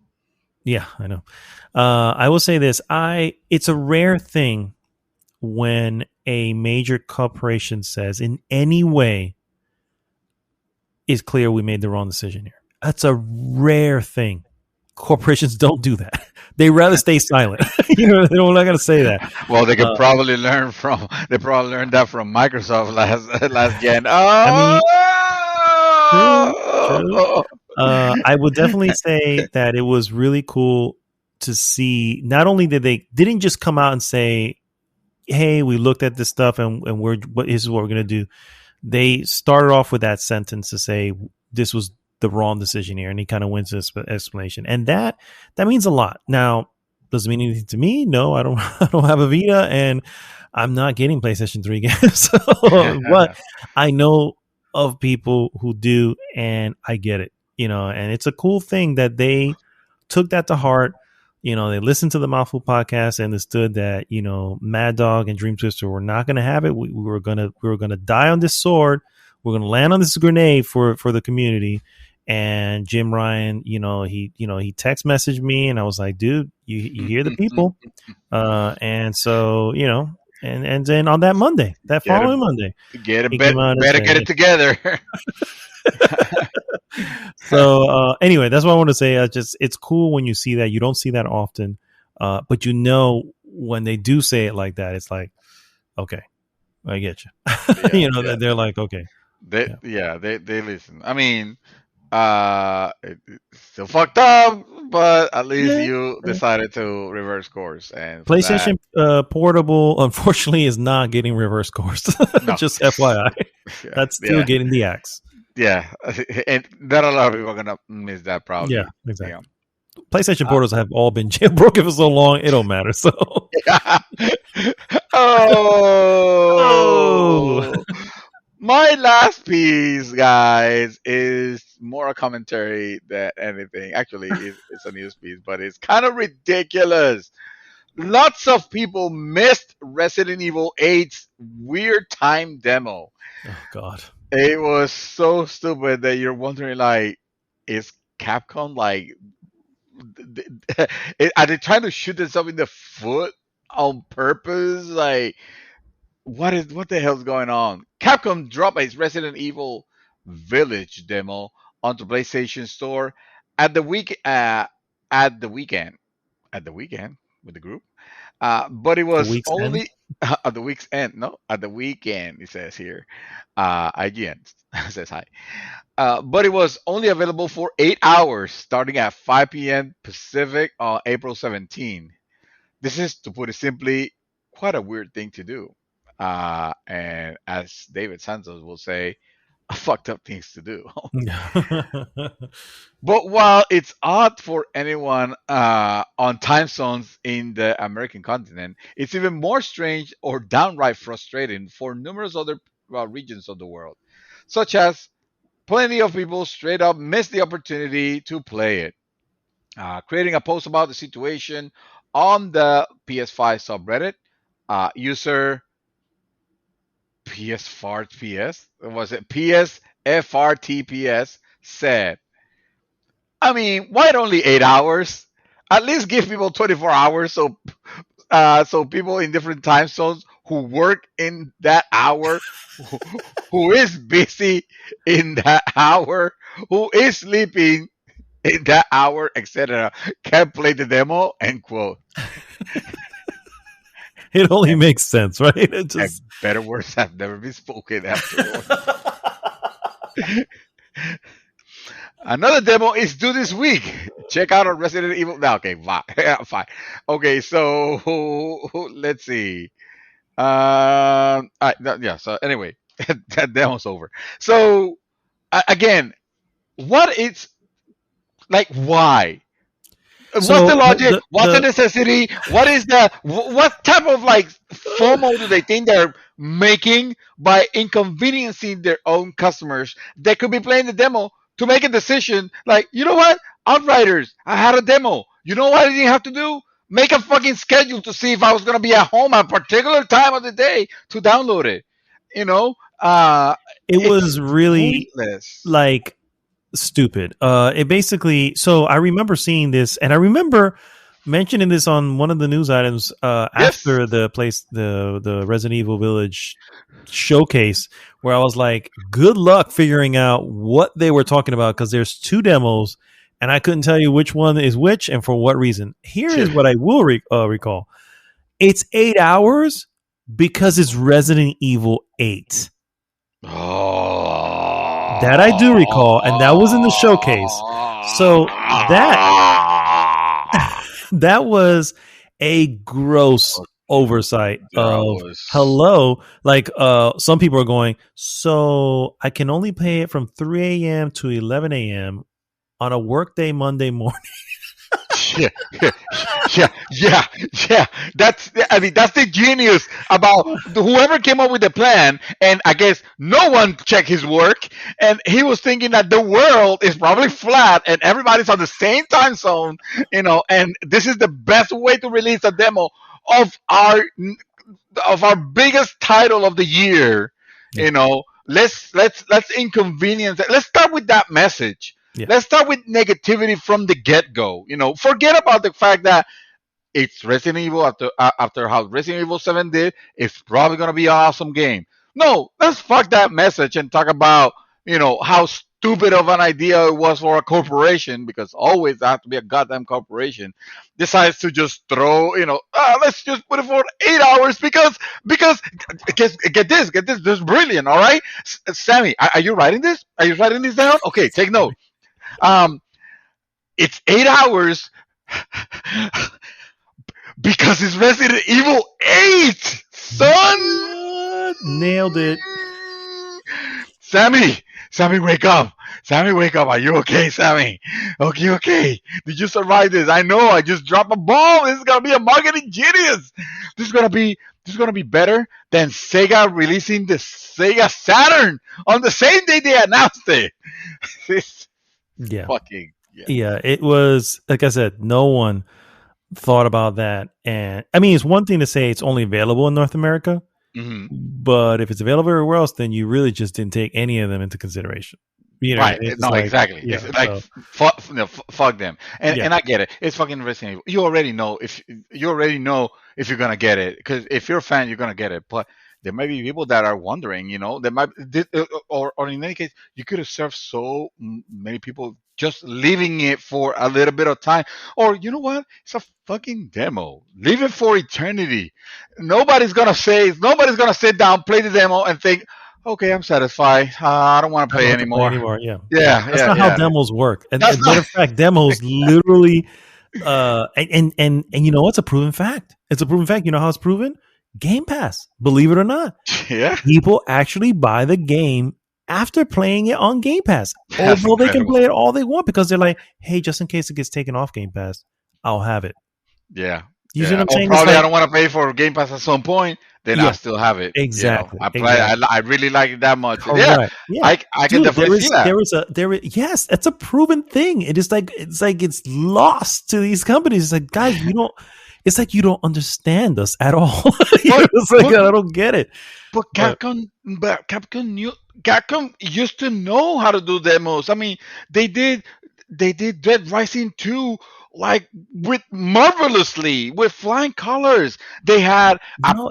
Yeah, I know. I will say this. It's a rare thing when a major corporation says in any way is clear we made the wrong decision here. That's a rare thing. Corporations don't do that. They rather stay silent. They're not going to say that. Well, they could probably learn from. They probably learned that from Microsoft last gen. I mean, true, true. Oh, I would definitely say that it was really cool to see. Not only didn't just come out and say, "Hey, we looked at this stuff and this is what we're going to do." They started off with that sentence to say this was the wrong decision here, and he kind of went to explanation, and that means a lot. Now, does it mean anything to me? No, I don't. I don't have a Vita, and I'm not getting PlayStation 3 games. But I know of people who do, and I get it. And it's a cool thing that they took that to heart. They listened to the Mouthful podcast and understood that, Mad Dog and Dream Twister were not going to have it. We were going to die on this sword. We're going to land on this grenade for the community. And Jim Ryan, he text messaged me and I was like, dude, you hear the people. And so, and then on that Monday, following Monday, better get it together. So anyway, that's what I want to say. It's cool when you see that. You don't see that often, but when they do say it like that, it's like, okay, I get you. They're like, okay, they listen. I mean, it's still fucked up, but at least you decided to reverse course. And PlayStation Portable, unfortunately, is not getting reverse course. No. Just FYI, that's still getting the axe. Yeah, and not a lot of people are gonna miss that probably. Yeah, exactly. Yeah. PlayStation portals have all been jailbroken for so long; it don't matter. So, my last piece, guys, is more a commentary than anything. Actually, it's a news piece, but it's kind of ridiculous. Lots of people missed Resident Evil 8's weird time demo. Oh God. It was so stupid that you're wondering, like, is Capcom like, are they trying to shoot themselves in the foot on purpose? Like, what the hell's going on? Capcom dropped its Resident Evil Village demo onto PlayStation Store at the weekend with the group. But it was only at the week's end. No, at the weekend, it says here. IGN says hi. But it was only available for 8 hours starting at 5 p.m. Pacific on April 17. This is, to put it simply, quite a weird thing to do. And as David Santos will say, fucked up things to do. But while it's odd for anyone on time zones in the American continent, it's even more strange or downright frustrating for numerous other regions of the world, such as plenty of people straight up miss the opportunity to play it. Creating a post about the situation on the PS5 subreddit, user PSFartPS, was it PSFRTPS, said, I mean, why only 8 hours? At least give people 24 hours so people in different time zones who work in that hour, who, who is busy in that hour, who is sleeping in that hour, etc., can play the demo. End quote. It only makes sense, right? It And just better words have never been spoken afterwards. Another demo is due this week. Check out our Resident Evil. No, okay, fine. Fine. Okay, so let's see. Yeah. So anyway, that demo's over. So again, what is like? Why? What's so the logic? What's the the necessity? What type of like FOMO do they think they're making by inconveniencing their own customers that could be playing the demo to make a decision like, you know what? Outriders, I had a demo. You know what I didn't have to do? Make a fucking schedule to see if I was gonna be at home at a particular time of the day to download it. You know? it It's was really pointless. like stupid. It basically. So I remember seeing this, and I remember mentioning this on one of the news items Yes. after the Resident Evil Village showcase, where I was like, "Good luck figuring out what they were talking about," because there's two demos, and I couldn't tell you which one is which and for what reason. Here is what I will recall: it's 8 hours because it's Resident Evil 8. Oh. That I do recall, and that was in the showcase. So that was a gross oversight of hello. Like some people are going, so I can only pay it from 3 a.m. to 11 a.m. on a workday Monday morning. Yeah. That's the genius about whoever came up with the plan, and I guess no one checked his work, and he was thinking that the world is probably flat and everybody's on the same time zone, and this is the best way to release a demo of our biggest title of the year. Let's inconvenience. Let's start with that message. Yeah. Let's start with negativity from the get-go. Forget about the fact that it's Resident Evil after how Resident Evil 7 did. It's probably gonna be an awesome game. No, let's fuck that message and talk about how stupid of an idea it was for a corporation, because always there has to be a goddamn corporation decides to just throw let's just put it for 8 hours because get this, this is brilliant. All right, Sammy, are you writing this? Are you writing this down? Okay, take note. It's 8 hours because it's Resident Evil 8, son. Nailed it. Sammy, wake up. Sammy, wake up. Are you okay, Sammy? Okay. Did you survive this? I know. I just dropped a bomb. This is gonna be a marketing genius. This is gonna be better than Sega releasing the Sega Saturn on the same day they announced it. Yeah. Fucking yeah. It was, like I said, no one thought about that. And I mean, it's one thing to say it's only available in North America, but if it's available everywhere else, then you really just didn't take any of them into consideration. Right? No, exactly. Yeah, it's like fuck them. And I get it. It's fucking Resident Evil. You already know if you're gonna get it, because if you're a fan, you're gonna get it. But there might be people that are wondering, there might, or in any case, you could have served so many people just leaving it for a little bit of time. Or you know what? It's a fucking demo. Leave it for eternity. Nobody's gonna sit down, play the demo, and think, okay, I'm satisfied. I don't want to play anymore. Yeah. That's not how demos work. And as a matter of fact, demos literally, and you know, it's a proven fact. It's a proven fact. You know how it's proven? Game Pass. Believe it or not. Yeah. People actually buy the game after playing it on Game Pass. That's Although they can incredible. play it all they want because they're like, hey, just in case it gets taken off Game Pass, I'll have it. Yeah. You see what I'm Or saying? probably I don't want to pay for Game Pass at some point. Then I still have it. Exactly. I play. Exactly. I really like it that much. Correct. Yeah. I can definitely see that. Yes, that's a proven thing. It's like it's lost to these companies. It's like, guys, it's like you don't understand us at all. It's like, I don't get it. But Capcom used to know how to do demos. I mean, they did Dead Rising 2 like with marvelously with flying colors. They had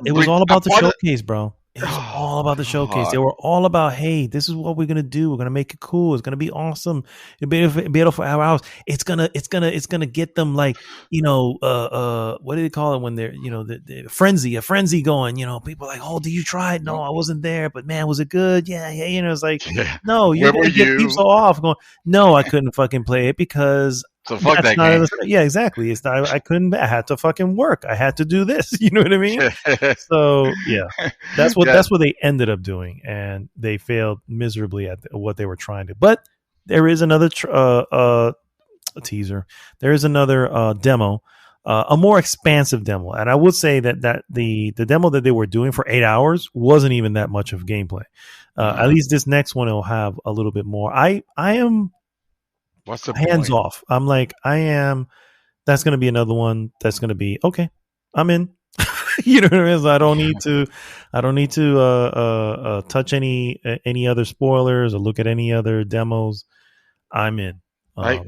it was all about the showcase, bro. It was all about the showcase. They were all about, hey, this is what we're gonna do. We're gonna make it cool. It's gonna be awesome. It'll be able for our hours. It's gonna get them like, what do they call it when they're, the frenzy going. People are like, oh, did you try it? No, I wasn't there, but man, was it good? Yeah. It's like, no, you're gonna get people off going, no, I couldn't fucking play it because. So fuck that game. Yeah, exactly. It's not. I couldn't. I had to fucking work. I had to do this. You know what I mean? So yeah, that's what they ended up doing, and they failed miserably at what they were trying to. But there is another teaser. There is another demo, a more expansive demo, and I would say that the demo that they were doing for 8 hours wasn't even that much of gameplay. At least this next one will have a little bit more. I am. What's the hands point? off. I'm like, I am. That's going to be another one. That's going to be okay. I'm in. You know what I mean? So I don't need to touch any other spoilers or look at any other demos. I'm in. Like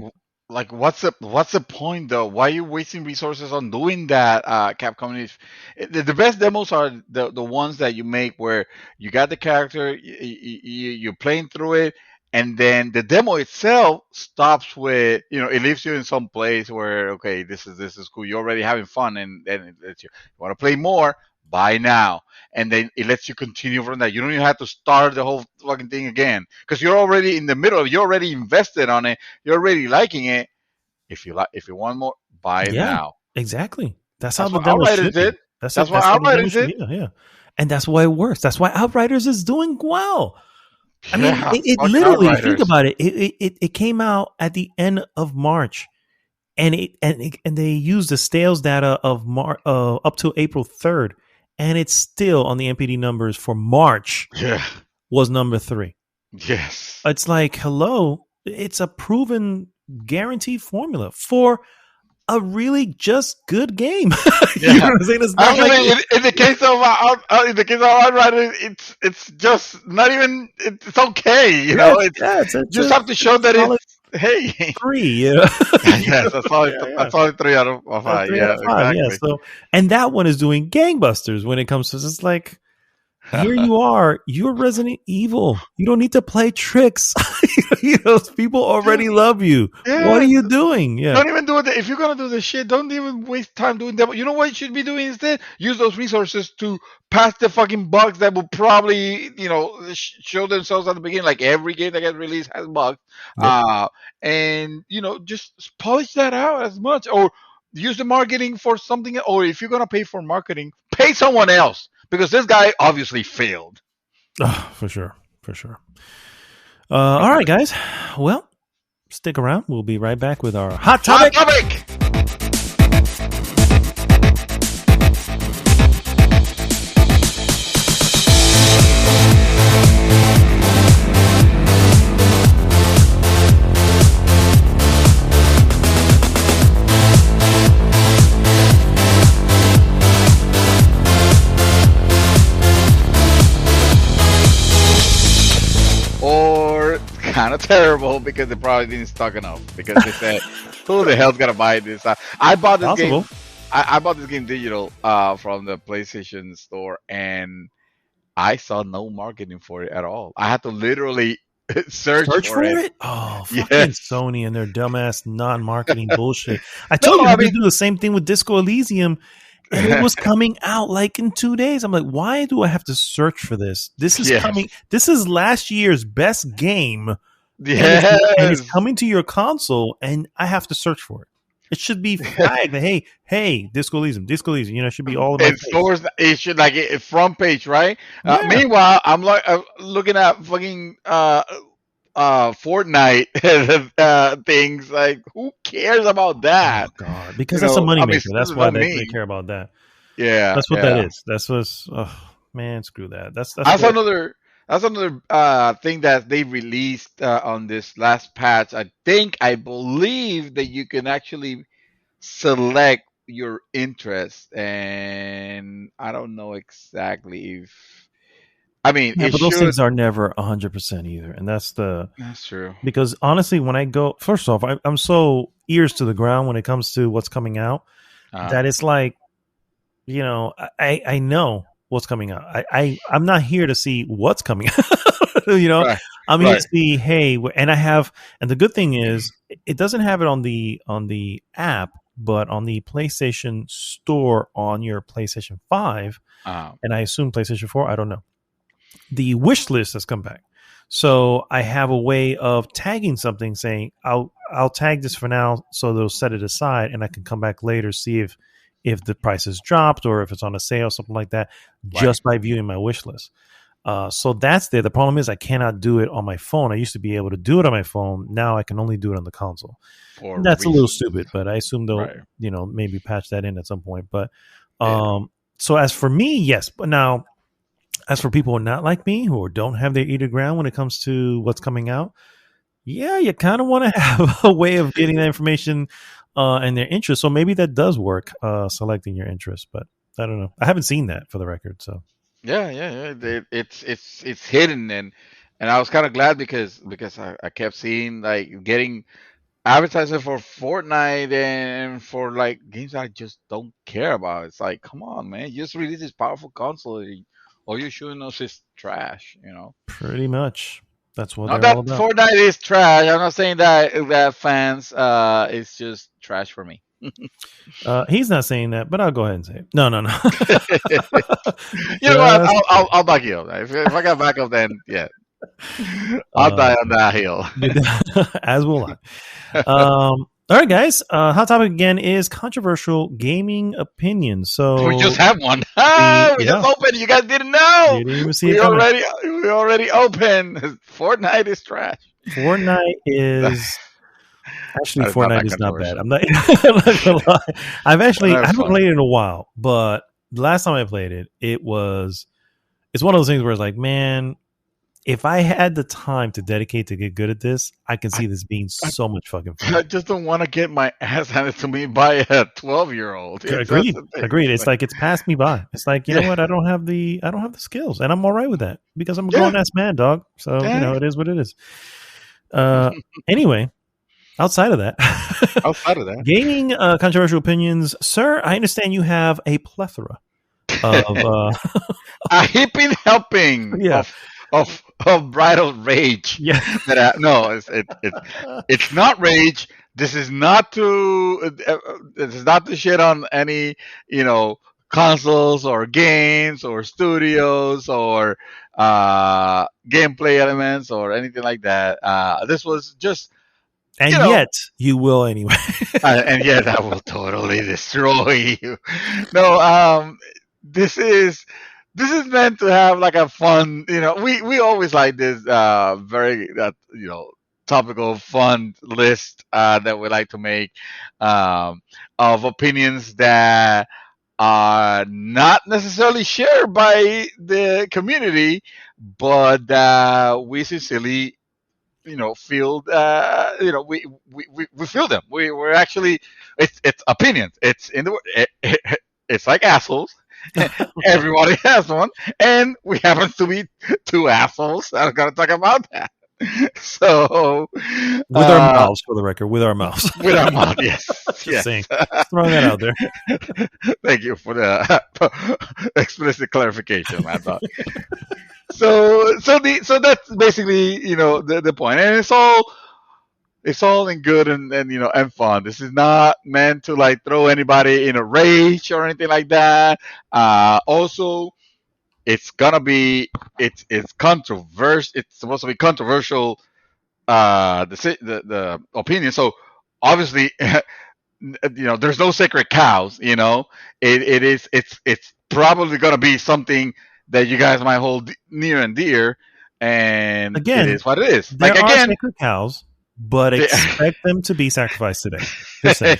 what's the point though? Why are you wasting resources on doing that, Capcom? The best demos are the ones that you make where you got the character, you're playing through it. And then the demo itself stops with, it leaves you in some place where, okay, this is cool. You're already having fun, and then it lets you want to play more, buy now. And then it lets you continue from that. You don't even have to start the whole fucking thing again because you're already in the middle. You're already invested on it. You're already liking it. If you want more, buy now. Exactly. That's how the demo should be. That's what Outriders did. Yeah. And that's why it works. That's why Outriders is doing well. I mean, it literally. Think about it. It came out at the end of March, and they used the sales data of up to April 3rd, and it's still on the NPD numbers for March. Yeah, was number 3. Yes, it's like hello. It's a proven, guaranteed formula for a really just good game. You know what I'm saying? It's not in the case of Outriders, it's just not even. It's okay, you know. It's just have to show that it's 3. Yeah, yes, that's all 3 out of 5. Yeah, exactly. Yeah. So, and that one is doing gangbusters when it comes to it's like. Here you are. You're Resident Evil. You don't need to play tricks. People already love you. Yeah. What are you doing? Yeah. Don't even do it. If you're gonna do this shit, don't even waste time doing that. You know what you should be doing instead? Use those resources to patch the fucking bugs that will probably, show themselves at the beginning. Like every game that gets released has bugs. Yep. And just polish that out as much, or use the marketing for something. Or if you're gonna pay for marketing, pay someone else. Because this guy obviously failed. For sure. All right, guys. Well, stick around. We'll be right back with our Hot Topic. Kind of terrible because they probably didn't stock enough because they said, "Who the hell's gonna buy this?" I bought this game. I bought this game digital from the PlayStation Store, and I saw no marketing for it at all. I had to literally search for it. Oh, fucking Sony and their dumbass non-marketing bullshit. I told you we do the same thing with Disco Elysium. And it was coming out like in 2 days. I'm like, why do I have to search for this? This is coming. This is last year's best game. Yes. And it's coming to your console, and I have to search for it. It should be flagged. Hey, Disco Elysium. You know, it should be all in my It face. stores. It should like a front page, right? Yeah. Meanwhile, I'm like looking at fucking Fortnite things. Like, who cares about Oh that? God, because that's a I mean, moneymaker. That's this is why not they me. care about that. Yeah, That's what that yeah. is. That's what's. Oh man, screw that. That's That's what. another. That's another thing that they released on this last patch. I believe that you can actually select your interest, and I don't know exactly if. I mean, Yeah, it but those should. things are never 100% either, and that's the That's true. because honestly, when I go, first off, I'm so ears to the ground when it comes to what's coming out Uh, that it's like, you know, I know what's coming out. I'm not here to see what's coming out. You know, right, I'm here to right, see, hey, and I have, and the good thing is, it doesn't have it on the app, but on the PlayStation Store on your PlayStation 5, uh, and I assume PlayStation 4. I don't know. The wish list has come back. So I have a way of tagging something saying I'll tag this for now so they'll set it aside and I can come back later, see if the price has dropped or if it's on a sale, something like that, right. just by viewing my wish list. So that's there. The problem is I cannot do it on my phone. I used to be able to do it on my phone. Now I can only do it on the console. For That's a little reasons, stupid, but I assume they'll, right? maybe patch that in at some point. But Yeah. so as for me, yes. But now, as for people who are not like me, who don't have their ear to ground when it comes to what's coming out, yeah, you kind of want to have a way of getting that information and their interest. So maybe that does work, selecting your interest. But I don't know. I haven't seen that for the record. So Yeah, yeah, yeah. It's hidden, and I was kind of glad because I kept seeing like getting advertising for Fortnite and for like games I just don't care about. It's like, come on, man, you just release this powerful console, all you're showing us is trash. pretty much that's what Not they're all that about. Fortnite is trash. I'm not saying that fans it's just trash for me. He's not saying that, but I'll go ahead and say it. No, no, no. You know what? Just I'll back you up. If I got back up, then yeah, I'll uh, die on that hill. as will I. All right, guys. Hot topic again is controversial gaming opinions. So We just have one. We yeah, just opened. You guys didn't know. you didn't even see it We coming. already opened. Fortnite is trash. Fortnite is actually That is not Fortnite that is not bad. controversial. I'm not gonna lie. I That is haven't fun. played it in a while, but the last time I played it, it's one of those things where it's like, man, if I had the time to dedicate to get good at this, I can see this being so much fucking I fun. just don't want to get my ass handed to me by a 12-year-old. That's Agreed. the thing. Agreed. It's It's like, like it's passed me by. It's like, you know yeah, what? I don't have the skills, and I'm all right with that because I'm a yeah, grown ass man, dog. So yeah. it is what it is. Anyway, outside of that, Outside of that, gaming controversial opinions, sir. I understand you have a plethora of a heaping helping yeah, of bridal rage. yeah. No, it's not rage. This is not to shit on any consoles or games or studios or gameplay elements or anything like that. This was just you And know, yet you will anyway. and yet I will totally destroy you. No, this is meant to have like a fun. We always like this very topical fun list that we like to make of opinions that are not necessarily shared by the community, but we sincerely feel we feel them. We're actually it's opinions. It's in the it's like assholes. Everybody has one, and we happen to be two assholes that are going to talk about that. So, With our mouths, for the record, with our mouths. with our mouth, yes, Just yes. saying. Just throwing that out there. Thank you for the explicit clarification, man. So that's basically the point, and it's all in good and fun. This is not meant to like throw anybody in a rage or anything like that. Also, it's gonna be it's controversial. It's supposed to be controversial. The opinion. So obviously, there's no sacred cows. It's probably gonna be something that you guys might hold near and dear, and it Again, is what it is. there Like are again, sacred cows, but the- expect them to be sacrificed today. Just saying.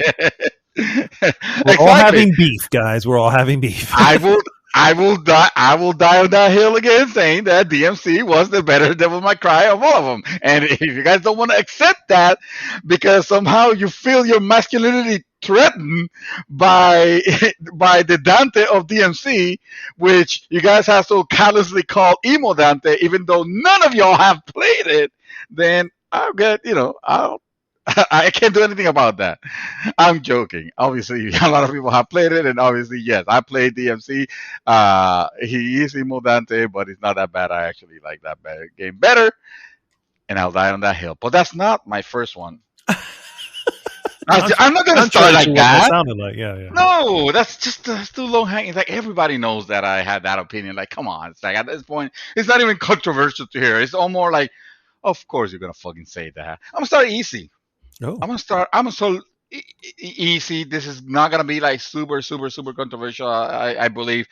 We're exactly. all having beef, guys. We're all having beef. I will die on that hill again, saying that DMC was the better Devil May Cry of all of them. And if you guys don't want to accept that because somehow you feel your masculinity threatened by by the Dante of DMC, which you guys have so callously called emo Dante, even though none of y'all have played it, then I'll get I'll I can't do anything about that. I'm joking. Obviously, a lot of people have played it, and obviously, yes, I played DMC. He is Emo Dante, but he's not that bad. I actually like that game better, and I'll die on that hill. But that's not my first one. I'm not gonna start like that. Sounded like, yeah. No, that's too low hanging. It's like everybody knows that I had that opinion. Like, come on. It's like at this point, it's not even controversial to hear. It's all more like, of course you're gonna fucking say that. I'm gonna start easy. Oh. I'm gonna start easy. This is not gonna be like super controversial. I believe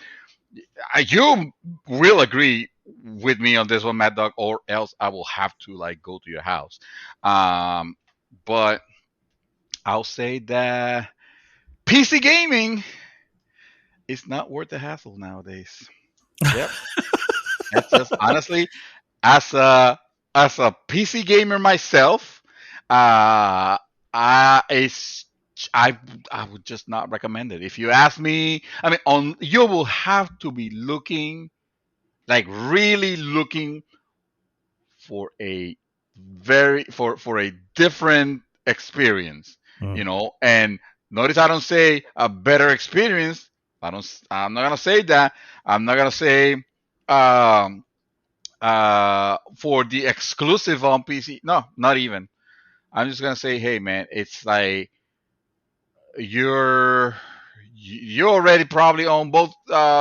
you will agree with me on this one, Mad Dog, or else I will have to like go to your house. But I'll say that PC gaming is not worth the hassle nowadays. Yep. That's just honestly, as a PC gamer myself. I would just not recommend it. If you ask me, I mean, you will have to be looking, like really looking for a for a different experience, And notice I don't say a better experience. I'm not gonna say that. I'm not gonna say for the exclusive on PC. No, not even. I'm just gonna say, hey man, it's like you're already probably on both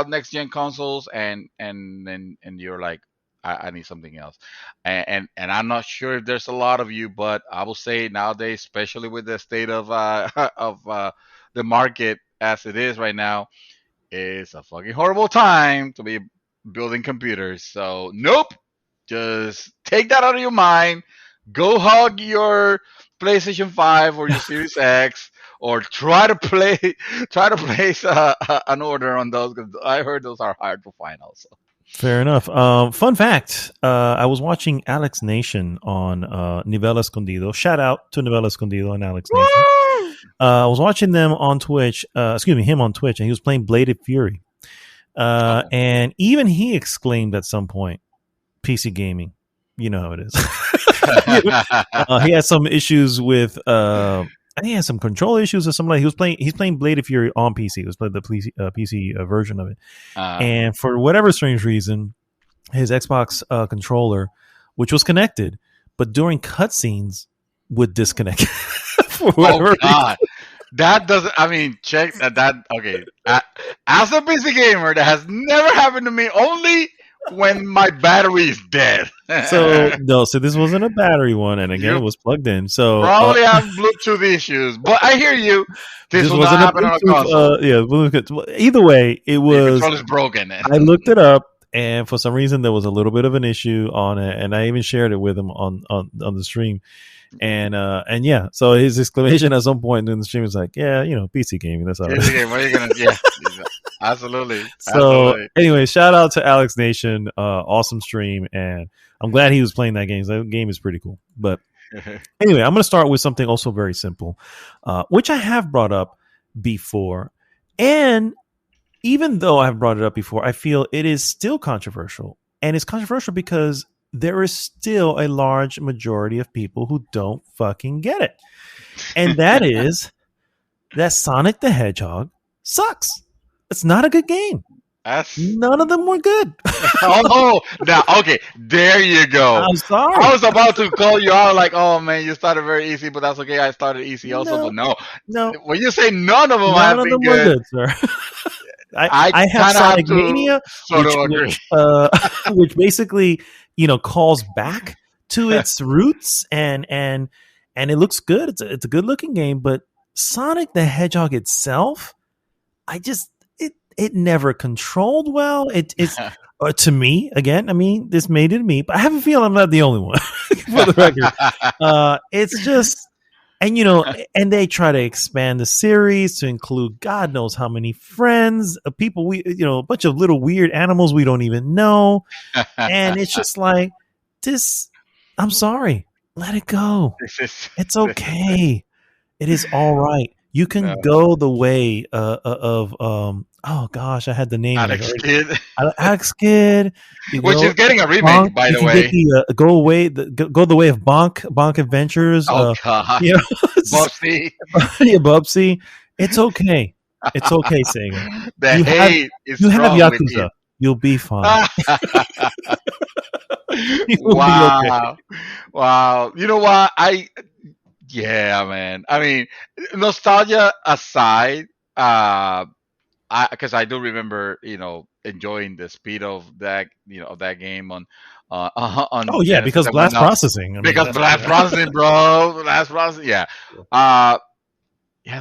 next gen consoles, and you're like, I need something else, and I'm not sure if there's a lot of you, but I will say nowadays, especially with the state of the market as it is right now, it's a fucking horrible time to be building computers. So nope, just take that out of your mind. Go hug your PlayStation 5 or your Series X, or try to place an order on those, because I heard those are hard to find also. Fair enough. Fun fact: I was watching Alex Nation on Nivel Escondido. Shout out to Nivel Escondido and Alex Nation. I was watching them on Twitch. Him on Twitch, and he was playing Bladed Fury. And even he exclaimed at some point, "PC gaming, you know how it is." He had some issues with. I think he had some control issues or something. Like he's playing Blade of Fury on PC. It was the PC version of it, and for whatever strange reason, his Xbox controller, which was connected, but during cutscenes would disconnect. For whatever God. That doesn't. I mean, check that. Okay, as a PC gamer, that has never happened to me. Only when my battery is dead. So this wasn't a battery one, and again, it was plugged in. So probably have Bluetooth issues, but I hear you. This will not happen on a console. Either way, it was. The control is broken. I looked it up, and for some reason, there was a little bit of an issue on it, and I even shared it with him on the stream. And yeah, so his exclamation at some point in the stream was like, "Yeah, PC gaming. That's all." PC game. What are you gonna? Yeah, absolutely. So anyway, shout out to Alex Nation. Awesome stream, and I'm glad he was playing that game. That game is pretty cool. But anyway, I'm going to start with something also very simple, which I have brought up before, and even though I've brought it up before, I feel it is still controversial, and it's controversial because there is still a large majority of people who don't fucking get it. And that is that Sonic the Hedgehog sucks. It's not a good game. None of them were good. Oh, now, okay. There you go. I'm sorry. I was about to call you out like, oh, man, you started very easy, but that's okay. I started easy also, but no. When you say none of them have been good. Were good, sir. I have Sonic Mania, which basically, calls back to its roots, and it looks good. It's a good looking game, but Sonic the Hedgehog itself, it never controlled well. It's to me, again, I mean, this made it to me, but I have a feeling I'm not the only one for the record. It's just, and and they try to expand the series to include God knows how many friends, people a bunch of little weird animals we don't even know. And it's just like this. I'm sorry. Let it go. It's okay. It is all right. You can go the way of oh gosh, I had the name. Alex Kidd. Alex Kidd, which is getting a remake, by the way. Go the way of Bonk Adventures. Oh God, Bubsy. Yeah, Bubsy. It's okay. It's okay, Sega. You have Yakuza. You'll be fine. Wow. Okay. Wow. You know what? Yeah, man. I mean, nostalgia aside, because I do remember, enjoying the speed of that, of that game on. Oh yeah, because blast processing. Because blast processing, bro. Blast processing. Yeah. Yeah,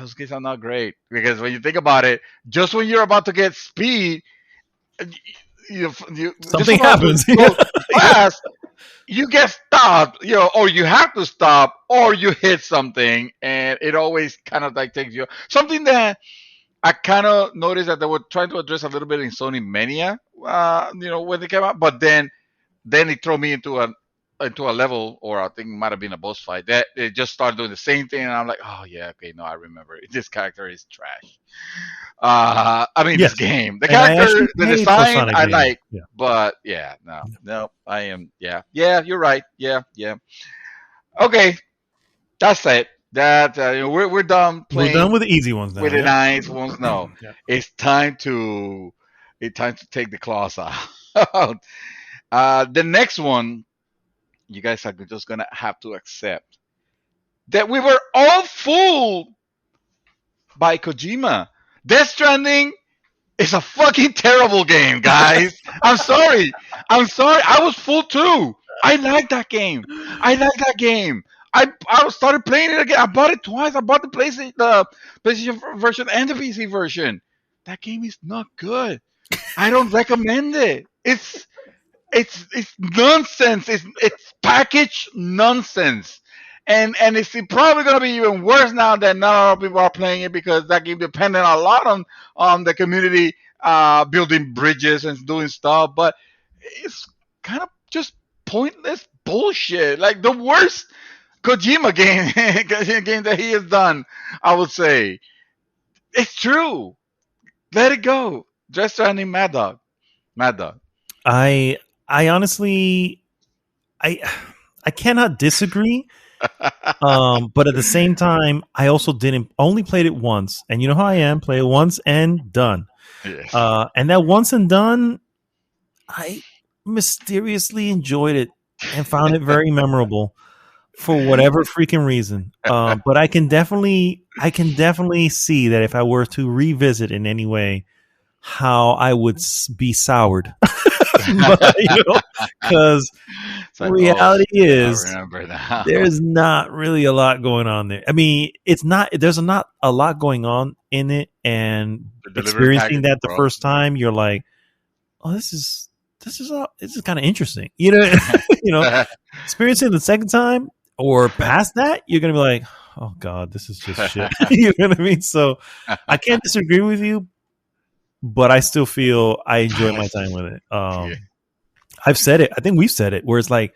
those games are not great because when you think about it, just when you're about to get speed, something happens. Fast, you get stopped, or you have to stop, or you hit something, and it always kind of like takes you. Something that I kind of noticed that they were trying to address a little bit in Sony Mania, when they came out, but then it threw me into a level, or I think it might have been a boss fight, that it just started doing the same thing, and I'm like, oh yeah, okay, no, I remember it. This character is trash. This game, the character, the design, I like, but no, I am, you're right, yeah. Okay, that's it. That we're done playing. We're done with the easy ones now. With the nice ones, no. It's time to take the claws out. The next one, you guys are just gonna have to accept that we were all fooled by Kojima. Death Stranding is a fucking terrible game, guys. I'm sorry. I was fooled too. I like that game. I started playing it again. I bought it twice. I bought the PlayStation version and the PC version. That game is not good. I don't recommend it. It's nonsense. It's packaged nonsense. And it's probably going to be even worse now that not a lot of people are playing it because that game depended a lot on the community building bridges and doing stuff. But it's kind of just pointless bullshit. Like the worst Kojima game that he has done, I would say. It's true. Let it go. Death Stranding, Mad Dog. I honestly, I cannot disagree. But at the same time, I also only played it once, and you know how I am, play it once and done. Yes. And that once and done, I mysteriously enjoyed it and found it very memorable for whatever freaking reason. But I can definitely see that if I were to revisit in any way, how I would be soured. Because reality is there's not really a lot going on there. I mean, there's not a lot going on in it, and experiencing that the first time, you're like, oh, this is kind of interesting. Experiencing it the second time or past that, you're gonna be like, oh god, this is just shit. You know what I mean? So I can't disagree with you, but I still feel I enjoy my time with it. I've said it. I think we've said it, where it's like,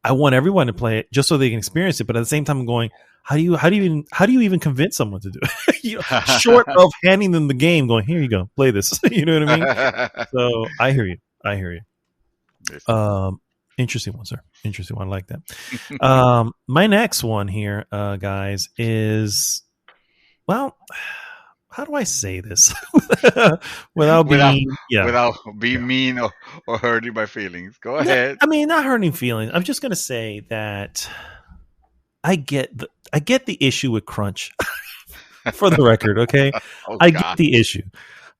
I want everyone to play it just so they can experience it. But at the same time, I'm going, how do you even convince someone to do it? Short of handing them the game, going, here you go, play this. You know what I mean? So I hear you. Interesting one, sir. Interesting one. I like that. My next one here, guys, is, well, how do I say this without being mean or hurting my feelings? Go ahead. I mean, not hurting feelings. I'm just gonna say that I get the issue with crunch. For the record, okay, I get the issue.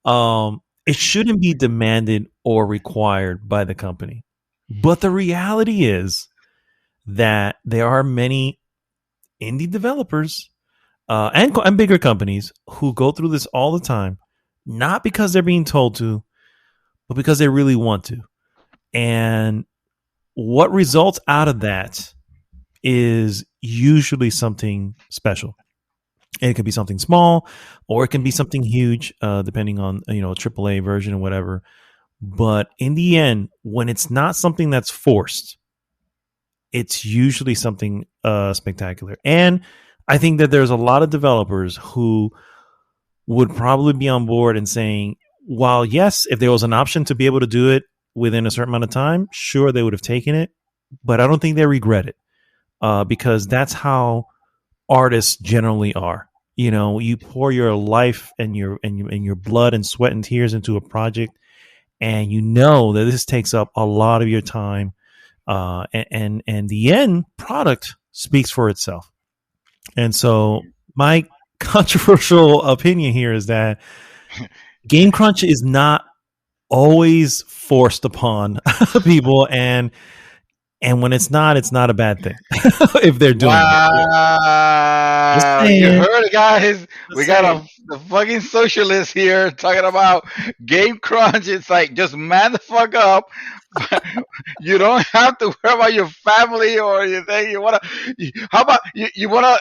It shouldn't be demanded or required by the company, but the reality is that there are many indie developers and bigger companies who go through this all the time, not because they're being told to, but because they really want to. And what results out of that is usually something special. And it could be something small, or it can be something huge, depending on a AAA version or whatever. But in the end, when it's not something that's forced, it's usually something spectacular. And I think that there's a lot of developers who would probably be on board and saying, while yes, if there was an option to be able to do it within a certain amount of time, sure, they would have taken it. But I don't think they regret it, because that's how artists generally are. You pour your life and your blood and sweat and tears into a project, and you know that this takes up a lot of your time, and the end product speaks for itself. And so my controversial opinion here is that game crunch is not always forced upon people, and when it's not a bad thing if they're doing it. You heard it, guys. We got the fucking socialist here talking about game crunch. It's like, just man the fuck up. You don't have to worry about your family or anything. How about you wanna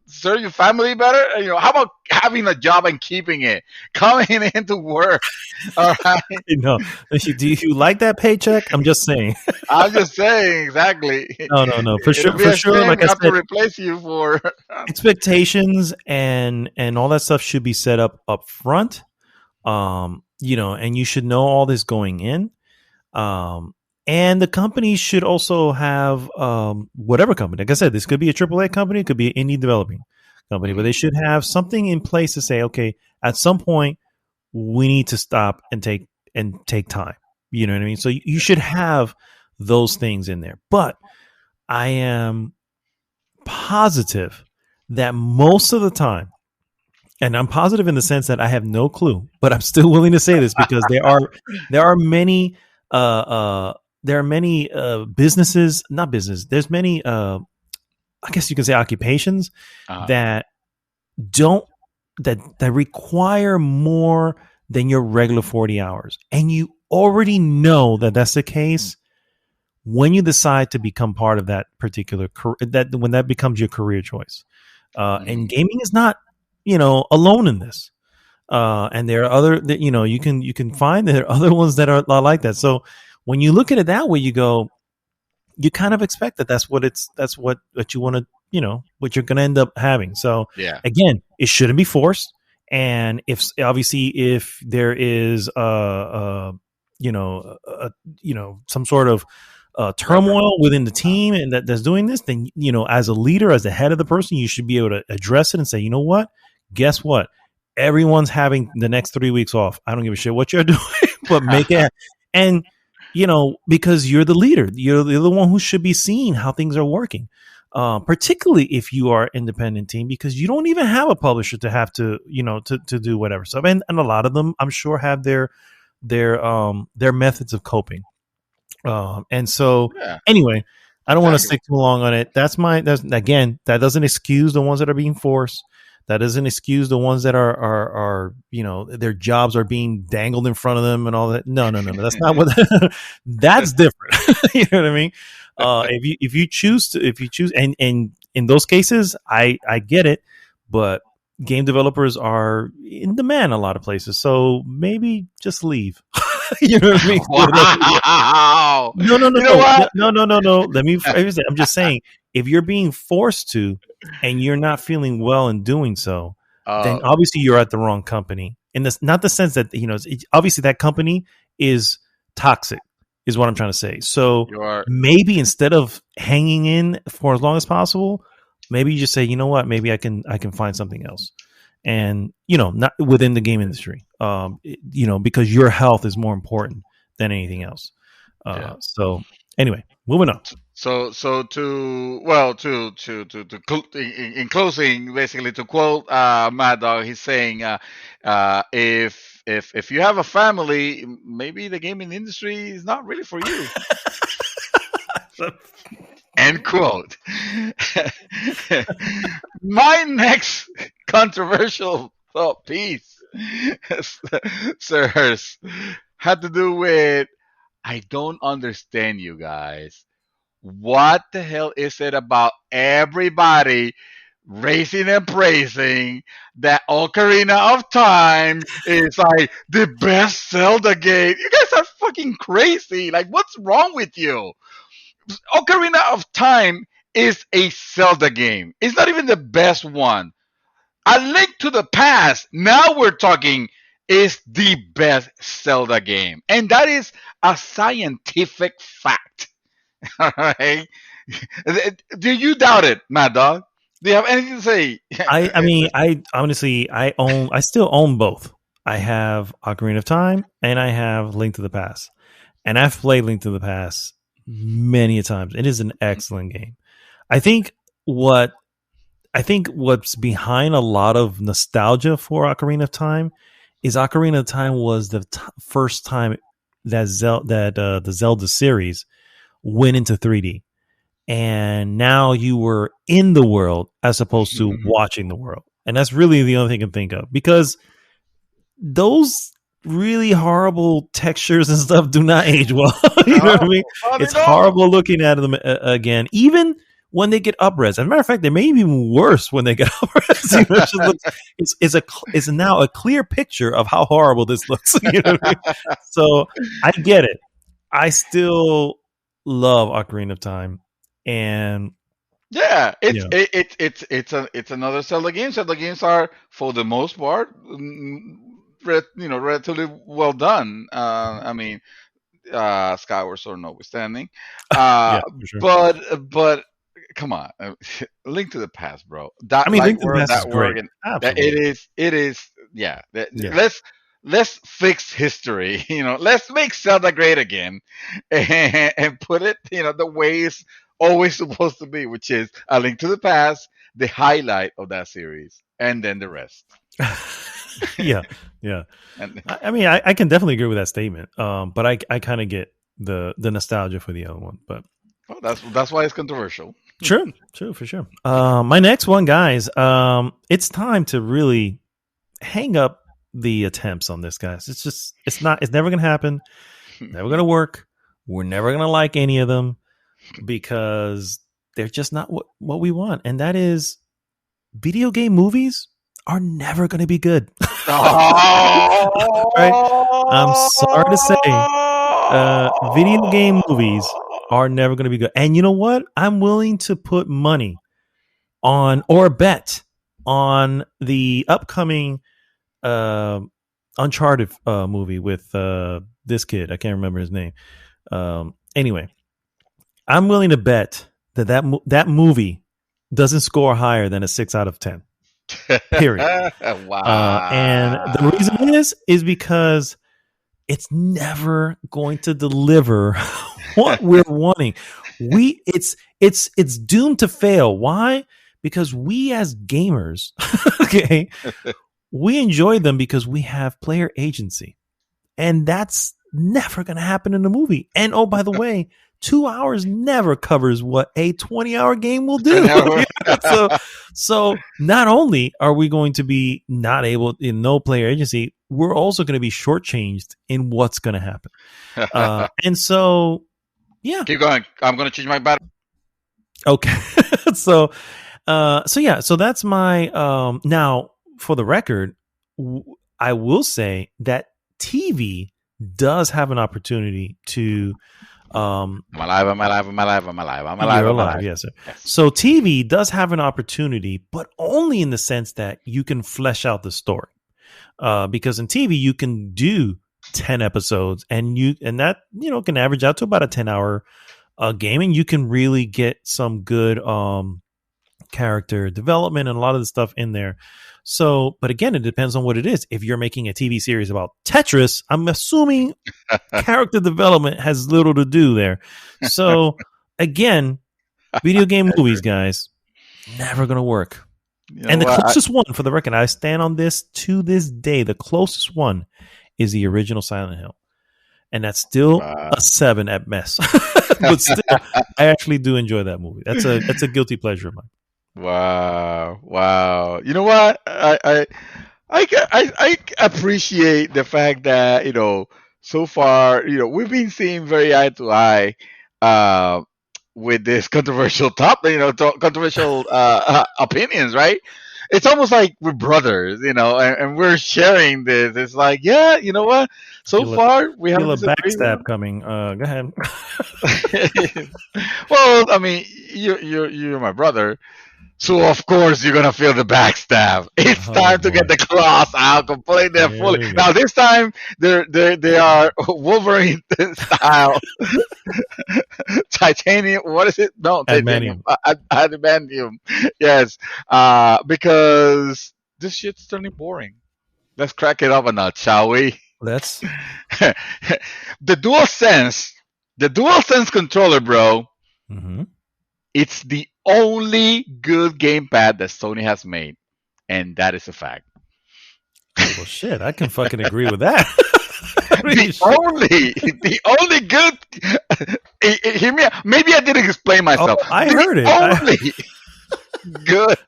serve your family better? How about having a job and keeping it, coming into work? All right. Do you like that paycheck? I'm just saying. I'm just saying, exactly. No, for sure. Like I said, to replace you for expectations and all that stuff should be set up front. And you should know all this going in. And the company should also have, whatever company. Like I said, this could be a AAA company, it could be an indie developing company, but they should have something in place to say, okay, at some point we need to stop and take time. You know what I mean? So you should have those things in there. But I am positive that most of the time, and I'm positive in the sense that I have no clue, but I'm still willing to say this because there are many businesses, not business. There's many, I guess you can say, occupations that require more than your regular 40 hours. And you already know that that's the case when you decide to become part of that particular, when that becomes your career choice. And gaming is not, alone in this. And there are other, you can find there are other ones that are like that. So when you look at it that way, you kind of expect that's what you want to, what you're going to end up having. So again, it shouldn't be forced. And if there is, some sort of turmoil within the team and that's doing this, then, as a leader, as the head of the person, you should be able to address it and say, you know what, guess what? Everyone's having the next 3 weeks off. I don't give a shit what you're doing, but make it. And, because you're the leader, you're the one who should be seeing how things are working, particularly if you are independent team, because you don't even have a publisher to have to, to do whatever stuff. And a lot of them, I'm sure, have their methods of coping. And so anyway, I don't want to stick too long on it. That doesn't excuse the ones that are being forced. That doesn't excuse the ones that are their jobs are being dangled in front of them and all that. No. That's not what. That's different. You know what I mean? If you choose, and in those cases, I get it. But game developers are in demand a lot of places, so maybe just leave. You know what I mean? Wow. No. Let me phrase it. I'm just saying, if you're being forced to, and you're not feeling well in doing so, then obviously you're at the wrong company. And that's not the sense that, obviously that company is toxic, is what I'm trying to say. So maybe instead of hanging in for as long as possible, maybe you just say, you know what, maybe I can find something else. And, not within the game industry, because your health is more important than anything else. So anyway, moving on. So in closing, basically, to quote Mad Dog, he's saying, if you have a family, maybe the gaming industry is not really for you. End quote. My next controversial thought piece, sirs, had to do with I don't understand you guys. What the hell is it about everybody raising and praising that Ocarina of Time is like the best Zelda game? You guys are fucking crazy. Like, what's wrong with you? Ocarina of Time is a Zelda game. It's not even the best one. A Link to the Past, now we're talking, is the best Zelda game. And that is a scientific fact. All right. Do you doubt it, Mad Dog? Do you have anything to say? I mean, I honestly, I still own both. I have Ocarina of Time and I have Link to the Past, and I've played Link to the Past many a times. It is an excellent game. I think what's behind a lot of nostalgia for Ocarina of Time is Ocarina of Time was the first time that the Zelda series went into 3D. And now you were in the world as opposed to watching the world. And that's really the only thing I can think of, because those really horrible textures and stuff do not age well. You know what I mean? It's horrible looking at them again, even when they get up-res. As a matter of fact, they may be even worse when they get up-res. You know, it's now a clear picture of how horrible this looks. You know what I mean? So I get it. I still love Ocarina of Time. And yeah, it's another Zelda game. Zelda games are, for the most part, relatively well done. I mean, Skyward Sword notwithstanding. Yeah, for sure. But come on, Link to the Past, bro. Link to the Past is great. It is. Yeah. Let's fix history. Let's make Zelda great again, and put it, the way it's always supposed to be, which is A Link to the Past, the highlight of that series, and then the rest. yeah. I mean, I can definitely agree with that statement. But I kind of get the nostalgia for the other one. But that's why it's controversial. True, for sure. My next one, guys. It's time to really hang up the attempts on this, guys. It's never gonna happen. Never gonna work. We're never gonna like any of them, because they're just not what we want. And that is, video game movies are never going to be good. Right? I'm sorry to say, video game movies are never going to be good. And you know what? I'm willing to put money on, or bet on, the upcoming Uncharted movie with this kid. I can't remember his name. Anyway, I'm willing to bet that movie doesn't score higher than a 6 out of 10. Period. Wow. And the reason is because it's never going to deliver what we're wanting. It's doomed to fail. Why? Because we as gamers, okay, we enjoy them because we have player agency, and that's never going to happen in a movie. And oh, by the way, 2 hours never covers what a 20-hour game will do. So not only are we going to be not able, in no player agency, we're also going to be shortchanged in what's going to happen. And so, yeah. Keep going. I'm going to change my battery. Okay. So that's my, now for the record, I will say that TV does have an opportunity to, I'm alive. You're alive, yes, sir. Yes. So TV does have an opportunity, but only in the sense that you can flesh out the story. Because in TV you can do 10 episodes, and that can average out to about a 10-hour game, and you can really get some good character development and a lot of the stuff in there. So, but again, it depends on what it is. If you're making a TV series about Tetris, I'm assuming character development has little to do there. So, again, video game movies, guys, never going to work. And the closest one, for the record, I stand on this to this day, the closest one is the original Silent Hill. And that's still a 7 at best. but still, I actually do enjoy that movie. That's a guilty pleasure of mine. Wow. You know what? I appreciate the fact that so far we've been seeing very eye to eye with this controversial topic, controversial opinions, right? It's almost like we're brothers, and we're sharing this. It's like, yeah, you know what? So far, we have a backstab coming. Go ahead. Well, I mean, you're my brother. So of course you're gonna feel the backstab. It's time to get the claws out completely and fully. Now this time they are Wolverine style, titanium. What is it? No, titanium. Adamantium. Yes, because this shit's turning boring. Let's crack it up a notch, shall we? Let's. The DualSense controller, bro. Mm-hmm. It's the only good gamepad that Sony has made, and that is a fact. Well, shit, I can fucking agree with that. the only good. Hear me out. Maybe I didn't explain myself. Oh, I heard it. Only good.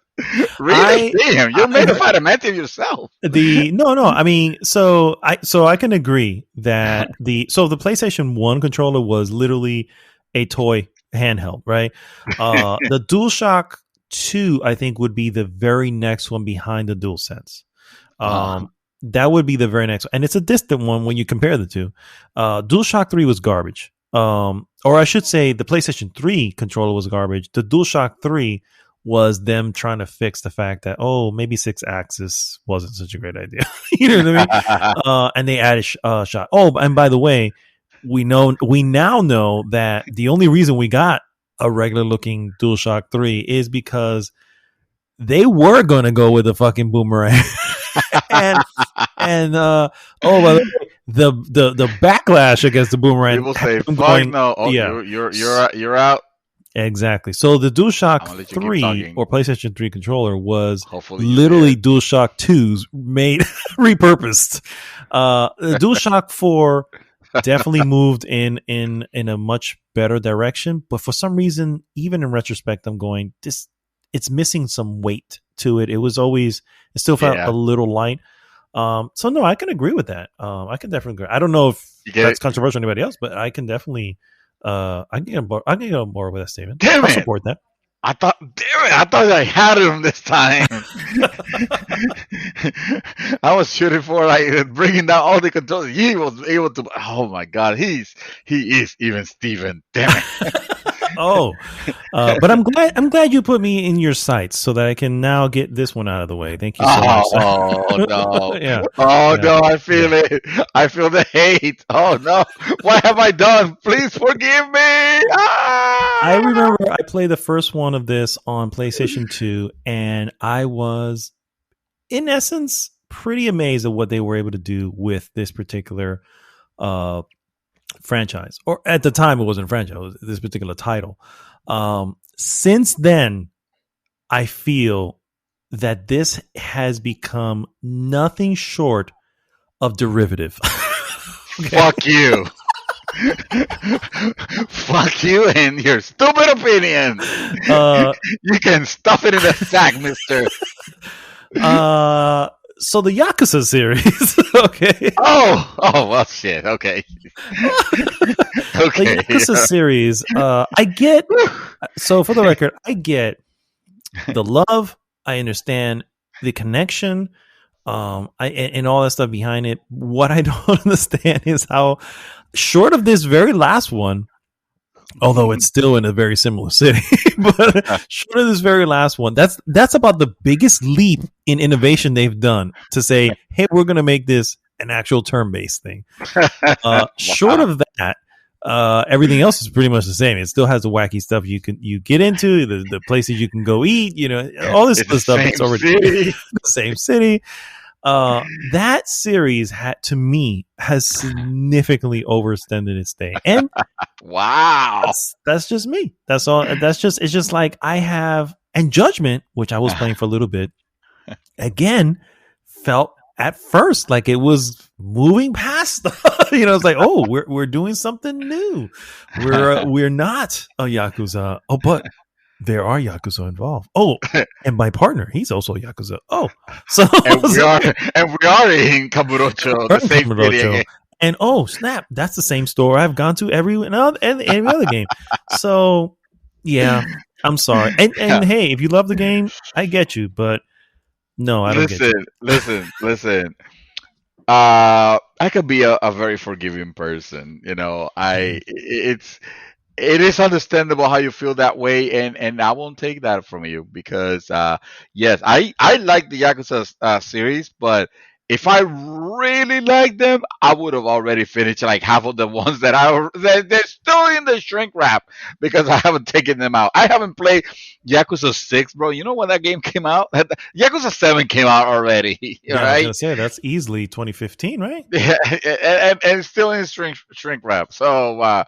Really? Damn, you made a adamantium yourself. No. I mean, so I can agree that the PlayStation 1 controller was literally a toy handheld, right? The DualShock 2, I think, would be the very next one behind the DualSense. That would be the very next one. And it's a distant one when you compare the two. DualShock 3 was garbage. Or I should say the PlayStation 3 controller was garbage. The DualShock 3 was them trying to fix the fact that, maybe 6-axis wasn't such a great idea. You know what I mean? And they added shot. Oh, and by the way, we now know that the only reason we got a regular looking DualShock 3 is because they were going to go with the fucking boomerang. and by the way, the backlash against the boomerang. People say, "Fuck no! Oh, yeah, you're out." Exactly. So the DualShock 3 or PlayStation 3 controller was literally DualShock 2s made repurposed. The DualShock 4 definitely moved in a much better direction, but for some reason, even in retrospect, I'm going, it's missing some weight to it. It still felt a little light. So no, I can agree with that. I can definitely agree. I don't know if that's controversial to anybody else, but I can definitely I can get on board with that statement. I'll support that. I thought I had him this time. I was shooting for bringing down all the controls. He was able to. Oh my god, he is even Steven. Damn it. But I'm glad you put me in your sights so that I can now get this one out of the way. Thank you so much. Oh no! No! I feel it. I feel the hate. Oh no! What have I done? Please forgive me. I remember I played the first one of this on PlayStation 2, and I was, in essence, pretty amazed at what they were able to do with this particular franchise. Or at the time, it wasn't a franchise, it was this particular title. Since then, I feel that this has become nothing short of derivative. Okay. Fuck you. Fuck you and your stupid opinion. You can stuff it in a sack, mister. So the Yakuza series, okay. Oh, well, shit. Okay. The Yakuza series, I get. So for the record, I get the love. I understand the connection. And all that stuff behind it. What I don't understand is how short of this very last one, although it's still in a very similar city, but short of this very last one, that's about the biggest leap in innovation they've done to say, hey, we're going to make this an actual turn-based thing. Short of that, everything else is pretty much the same. It still has the wacky stuff you get into, the places you can go eat, all this other stuff. It's already the same city. That series has significantly overextended its day. And wow, that's just me. That's all. It's just like I have, and Judgment, which I was playing for a little bit, again, felt at first, like it was moving past, it's like, oh, we're doing something new. We're not a Yakuza. Oh, but there are Yakuza involved. Oh, and my partner, he's also a Yakuza. Oh, so and we are in Kamurocho, the same video game. And oh snap, that's the same store I've gone to every other game. So yeah, I'm sorry. And hey, if you love the game, I get you, but no, I don't get you. Listen. I could be a very forgiving person. It is understandable how you feel that way, and I won't take that from you because yes, I like the Yakuza series, but if I really like them, I would have already finished like half of the ones that they're still in the shrink wrap because I haven't taken them out. I haven't played Yakuza 6, bro. You know when that game came out? Yakuza 7 came out already, yeah, right? I was gonna say that's easily 2015, right? Yeah, and it's still in shrink wrap. So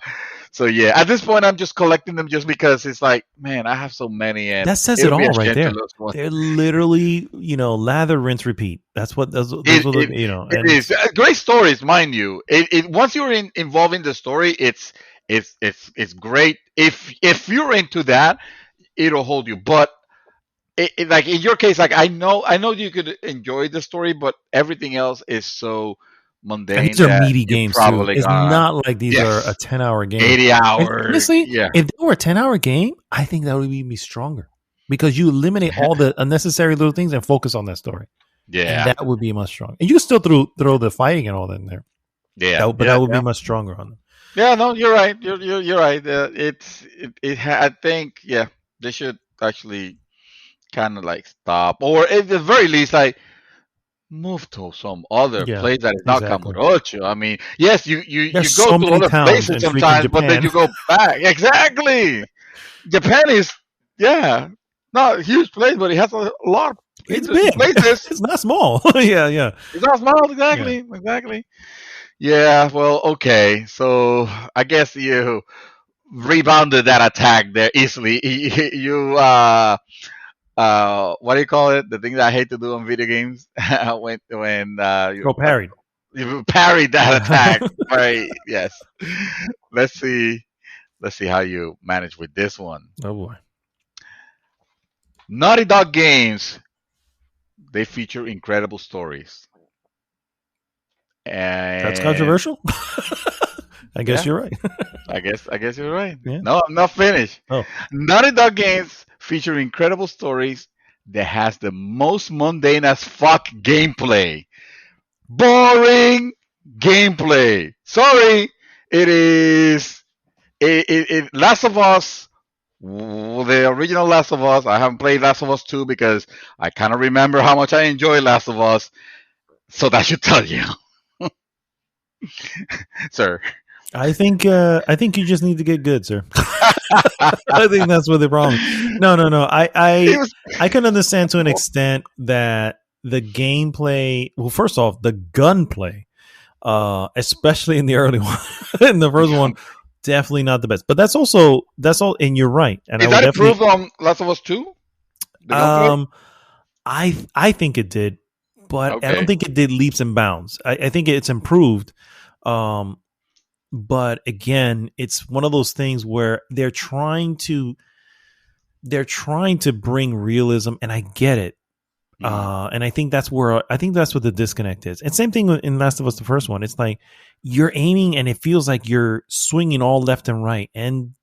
yeah, at this point, I'm just collecting them just because it's like, man, I have so many, and that says it all right there. They're literally, lather, rinse, repeat. That's what it is. Great stories, mind you. It once you're involved in the story, it's great. If you're into that, it'll hold you. But like in your case, like I know you could enjoy the story, but everything else is so mundane. These are meaty games too. It's not like these are a 10-hour game. 80 hours. And honestly, if they were a 10-hour game, I think that would be stronger because you eliminate all the unnecessary little things and focus on that story. Yeah, and that would be much stronger. And you can still throw the fighting and all that in there. Yeah, that would be much stronger on them. Yeah, no, you're right. You're right. I think they should actually kind of like stop, or at the very least, like move to some other place that is not Kamurocho. I mean, yes, you go so to other places sometimes, but then you go back. Exactly. Japan is not a huge place, but it has a lot of it's big places. It's not small. yeah. It's not small, exactly. Yeah, well, okay. So I guess you rebounded that attack there easily. You what do you call it? The thing that I hate to do on video games when you parried. You parried that attack. Right? Yes. Let's see how you manage with this one. Oh boy. Naughty Dog games. They feature incredible stories. And that's controversial. I guess you're right. I guess you're right. Yeah. No, I'm not finished. Oh. Naughty Dog games feature incredible stories that has the most mundane as fuck gameplay. Boring gameplay. Sorry, it is. It Last of Us, the original Last of Us. I haven't played Last of Us 2 because I kind of remember how much I enjoy Last of Us. So that should tell you. Sir, I think you just need to get good, sir. I think that's what the problem. No. I can understand to an extent that the gameplay. Well, first off, the gunplay, especially in the early one, in the first one, definitely not the best. But that's all. And you're right. And is that improved on Last of Us 2? I think it did. But I don't think it did leaps and bounds. I think it's improved. But again, it's one of those things where they're trying to bring realism, and I get it. And I think that's what the disconnect is. And same thing in Last of Us, the first one. It's like you're aiming and it feels like you're swinging all left and right. And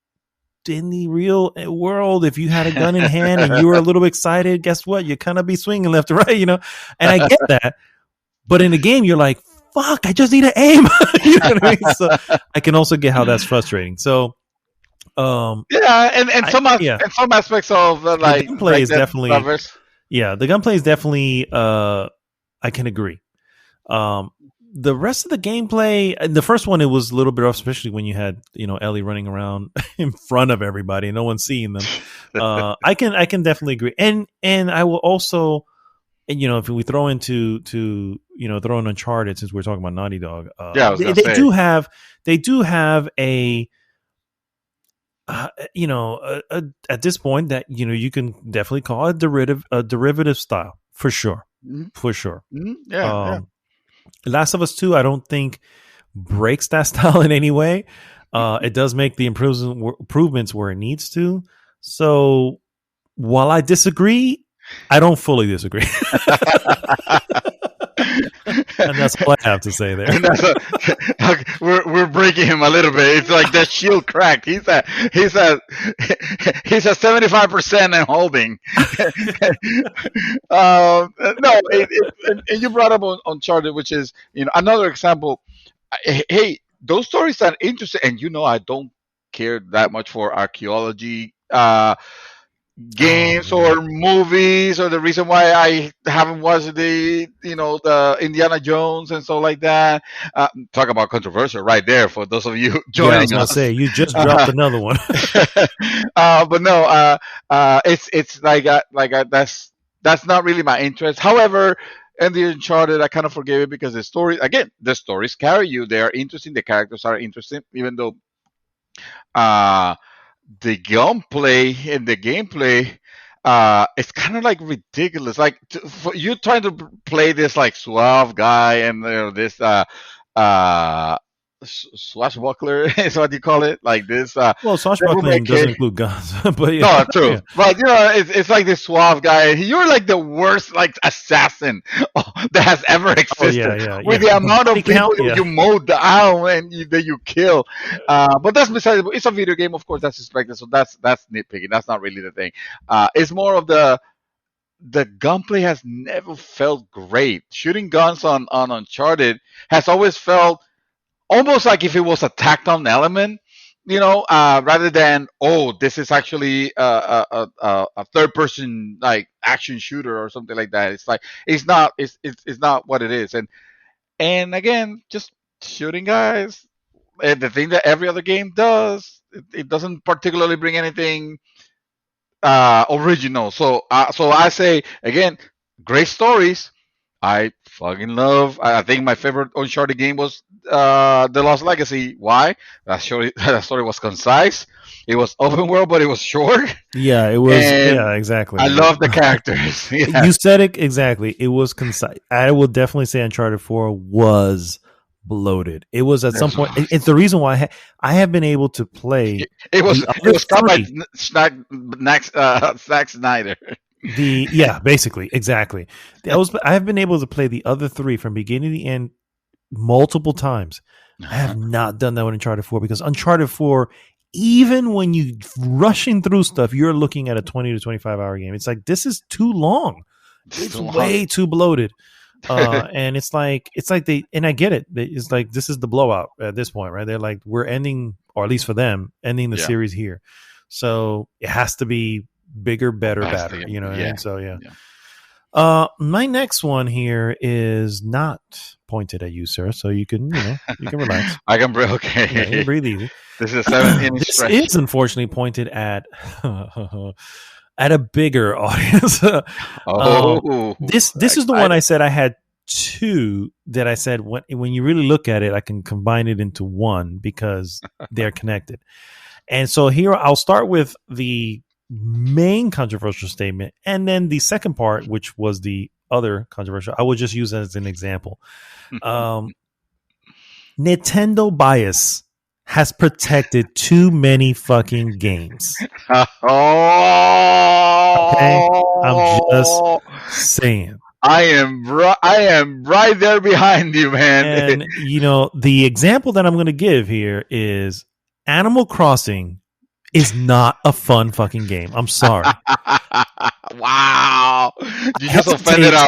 in the real world, if you had a gun in hand and you were a little excited, guess what? You kind of be swinging left and right, And I get that. But in the game, you're like, fuck, I just need to aim. You know what I mean? So I can also get how that's frustrating. So, and some aspects of the gunplay is definitely, the gunplay is definitely, I can agree. The rest of the gameplay, the first one, it was a little bit off, especially when you had, Ellie running around in front of everybody, no one's seeing them. I can definitely agree. And I will also, if we throw in Uncharted, since we're talking about Naughty Dog, they do have a at this point that, you can definitely call it a derivative style for sure. for sure. Yeah. Last of Us 2, I don't think breaks that style in any way. It does make the improvements where it needs to. So while I disagree, I don't fully disagree. And that's all I have to say there. We're breaking him a little bit. It's like that shield cracked. He's at 75% and holding. No, and you brought up Uncharted, which is another example. Hey, those stories are interesting, and I don't care that much for archaeology games or movies, or the reason why I haven't watched the Indiana Jones and so like that. Talk about controversial right there for those of you joining I was gonna say you just dropped another one. But no, it's like that's not really my interest. However, in the Uncharted, I kind of forgave it because the stories carry you. They are interesting. The characters are interesting, even though the gunplay and the gameplay, it's kind of like ridiculous. Like for you trying to play this like suave guy and this swashbuckler is what you call it, like this. Well, swashbuckling doesn't include guns, but no, true. Yeah. But it's like this suave guy. You're like the worst like assassin that has ever existed. With the amount of people you mow down and that you kill. But that's besides. It's a video game, of course. That's expected. So that's nitpicking. That's not really the thing. It's more of the gunplay has never felt great. Shooting guns on Uncharted has always felt almost like if it was a tacked on element, rather than this is actually a third person like action shooter or something like that. It's like it's not what it is. And again, just shooting guys. And the thing that every other game does, it doesn't particularly bring anything original. So I say again, great stories. I fucking love. I think my favorite Uncharted game was The Lost Legacy. Why? That story was concise. It was open world, but it was short. Yeah, it was. Exactly. I love the characters. Yeah. You said it exactly. It was concise. I will definitely say Uncharted 4 was bloated. It was at some point. It's the reason why I have been able to play. It was called by Zack Snyder. Basically, exactly. I have been able to play the other three from beginning to the end multiple times. I have not done that with Uncharted 4 because Uncharted 4, even when you rushing through stuff, you're looking at a 20 to 25 hour game. It's like, this is too long. It's way too bloated. And it's like and I get it. It's like, this is the blowout at this point, right? They're like, we're ending, or at least for them, ending the series here. So it has to be bigger, better, better. You know what I mean? So my next one here is not pointed at you, sir. So you can relax. I can breathe. Okay, you can breathe easy. This is 17. This is unfortunately pointed at a bigger audience. This is the one I said I had two that I said when you really look at it, I can combine it into one because they're connected. And so here I'll start with the main controversial statement, and then the second part, which was the other controversial, I will just use as an example. Nintendo bias has protected too many fucking games. Okay, I'm just saying. I am right there behind you, man. And the example that I'm going to give here is Animal Crossing is not a fun fucking game. I'm sorry. Wow. You just offended our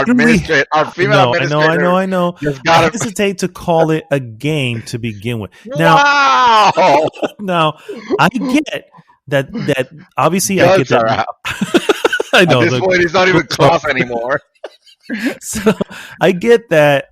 administrator, our female administrator. I know. I hesitate to call it a game to begin with. Now, wow. Now, I get that obviously I get that. I know. At this point, it's not even cloth anymore. So I get that.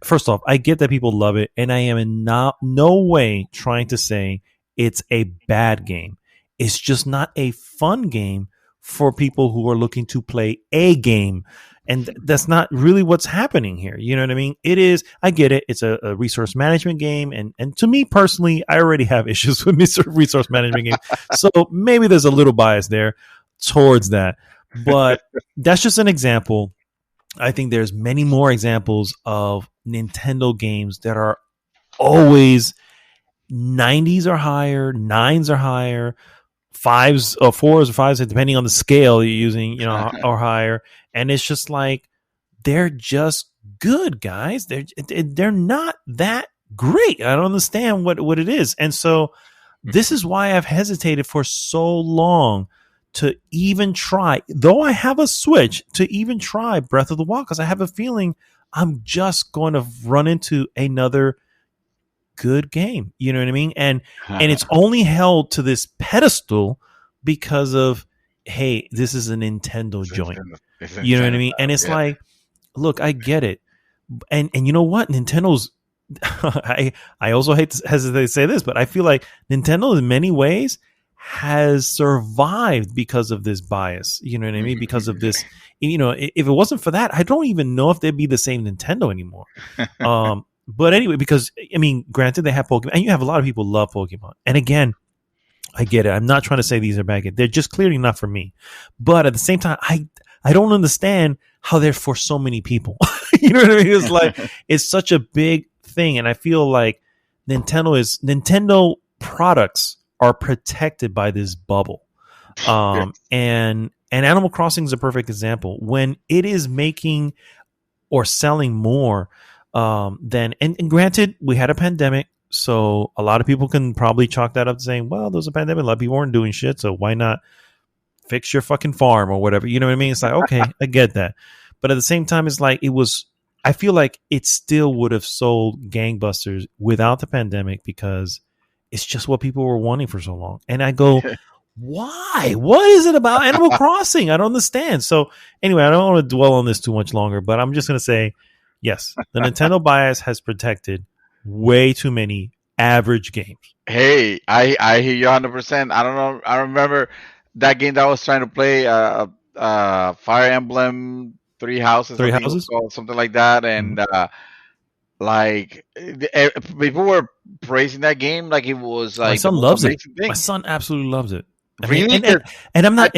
First off, I get that people love it, and I am in no way trying to say it's a bad game. It's just not a fun game for people who are looking to play a game. And that's not really what's happening here. You know what I mean? It is, I get it. It's a resource management game. And to me personally, I already have issues with resource management games. So maybe there's a little bias there towards that. But that's just an example. I think there's many more examples of Nintendo games that are always 90s or higher, 9s or higher, 5s or 4s or 5s, depending on the scale you're using, or higher. And it's just like, they're just good, guys. They're not that great. I don't understand what it is. And so this is why I've hesitated for so long to even try, though I have a Switch, to even try Breath of the Wild, because I have a feeling I'm just going to run into another good game. You know what I mean? And it's only held to this pedestal because of, hey, this is a Nintendo joint. You know what I mean? And it's like, look, I get it. And you know what? Nintendo's I also hesitate to say this, but I feel like Nintendo in many ways has survived because of this bias. You know what I mean? Because of this, if it wasn't for that, I don't even know if they'd be the same Nintendo anymore. But anyway, because granted, they have Pokemon, and you have a lot of people who love Pokemon. And again, I get it. I'm not trying to say these are bad games. They're just clearly not for me. But at the same time, I don't understand how they're for so many people. You know what I mean? It's like, it's such a big thing. And I feel like Nintendo products are protected by this bubble. And Animal Crossing is a perfect example. When it is making or selling more than, and granted, we had a pandemic. So a lot of people can probably chalk that up to saying, well, there was a pandemic. A lot of people weren't doing shit. So why not fix your fucking farm or whatever? You know what I mean? It's like, okay, I get that. But at the same time, it's like, I feel like it still would have sold gangbusters without the pandemic, because it's just what people were wanting for so long. And I go, why? What is it about Animal Crossing? I don't understand. So anyway, I don't want to dwell on this too much longer, but I'm just going to say, yes, the Nintendo bias has protected way too many average games. Hey, I hear you 100%. I don't know. I remember that game that I was trying to play, Fire Emblem Three Houses, called, something like that, and people were praising that game like it was like my son loves it. My son absolutely loves it. Really? And I'm not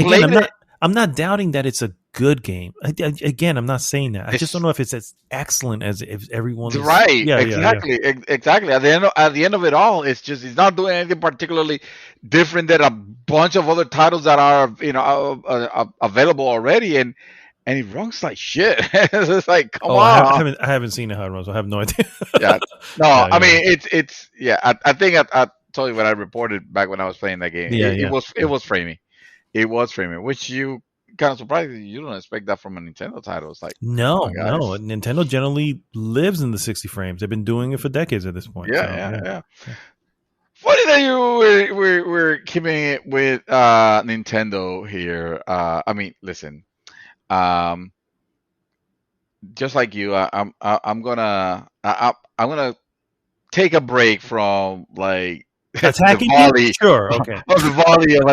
doubting that it's a good game. Again, I'm not saying that. I just don't know if it's as excellent as if everyone's right. Yeah, exactly. At the end of it all, it's not doing anything particularly different than a bunch of other titles that are available already, and it runs like shit. It's like, come on. I haven't seen how it runs. So I have no idea. Yeah. No, I mean it's I think I told you when I reported back when I was playing that game. It was framing. It was framing, which you kind of surprised. You don't expect that from a Nintendo title. It's like, no. Nintendo generally lives in the 60 frames. They've been doing it for decades at this point. Yeah. Funny that we're keeping it with Nintendo here. I mean, listen. Just like you, I'm gonna take a break from like attacking the volley, sure, okay, of the volley of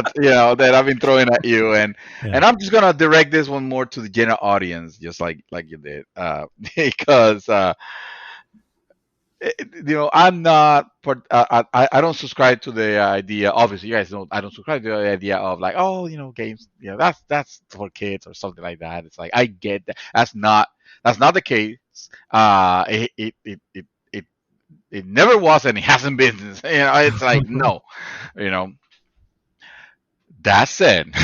that I've been throwing at you, and I'm just gonna direct this one more to the general audience, just like you did, because I'm not. I don't subscribe to the idea. Obviously, you guys know I don't subscribe to the idea of like, games. That's for kids or something like that. It's like, I get that. That's not the case. It never was, and it hasn't been. It's like, no. That said,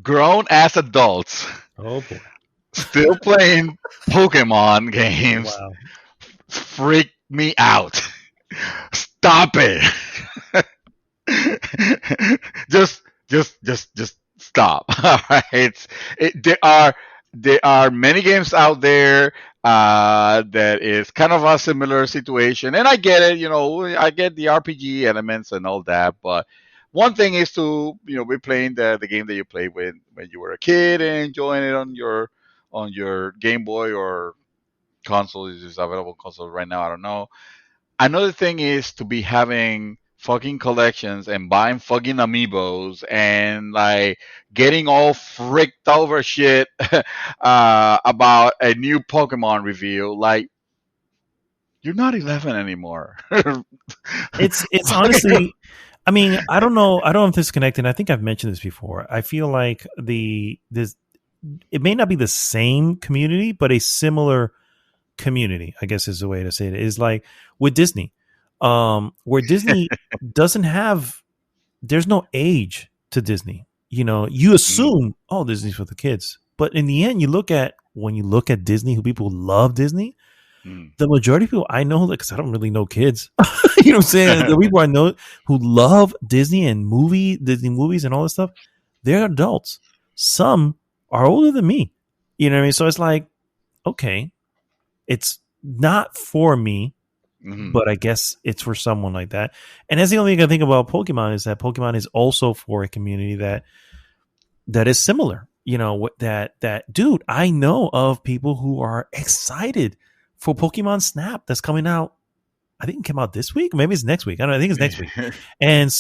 grown ass adults. Oh boy. Still playing Pokemon games. Wow. Freak me out. Stop it. just stop. All right. There are many games out there that is kind of a similar situation, and I get it. I get the RPG elements and all that, but one thing is to be playing the game that you played when you were a kid and enjoying it on your Game Boy or console. Is just available console right now, I don't know. Another thing is to be having fucking collections and buying fucking amiibos and like getting all freaked over shit about a new Pokemon reveal. Like, you're not 11 anymore. It's honestly, I mean, I don't know if this is connected. I think I've mentioned this before. I feel like it may not be the same community, but a similar community, I guess is the way to say it, is like with Disney, where Disney doesn't have, there's no age to Disney. You assume, oh, Disney's for the kids. But in the end, when you look at Disney, who people love Disney, the majority of people I know, because I don't really know kids, you know what I'm saying? The people I know who love Disney and Disney movies and all this stuff, they're adults. Some are older than me. You know what I mean? So it's like, okay, it's not for me, but I guess it's for someone like that. And that's the only thing I think about Pokemon, is that Pokemon is also for a community that is similar. That dude, I know of people who are excited for Pokemon Snap that's coming out. I think it came out this week. Maybe it's next week. I don't know. I think it's next week. And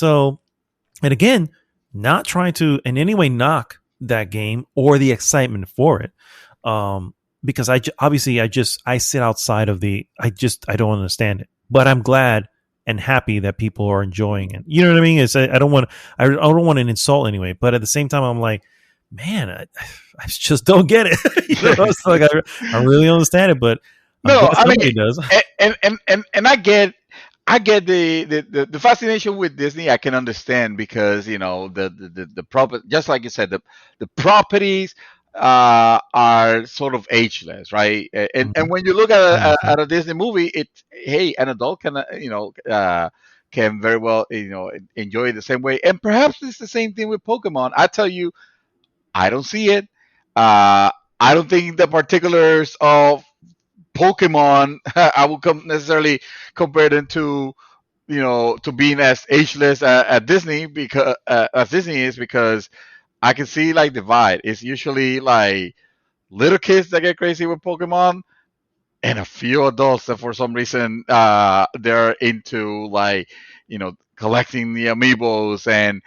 again, not trying to in any way knock that game or the excitement for it. Because I sit outside of I don't understand it, but I'm glad and happy that people are enjoying it. You know what I mean? I don't want to insult anyway, but at the same time, I'm like, man, I just don't get it. It's like, I really understand it, but no, I mean, it does. And I get the fascination with Disney. I can understand because the proper, just like you said, the properties are sort of ageless, right? And when you look at a Disney movie, an adult can very well enjoy it the same way. And perhaps it's the same thing with Pokemon. I tell you, I don't see it. I don't think the particulars of Pokemon I would necessarily compare them to being as ageless at Disney, because as Disney is, because I can see like divide. It's usually like little kids that get crazy with Pokemon, and a few adults that for some reason they're into collecting the amiibos and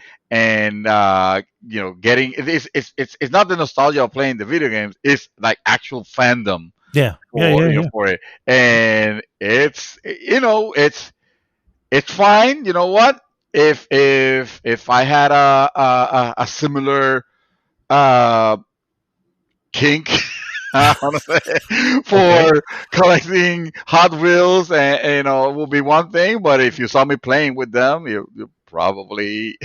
getting it's not the nostalgia of playing the video games. It's like actual fandom. For it, and it's fine. You know what? If I had a similar kink for collecting Hot Wheels, and it will be one thing. But if you saw me playing with them, you probably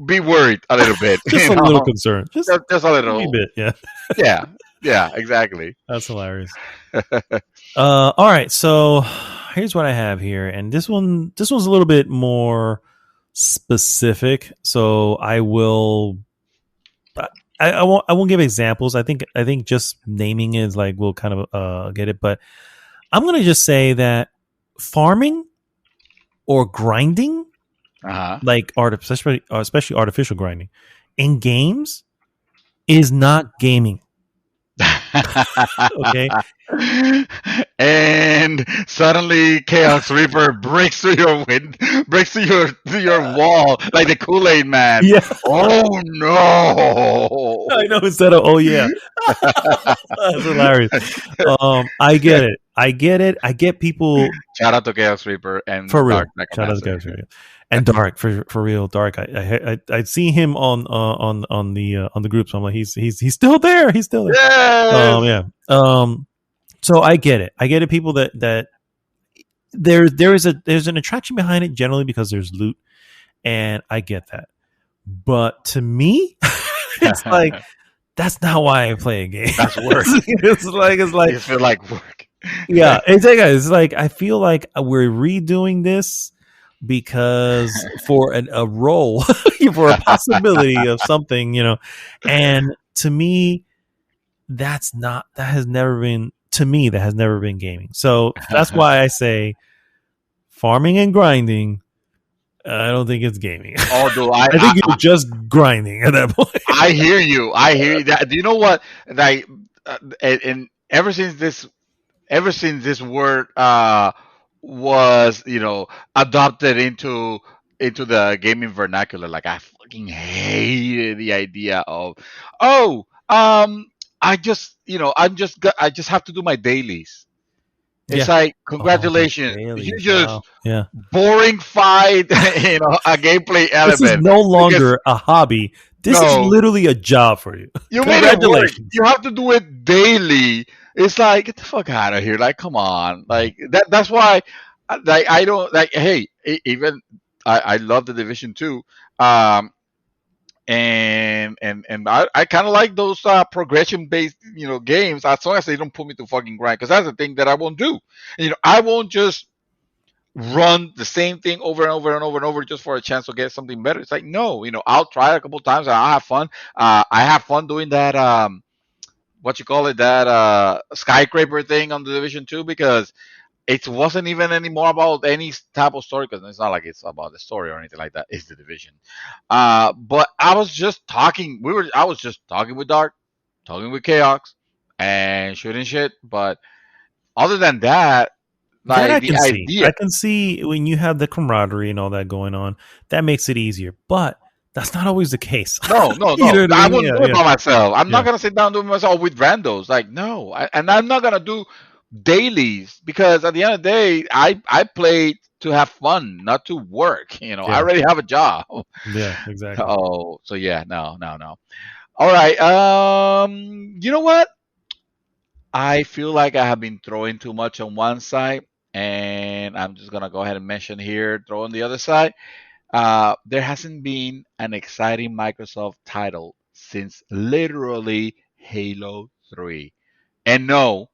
be worried a little bit. Just a little concerned. Just a little bit. Yeah, exactly. That's hilarious. All right, so here's what I have here, and this one's a little bit more specific. So I won't give examples. I think just naming it is like we'll kind of get it. But I'm gonna just say that farming or grinding, like especially artificial grinding in games, is not gaming. Okay. And suddenly Chaos Reaper breaks through your wall like the Kool-Aid Man. Yeah. Oh no. I know, instead of oh yeah. That's hilarious. I get it. I get people. Shout out to Chaos Reaper and for real. Dark. Shout out to Chaos Reaper. And Dark, for real, Dark. I see him on the group, so I'm like, he's still there. He's still there. Yes! So I get it. I get it. People that there's an attraction behind it generally because there's loot, and I get that. But to me, it's like that's not why I play a game. That's work. it's like you feel like work. Yeah, it's like I feel like we're redoing this because for a role, for a possibility of something, and to me, that has never been gaming. So that's why I say farming and grinding, I don't think it's gaming. Although I think you're just grinding at that point. I hear you. Do you know what? Like, and ever since this word was adopted into the gaming vernacular, like I fucking hated the idea of I just have to do my dailies. It's like, congratulations, you just boring fight, a gameplay element. This is no longer a hobby. This is literally a job for you. You made it work. You have to do it daily. It's like, get the fuck out of here. Like, come on. Like that's why like I don't like hey, even I love the Division 2. And I kind of like those progression based games, as long as they don't put me to fucking grind, because that's the thing that I won't do. I won't just run the same thing over and over and over and over just for a chance to get something better. It's like, no, I'll try it a couple times and I'll have fun. I have fun doing that what you call it, that skyscraper thing on the Division 2, because it wasn't even anymore about any type of story, because it's not like it's about the story or anything like that. It's the Division. But I was just talking. I was just talking with Dark, talking with Chaos, and shooting shit. But other than that, like I can see when you have the camaraderie and all that going on, that makes it easier. But that's not always the case. No. I wouldn't do it by myself. I'm not gonna sit down and do it myself with randos. Like, no, and I'm not gonna do dailies, because at the end of the day, I play to have fun, not to work. I already have a job. Yeah, exactly. Oh, so yeah, no. All right. You know what? I feel like I have been throwing too much on one side, and I'm just gonna go ahead and mention here, throw on the other side. There hasn't been an exciting Microsoft title since literally Halo 3. And no,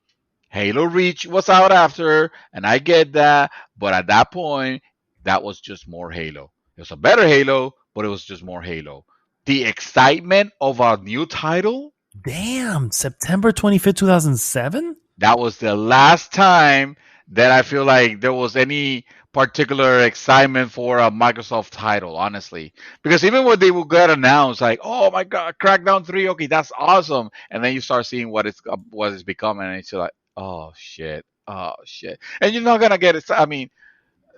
Halo Reach was out after, and I get that, but at that point, that was just more Halo. It was a better Halo, but it was just more Halo. The excitement of a new title? Damn, September 25th, 2007? That was the last time that I feel like there was any particular excitement for a Microsoft title, honestly. Because even when they would get announced, like, oh my god, Crackdown 3, okay, that's awesome. And then you start seeing what it's becoming, and it's like, oh shit. And you're not gonna get it. I mean,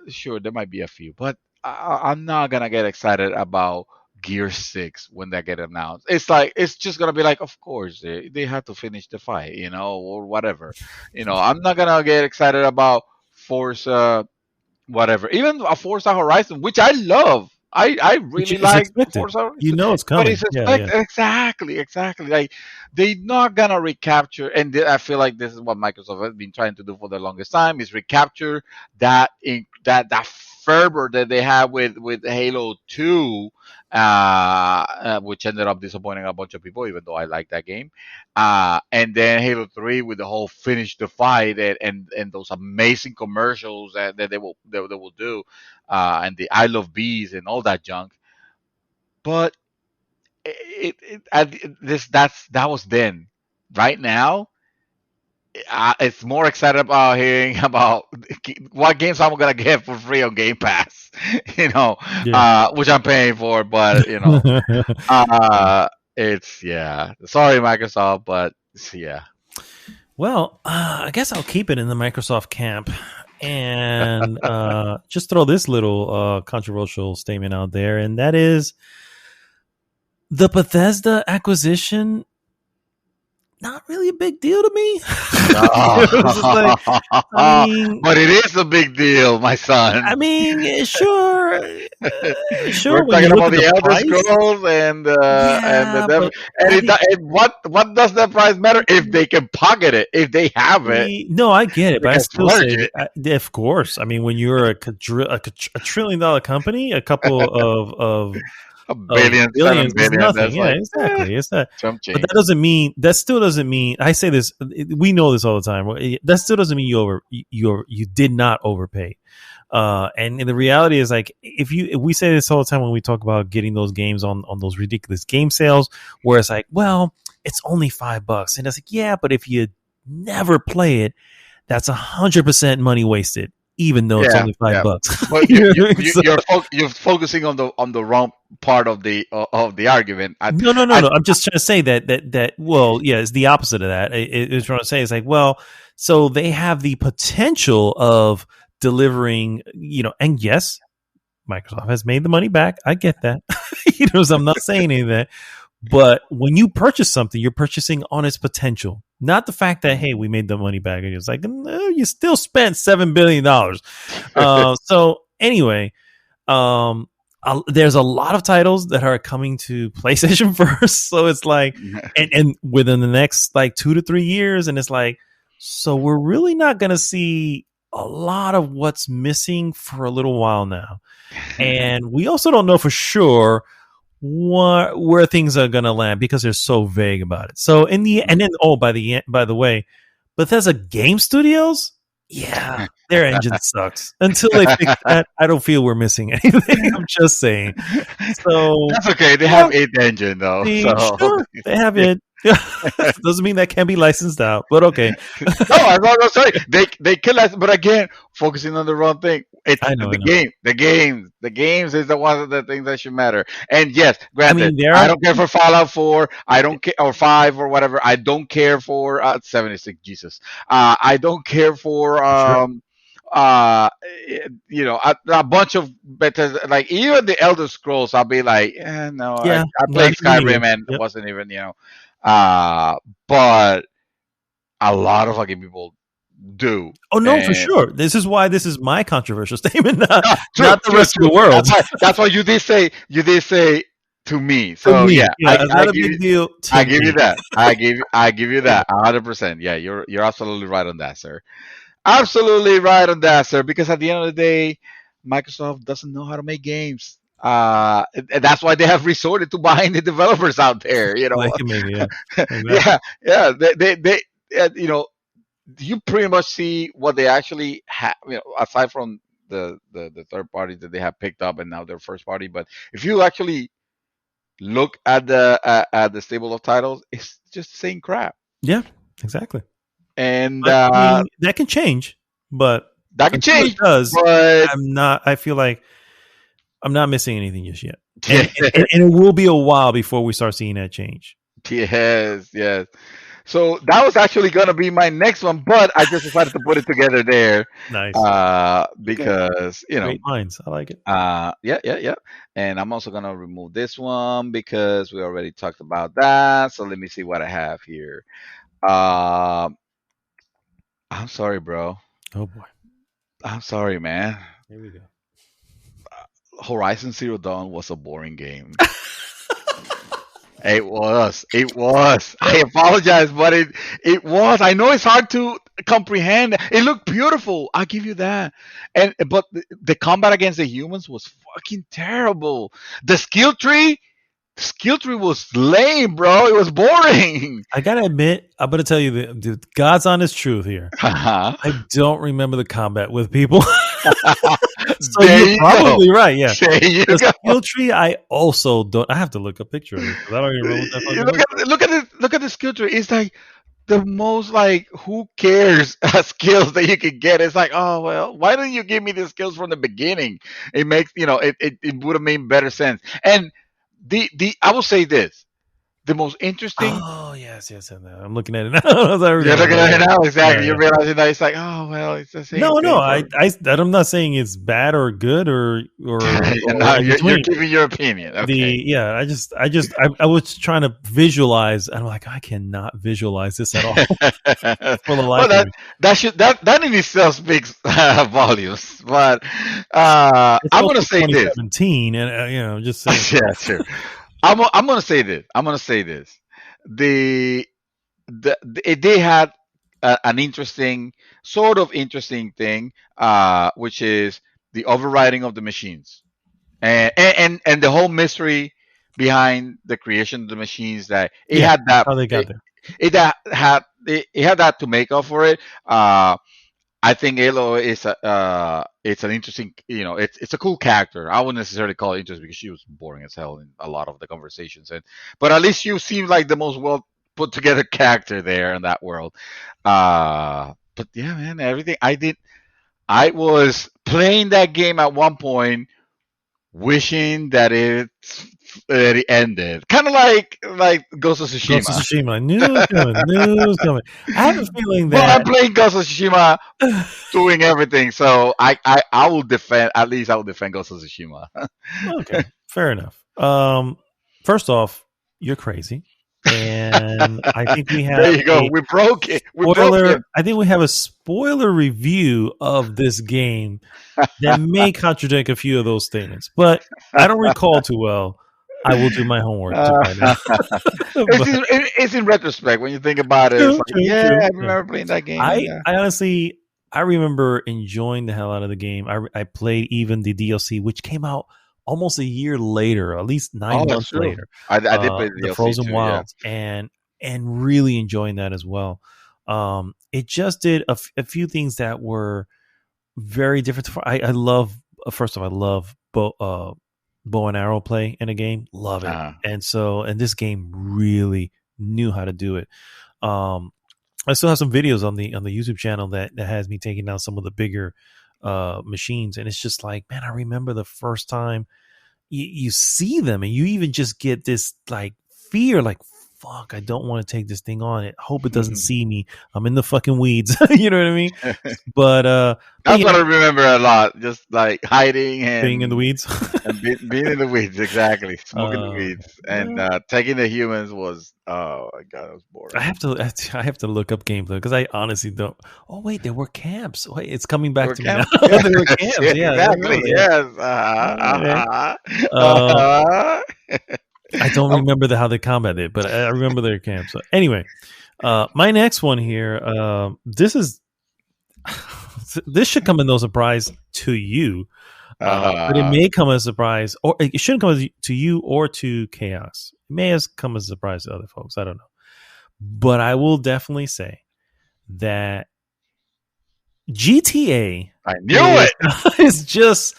sure, there might be a few, but I'm not gonna get excited about Gear 6 when that get announced. It's like, it's just gonna be like, of course they have to finish the fight, or whatever. I'm not gonna get excited about Forza, whatever. Even a Forza Horizon, which I love. I really like Forza Horizon. It's coming. But it's expected. Yeah. Exactly. Like, they're not gonna recapture, and I feel like this is what Microsoft has been trying to do for the longest time, is recapture that fervor that they had with Halo 2, which ended up disappointing a bunch of people, even though I like that game. And then Halo 3 with the whole finish the fight and those amazing commercials that they will do, and the I Love Bees and all that junk. But that was then. Right now, it's more excited about hearing about what games I'm gonna get for free on Game Pass, which I'm paying for. But it's sorry Microsoft, but yeah. Well, I guess I'll keep it in the Microsoft camp and just throw this little controversial statement out there, and that is the Bethesda acquisition. Not really a big deal to me. But it is a big deal, my son. I mean, sure. We're talking about the Elder Scrolls and the Devil. And what does that price matter if they can pocket it, if they have it? No, I get it, but I still say, of course. I mean, when you're a $1 trillion company, a couple of billions is nothing. Yeah, like, exactly. It's that. But that still doesn't mean. I say this. We know this all the time. That still doesn't mean you did not overpay. And the reality is, like, if we say this all the time when we talk about getting those games on those ridiculous game sales, where it's like, well, it's only $5, and it's like, yeah, but if you never play it, that's 100% money wasted. Even though it's only $5, but you're focusing on the wrong part of the argument. No. I'm just trying to say that. Well, yeah, it's the opposite of that. It's trying to say, it's like, well, so they have the potential of delivering, and yes, Microsoft has made the money back. I get that. So I'm not saying any of that. But when you purchase something, you're purchasing on its potential, not the fact that, hey, we made the money back. It's like, no, you still spent $7 billion. So anyway, there's a lot of titles that are coming to PlayStation first, so it's like, and within the next like 2 to 3 years, and it's like, so we're really not going to see a lot of what's missing for a little while now, and we also don't know for sure where things are going to land because they're so vague about it. So in the and then by the way, Bethesda Game Studios, yeah, their engine sucks. Until they fix that, I don't feel we're missing anything. I'm just saying. So that's okay. They have 8 engine though. So. Sure, they have it. Doesn't mean that can't be licensed out, but okay. No, I'm not sorry. They can license, but again, focusing on the wrong thing. It's the games is the things that should matter. And yes, granted, I don't care for Fallout 4. I don't care, or 5 or whatever. I don't care for 76. Jesus, I don't care for a bunch of better, like even the Elder Scrolls. I'll be like, no, I played Skyrim and it wasn't even but a lot of fucking people do. Oh no, for sure. This is why this is my controversial statement, not the rest of the world. That's why you did say to me. So yeah, it's not a big deal. I give you that. I give you that 100%. Yeah, you're absolutely right on that, sir. Absolutely right on that, sir. Because at the end of the day, Microsoft doesn't know how to make games. And that's why they have resorted to buying the developers out there. They you pretty much see what they actually have. Aside from the third parties that they have picked up and now they're first party. But if you actually look at the stable of titles, it's just the same crap. Yeah, exactly. And that can change, but that can change. It does. But I feel like I'm not missing anything just yet. And it will be a while before we start seeing that change. Yes. So that was actually going to be my next one, but I just decided to put it together there. Nice. Because, Great minds. I like it. Yeah. And I'm also going to remove this one because we already talked about that. So let me see what I have here. I'm sorry, bro. Oh, boy. I'm sorry, man. Here we go. Horizon Zero Dawn was a boring game. It was. I apologize, but it was. I know it's hard to comprehend. It looked beautiful. I'll give you that. But the combat against the humans was fucking terrible. The skill tree was lame, bro. It was boring. I gotta admit, I'm gonna tell you the God's honest truth here. I don't remember the combat with people. So you're probably right. Yeah, the skill tree. I also don't. I have to look a picture of it because I don't even remember what that. Look at the skill tree. It's like the most like who cares skills that you can get. It's like, oh well, why don't you give me the skills from the beginning? It makes it would have made better sense. And I will say this. The most interesting. Oh yes. I'm looking at it now. You're looking at it now, exactly. You're realizing that it's like, oh well, it's the same. No. I'm not saying it's bad or good or. You're giving your opinion. Okay. I was trying to visualize. I'm like, I cannot visualize this at all. For the life of me. That in itself speaks volumes. But I'm going to say this. 2017, and just saying. Yeah, sure. I'm gonna say this. They had an interesting thing, which is the overriding of the machines, and the whole mystery behind the creation of the machines. That it had that. How they got there. It had that to make up for it. I think Alo is it's an interesting, it's a cool character. I wouldn't necessarily call it interesting because she was boring as hell in a lot of the conversations. But at least you seem like the most well put together character there in that world. But yeah, man, everything I was playing that game at one point, wishing that it ended, kind of like Ghost of Tsushima. Ghost of Tsushima, news coming. I have a feeling that. Well, I'm playing Ghost of Tsushima, doing everything, so I will defend. At least I will defend Ghost of Tsushima. Okay, fair enough. First off, you're crazy. And I think we have there you go. We broke it. We broke spoiler. it. I think we have a spoiler review of this game that may contradict a few of those statements, but I don't recall too well. I will do my homework to find out. It's in retrospect when you think about it. It's like, I remember playing that game. I honestly, I remember enjoying the hell out of the game. I played even the DLC, which came out almost a year later, at least 9 months later. I did play the DLC Frozen too, Wilds, and really enjoying that as well. It just did a few things that were very different. I love, first of all, I love bow and arrow play in a game. Love it. And this game really knew how to do it. I still have some videos on the YouTube channel that has me taking down some of the bigger machines, and it's just like, man, I remember the first time you see them, and you even just get this like fear, like, fuck, I don't want to take this thing on. I hope it doesn't see me. I'm in the fucking weeds. You know what I mean? But that's what I remember a lot. Just like hiding and being in the weeds. And being in the weeds, exactly. Smoking the weeds. And taking the humans was, oh my god, it was boring. I have to look up gameplay because I honestly don't. Oh wait, there were camps. Wait, it's coming back to me now. Yeah, there were camps. Yeah, exactly. Yes. I don't remember how they combated, but I remember their camp. So anyway, my next one here, this should come as no surprise to you, but it may come as a surprise, or it shouldn't come to you or to Chaos. It may have come as a surprise to other folks. I don't know, but I will definitely say that GTA. I knew it. Is just.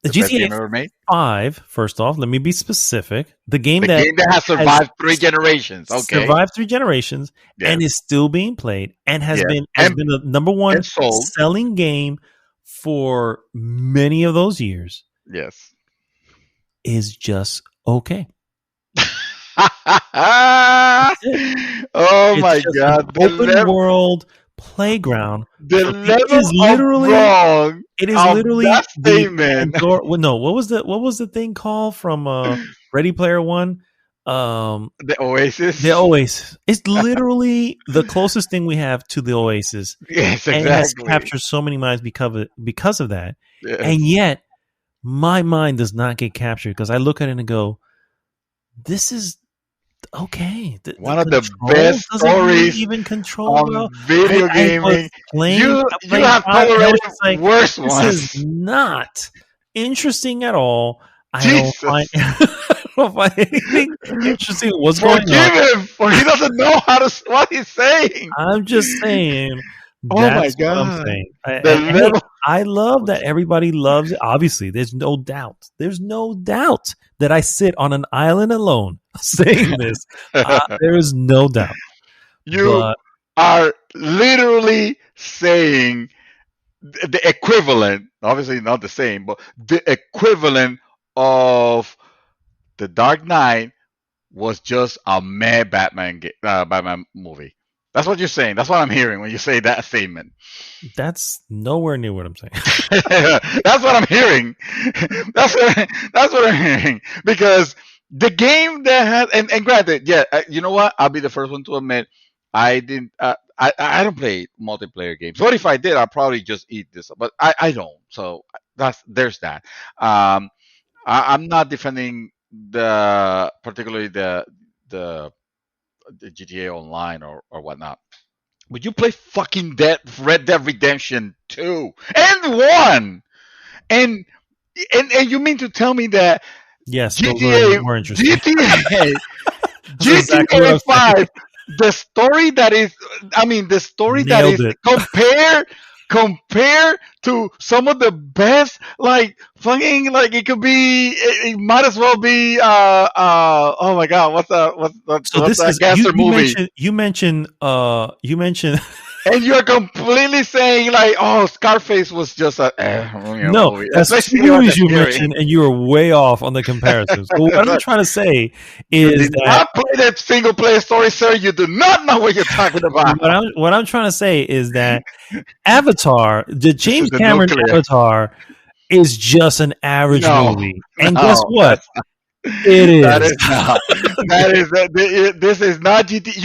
The GTA 5, first off, let me be specific. The game that has survived 3 generations. Okay. Survived 3 generations and is still being played and has been the number one selling game for many of those years. Yes. Is just okay. Oh my god. Open world playground. The level is literally wrong. It is literally that statement. What was the thing called from Ready Player One? The Oasis. The Oasis. It's literally the closest thing we have to the Oasis. Yes, exactly. And it has captured so many minds because of that. Yes. And yet, my mind does not get captured because I look at it and go, "This is." Okay, one of the best stories even control on video gaming. You have tolerated worse ones. This is not interesting at all. I don't find anything interesting. What's going on? Forgive him, for he doesn't know what he's saying. I'm just saying. Oh my god! What I'm saying. I love that everybody loves it. Obviously, there's no doubt. There's no doubt that I sit on an island alone saying this. There is no doubt. You are literally saying the equivalent, obviously not the same, but the equivalent of The Dark Knight was just a meh Batman movie. That's what you're saying. That's what I'm hearing when you say that statement. That's nowhere near what I'm saying. That's what I'm hearing. That's what I'm hearing. Because the game that has, and granted, you know what? I'll be the first one to admit I didn't. I don't play multiplayer games. What if I did? I'll probably just eat this, but I don't. So there's that. I'm not defending particularly the GTA Online or whatnot. Would you play fucking Red Dead Redemption 2 and 1? And you mean to tell me that GTA more interesting. GTA 5, the story that is compared to some of the best, like fucking, like it could be, it might as well be oh my god, what's that gangster movie? You mentioned and you're completely saying like, oh, Scarface was just a no, movie. As soon as you mentioned, and you were way off on the comparisons. So what I'm trying to say is that not play that single player story, sir. You do not know what you're talking about. What I'm trying to say is that Avatar, the James Cameron Avatar, is just an average movie. And guess what? It That is. is not. This is not GT.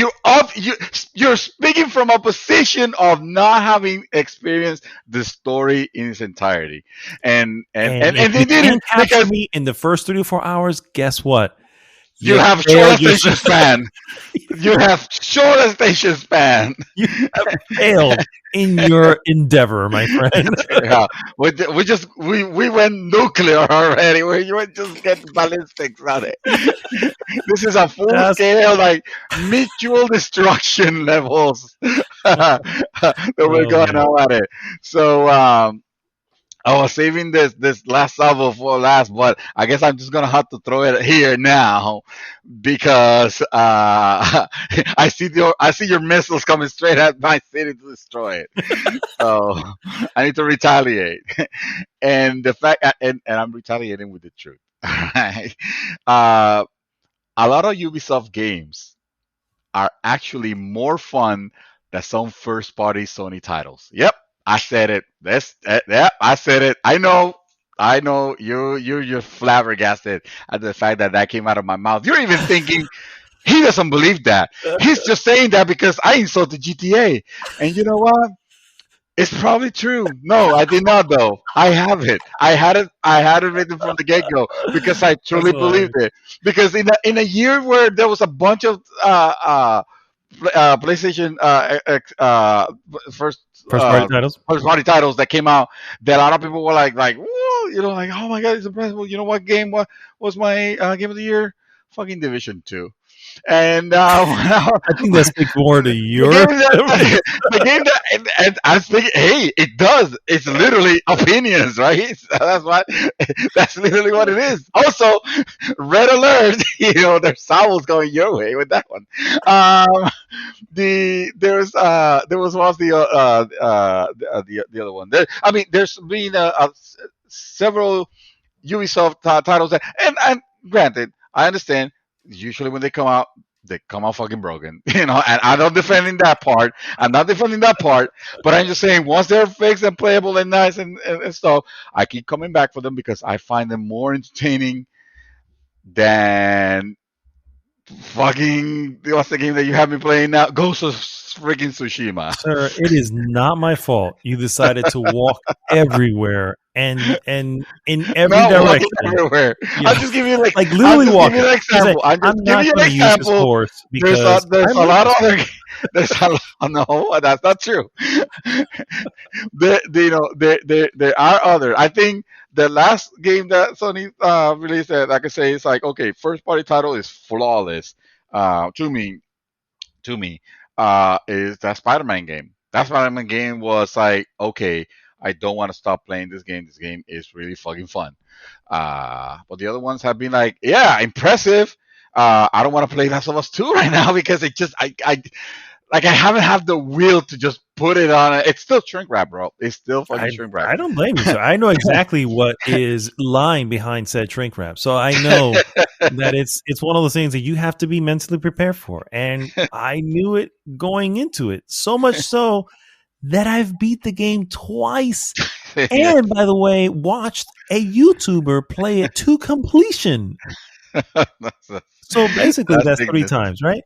You're speaking from a position of not having experienced the story in its entirety, And if and they you did it can't capture because me in the first 3 to 4 hours, guess what? you You have short failed your attention span. You have short attention span. you have failed in your endeavor, my friend. Yeah, we went nuclear already. We went just get ballistics on it. This is a full That's scale, like mutual destruction levels that we're oh going man. on at it. So I was saving this last salvo for last, but I guess I'm just gonna have to throw it here now because I see your missiles coming straight at my city to destroy it. So I need to retaliate, and the fact and I'm retaliating with the truth. Alright? Uh, a lot of Ubisoft games are actually more fun than some first party Sony titles. Yep, I said it. Yep, I said it. I know you're just flabbergasted at the fact that that came out of my mouth. You're even thinking he doesn't believe that. He's just saying that because I insulted GTA. And you know what? It's probably true. No, I did not though. I have it. I had it written from the get go because I That's truly believed hilarious. it. Because in a year where there was a bunch of PlayStation first First party titles. first party titles that came out, that a lot of people were like, whoa, like, oh my god, it's impressive. You know what game was my game of the year? Fucking Division 2. And I think that speaks more to the your game that the game that and I'm speaking. Hey, it does. It's literally opinions, right? So that's what. That's literally what it is. Also, red alert. There's owls going your way with that one. There was once the other one. I mean, there's been several Ubisoft titles and granted, I understand. Usually when they come out fucking broken, And I'm not defending that part. I'm not defending that part, but I'm just saying once they're fixed and playable and nice and stuff, I keep coming back for them because I find them more entertaining than fucking what's the game that you have me playing now? Ghost of freaking Tsushima. sir. It is not my fault. You decided to walk everywhere and in every Not walking direction. everywhere. Yeah. I'm just giving you Like I'll literally just give walking. you an He's like, example. I'm I'm just not giving you going an to use this example. horse There's because there's I a like lot of this other there's a lot, no, that's not true. There are other. I think the last game that Sony released that I can say is like, okay, first party title is flawless. To me, is that Spider-Man game. That Spider-Man game was like, okay, I don't want to stop playing this game. This game is really fucking fun. But the other ones have been like, yeah, impressive. I don't want to play Last of Us 2 right now because it just, I haven't had the will to just put it on. It's still shrink wrap, bro. It's still fucking shrink wrap. I don't blame you, sir. I know exactly what is lying behind said shrink wrap. So I know that it's one of those things that you have to be mentally prepared for. And I knew it going into it. So much so that I've beat the game twice. And by the way, watched a YouTuber play it to completion. So basically that's 3 times, right?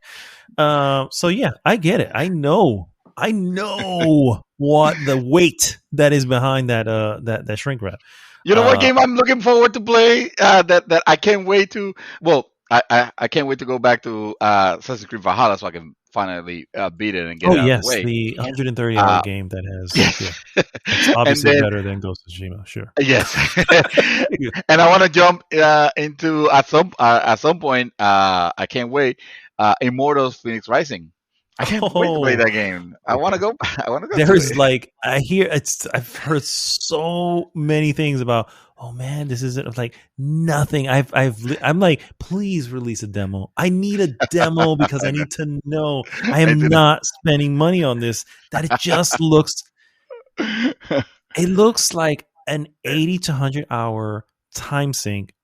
So yeah, I get it. I know what the weight that is behind that shrink wrap. You know what game I'm looking forward to play? That I can't wait to. Well, I can't wait to go back to Assassin's Creed Valhalla so I can finally beat it and get it out of the way. The 130-hour game that has. Yes. Yeah, it's obviously better than Ghost of Tsushima. Sure. Yes. And I want to jump into at some point. I can't wait. Immortals: Phoenix Rising. I can't wait to play that game. I want to go. There's like I've heard so many things about. Oh man, this isn't like nothing. I'm like, please release a demo. I need a demo because I need to know I am not spending money on this. That it just looks. It looks like an 80 to 100 hour time sink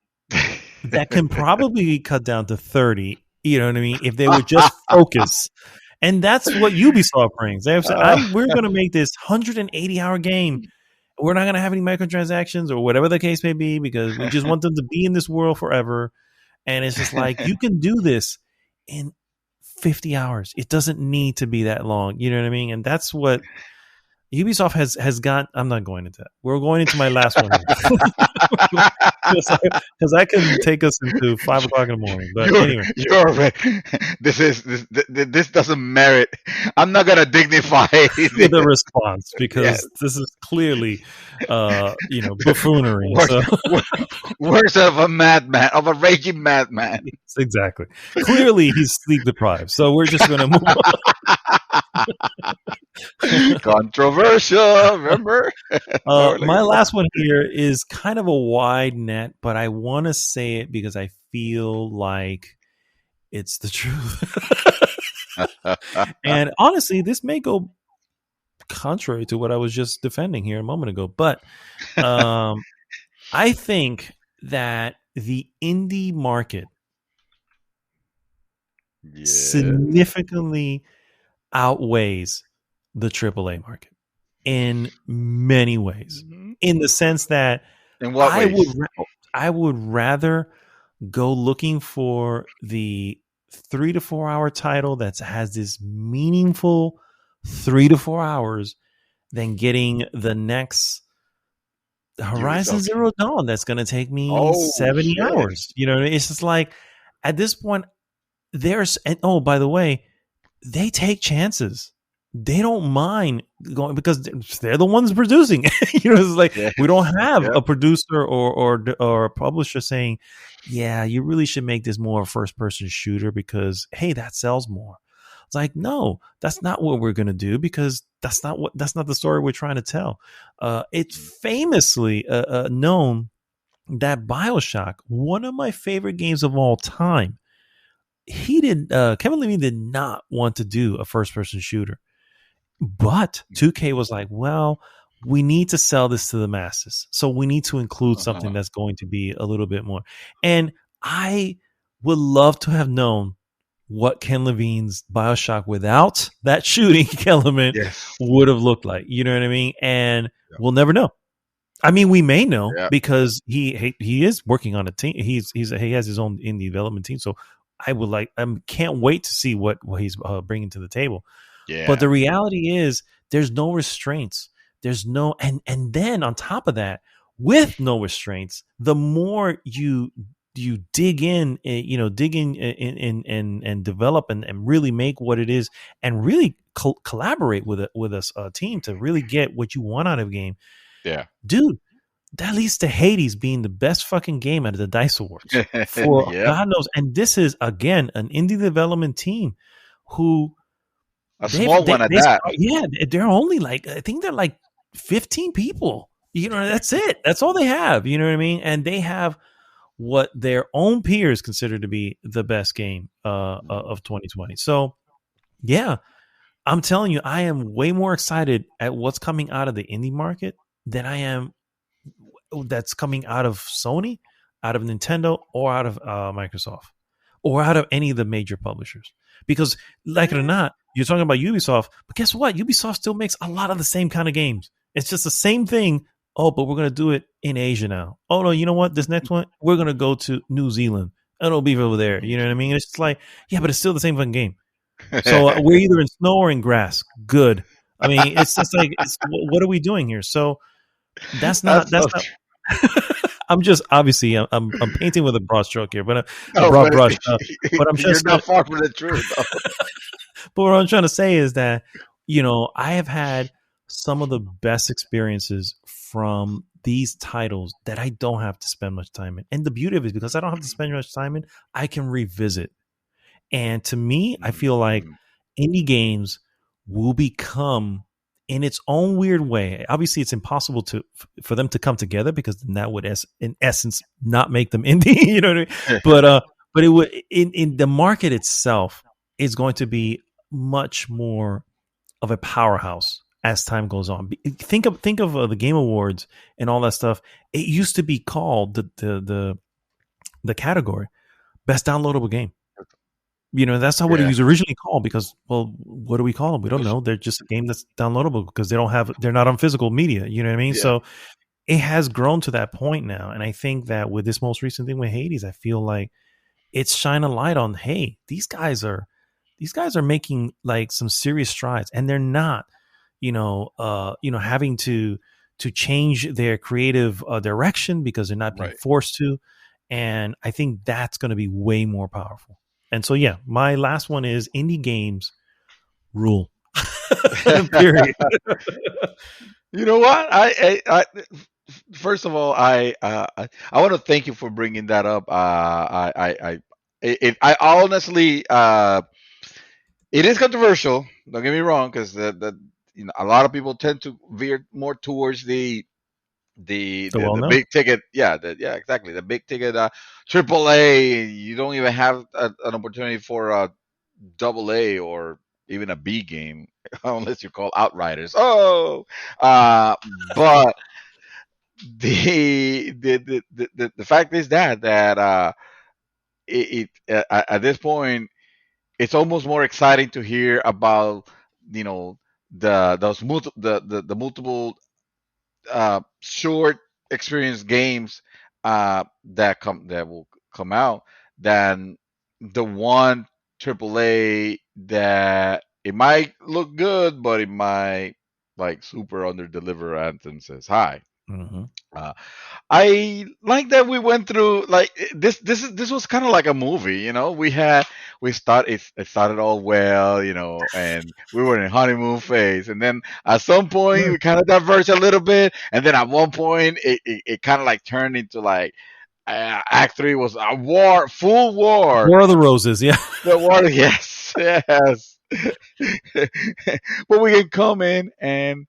that can probably be cut down to 30. You know what I mean? If they would just focus. And that's what Ubisoft brings. They have said, we're going to make this 180-hour game. We're not going to have any microtransactions or whatever the case may be because we just want them to be in this world forever. And it's just like, you can do this in 50 hours. It doesn't need to be that long. You know what I mean? And that's what Ubisoft has got. I'm not going into that. We're going into my last one because I can take us into 5 o'clock in the morning. But anyway, this doesn't merit. I'm not gonna dignify the response because this is clearly, buffoonery. Words of a madman, of a raging madman. Yes, exactly. Clearly, he's sleep deprived. So we're just going to move on. Controversial, remember? My last one here is kind of a wide net, but I want to say it because I feel like it's the truth. And honestly, this may go contrary to what I was just defending here a moment ago, but I think that the indie market significantly outweighs the AAA market in many ways. In the sense that I would rather go looking for the 3 to 4 hour title that has this meaningful 3 to 4 hours than getting the next Horizon Zero Dawn that's going to take me 70 hours. You know, it's just like at this point by the way, they take chances. They don't mind going because they're the ones producing. You know, it's like we don't have a producer or a publisher saying, "Yeah, you really should make this more a first-person shooter because hey, that sells more." It's like, no, that's not what we're gonna do because that's not the story we're trying to tell. It's famously known that BioShock, one of my favorite games of all time, Kevin Levine did not want to do a first-person shooter. But 2K was like, well, we need to sell this to the masses. So we need to include something that's going to be a little bit more. And I would love to have known what Ken Levine's BioShock without that shooting element would have looked like. You know what I mean? And we'll never know. I mean, we may know because he is working on a team. He has his own indie development team. So I can't wait to see what he's bringing to the table. Yeah. But the reality is there's no restraints. There's no, and then on top of that, with no restraints, the more you dig in, and develop and really make what it is and really collaborate with a team to really get what you want out of a game. Yeah. Dude, that leads to Hades being the best fucking game out of the DICE Awards for God knows. And this is, again, an indie development team who, a small one at that. Yeah, they're only I think they're like 15 people. You know, that's it. That's all they have. You know what I mean? And they have what their own peers consider to be the best game of 2020. So, yeah, I'm telling you, I am way more excited at what's coming out of the indie market than I am that's coming out of Sony, out of Nintendo, or out of Microsoft, or out of any of the major publishers. Because, like it or not, you're talking about Ubisoft, but guess what? Ubisoft still makes a lot of the same kind of games. It's just the same thing. Oh, but we're going to do it in Asia now. Oh, no, you know what? This next one, we're going to go to New Zealand. And it'll be over there. You know what I mean? It's just like, yeah, but it's still the same fucking game. So we're either in snow or in grass. Good. I mean, it's just like, what are we doing here? So that's not. I'm just obviously I'm painting with a broad stroke here, but a broad brush. But I'm just you're not far from the truth. But what I'm trying to say is that I have had some of the best experiences from these titles that I don't have to spend much time in, and the beauty of it is because I don't have to spend much time in, I can revisit. And to me, I feel like indie games will become, in its own weird way, obviously it's impossible for them to come together because then that would in essence not make them indie. You know what I mean? But it would in the market itself is going to be much more of a powerhouse as time goes on. Think of the Game Awards and all that stuff. It used to be called the category best downloadable game. That's not what it was originally called because, well, what do we call them? We don't know. They're just a game that's downloadable because they're not on physical media. You know what I mean? Yeah. So it has grown to that point now. And I think that with this most recent thing with Hades, I feel like it's shine a light on, hey, these guys are making like some serious strides, and they're not, having to change their creative direction because they're not being Right. forced to. And I think that's going to be way more powerful. And so, yeah, my last one is indie games rule. Period. You know what? First of all, I want to thank you for bringing that up. I honestly, it is controversial. Don't get me wrong, because a lot of people tend to veer more towards So well the known. big ticket. Yeah, exactly. The big ticket, triple A. You don't even have an opportunity for a double A or even a B game unless you call Outriders. Oh, but the fact is that at this point it's almost more exciting to hear about, you know, the multiple short experience games that will come out than the one AAA that it might look good, but it might like super under deliver. Anthem says hi. Mm-hmm. Uh, I like that we went through like this was kind of like a movie, you know. It started all well, you know, and we were in honeymoon phase, and then at some point we kind of diverged a little bit, and then at one point it kind of like turned into like Act Three was a war, full war. War of the Roses, yeah. The war, yes, yes. But we can come in and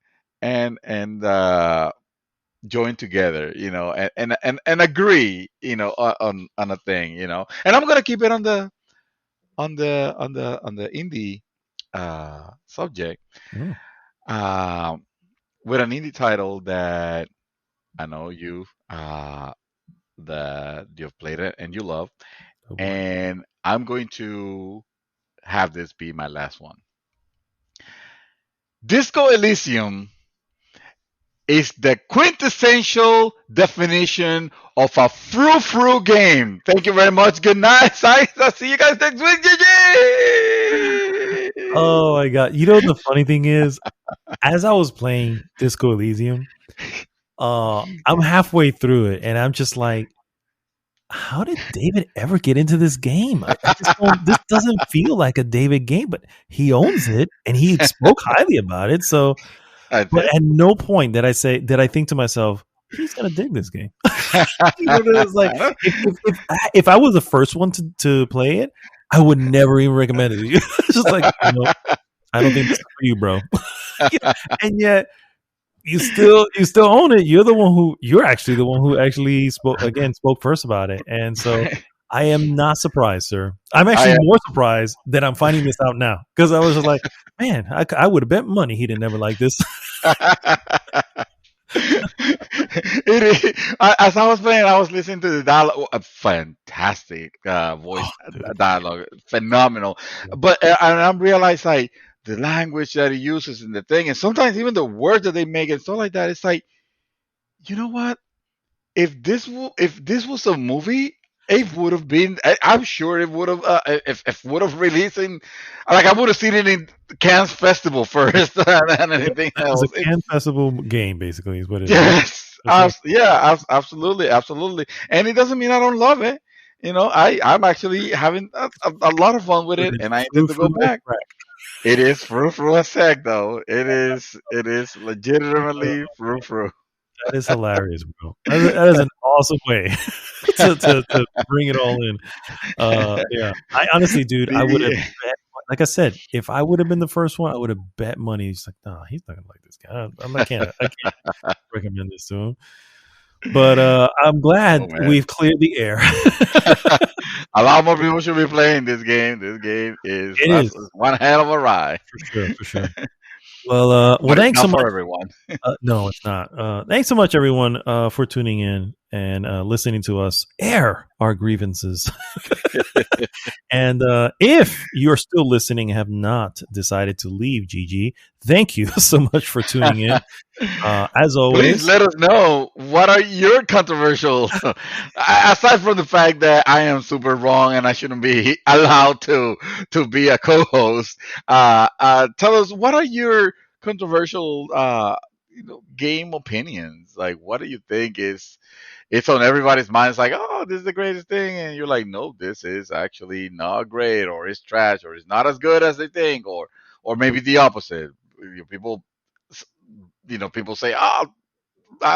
join together, you know, and agree, you know, on a thing, you know. And I'm gonna keep it on the indie subject, Mm. um, with an indie title that I know that you've played it and you love, Oh boy. and I'm going to have this be my last one. Disco Elysium is the quintessential definition of a frou-frou game. Thank you very much. Good night. I'll see you guys next week. Oh my god! You know the funny thing is, as I was playing Disco Elysium, I'm halfway through it, and I'm just like, how did David ever get into this game? I just don't. This doesn't feel like a David game, but he owns it, and he spoke highly about it. So, but at no point did I think to myself, he's gonna dig this game. You know, it's like if I was the first one to play it, I would never even recommend it to you. It's just like, I don't think this is for you, bro. And yet you still own it. You're actually the one who actually spoke first about it. And so I am not surprised, sir. I'm actually more surprised that I'm finding this out now, because I was just like, man, I would have bet money he didn't ever like this. As I was playing, I was listening to the dialogue. A fantastic voice dialogue, phenomenal. But and I realized like the language that he uses in the thing, and sometimes even the words that they make and stuff like that. It's like, you know what? If this was a movie, it would have been. I'm sure it would have. If would have released in, like I would have seen it in Cannes Festival first than anything else. It's a Cannes Festival game, basically, is what it is. Yes, yeah, absolutely, absolutely. And it doesn't mean I don't love it. You know, I'm actually having a lot of fun with it, and I intend to go back. It is frou-frou as heck, though. It is legitimately frou-frou. That is hilarious, bro. That is an awesome way to bring it all in. Yeah, I honestly, dude, I would have bet, like I said, if I would have been the first one, I would have bet money. He's like, nah, he's not gonna like this guy. I can't recommend this to him. But I'm glad we've cleared the air. A lot more people should be playing this game. This game is one hell of a ride. For sure. Well, thanks so much, everyone. No, it's not. Thanks so much, everyone, for tuning in. and listening to us air our grievances. And if you're still listening and have not decided to leave, GG, thank you so much for tuning in. As always, please let us know what are your controversial. Aside from the fact that I am super wrong and I shouldn't be allowed to be a co-host, tell us what are your controversial game opinions. Like, what do you think is it's on everybody's mind? It's like, oh, this is the greatest thing, and you're like, no, this is actually not great, or it's trash, or it's not as good as they think, or maybe the opposite. People, people say, oh,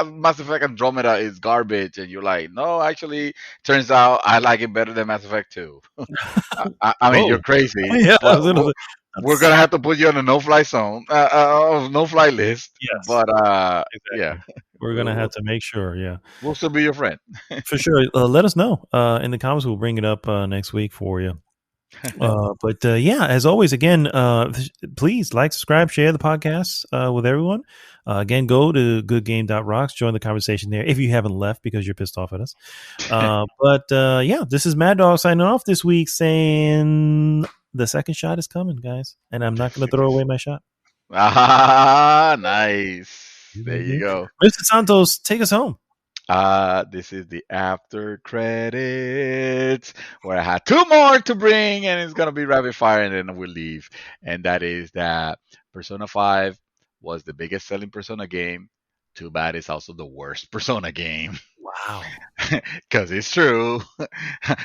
Mass Effect Andromeda is garbage, and you're like, no, actually, turns out I like it better than Mass Effect 2. I mean, you're crazy, yeah, but we're gonna have to put you on a no-fly zone, no-fly list. Yes, but exactly. Yeah, we're gonna have to make sure. Yeah, we'll still be your friend for sure. Let us know in the comments. We'll bring it up next week for you. But yeah, as always, again, please like, subscribe, share the podcast with everyone. Again, go to goodgame.rocks, join the conversation there if you haven't left because you're pissed off at us. But yeah, this is Mad Dog signing off this week, saying the second shot is coming, guys, and I'm not going to throw away my shot. Ah, nice. There you go. Mr. Santos, take us home. This is the after credits where I had two more to bring, and it's gonna be rapid fire, and then we'll leave. And that is that Persona 5 was the biggest selling Persona game. Too bad it's also the worst Persona game. Wow. Because it's true.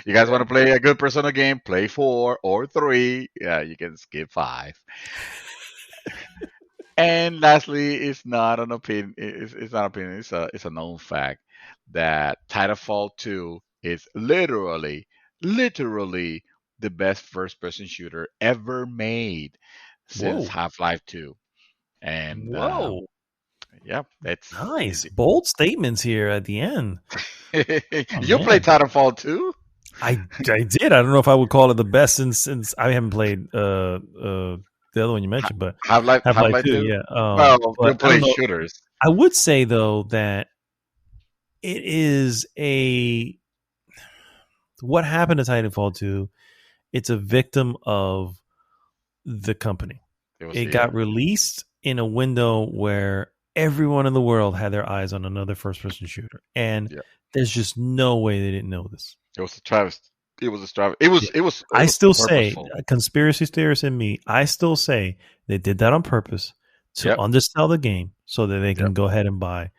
You guys want to play a good Persona game? Play 4 or 3. Yeah, you can skip 5. And lastly, it's not an opinion. It's not an opinion. It's a known fact that Titanfall 2 is literally the best first-person shooter ever made since Half-Life 2. And yeah, that's nice. Bold statements here at the end. You played Titanfall 2? I did. I don't know if I would call it the best since I haven't played the other one you mentioned, but Half-Life 2. Yeah. Well, we play shooters. I would say though that it is what happened to Titanfall 2. It's a victim of the company. It got released in a window where everyone in the world had their eyes on another first-person shooter, and there's just no way they didn't know this. It was a travesty. It was a travesty. It was. I still say, conspiracy theorists in me, I still say they did that on purpose to undersell the game so that they can go ahead and buy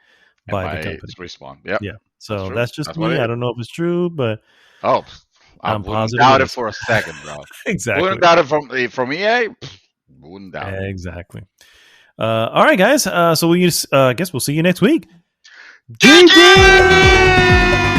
the company. Respawn. Yeah. So that's just me. I don't know if it's true, but I wouldn't doubt it for a second, bro. Exactly. Wouldn't doubt it from EA. Wouldn't doubt it. Exactly. All right, guys. So I guess we'll see you next week. GG!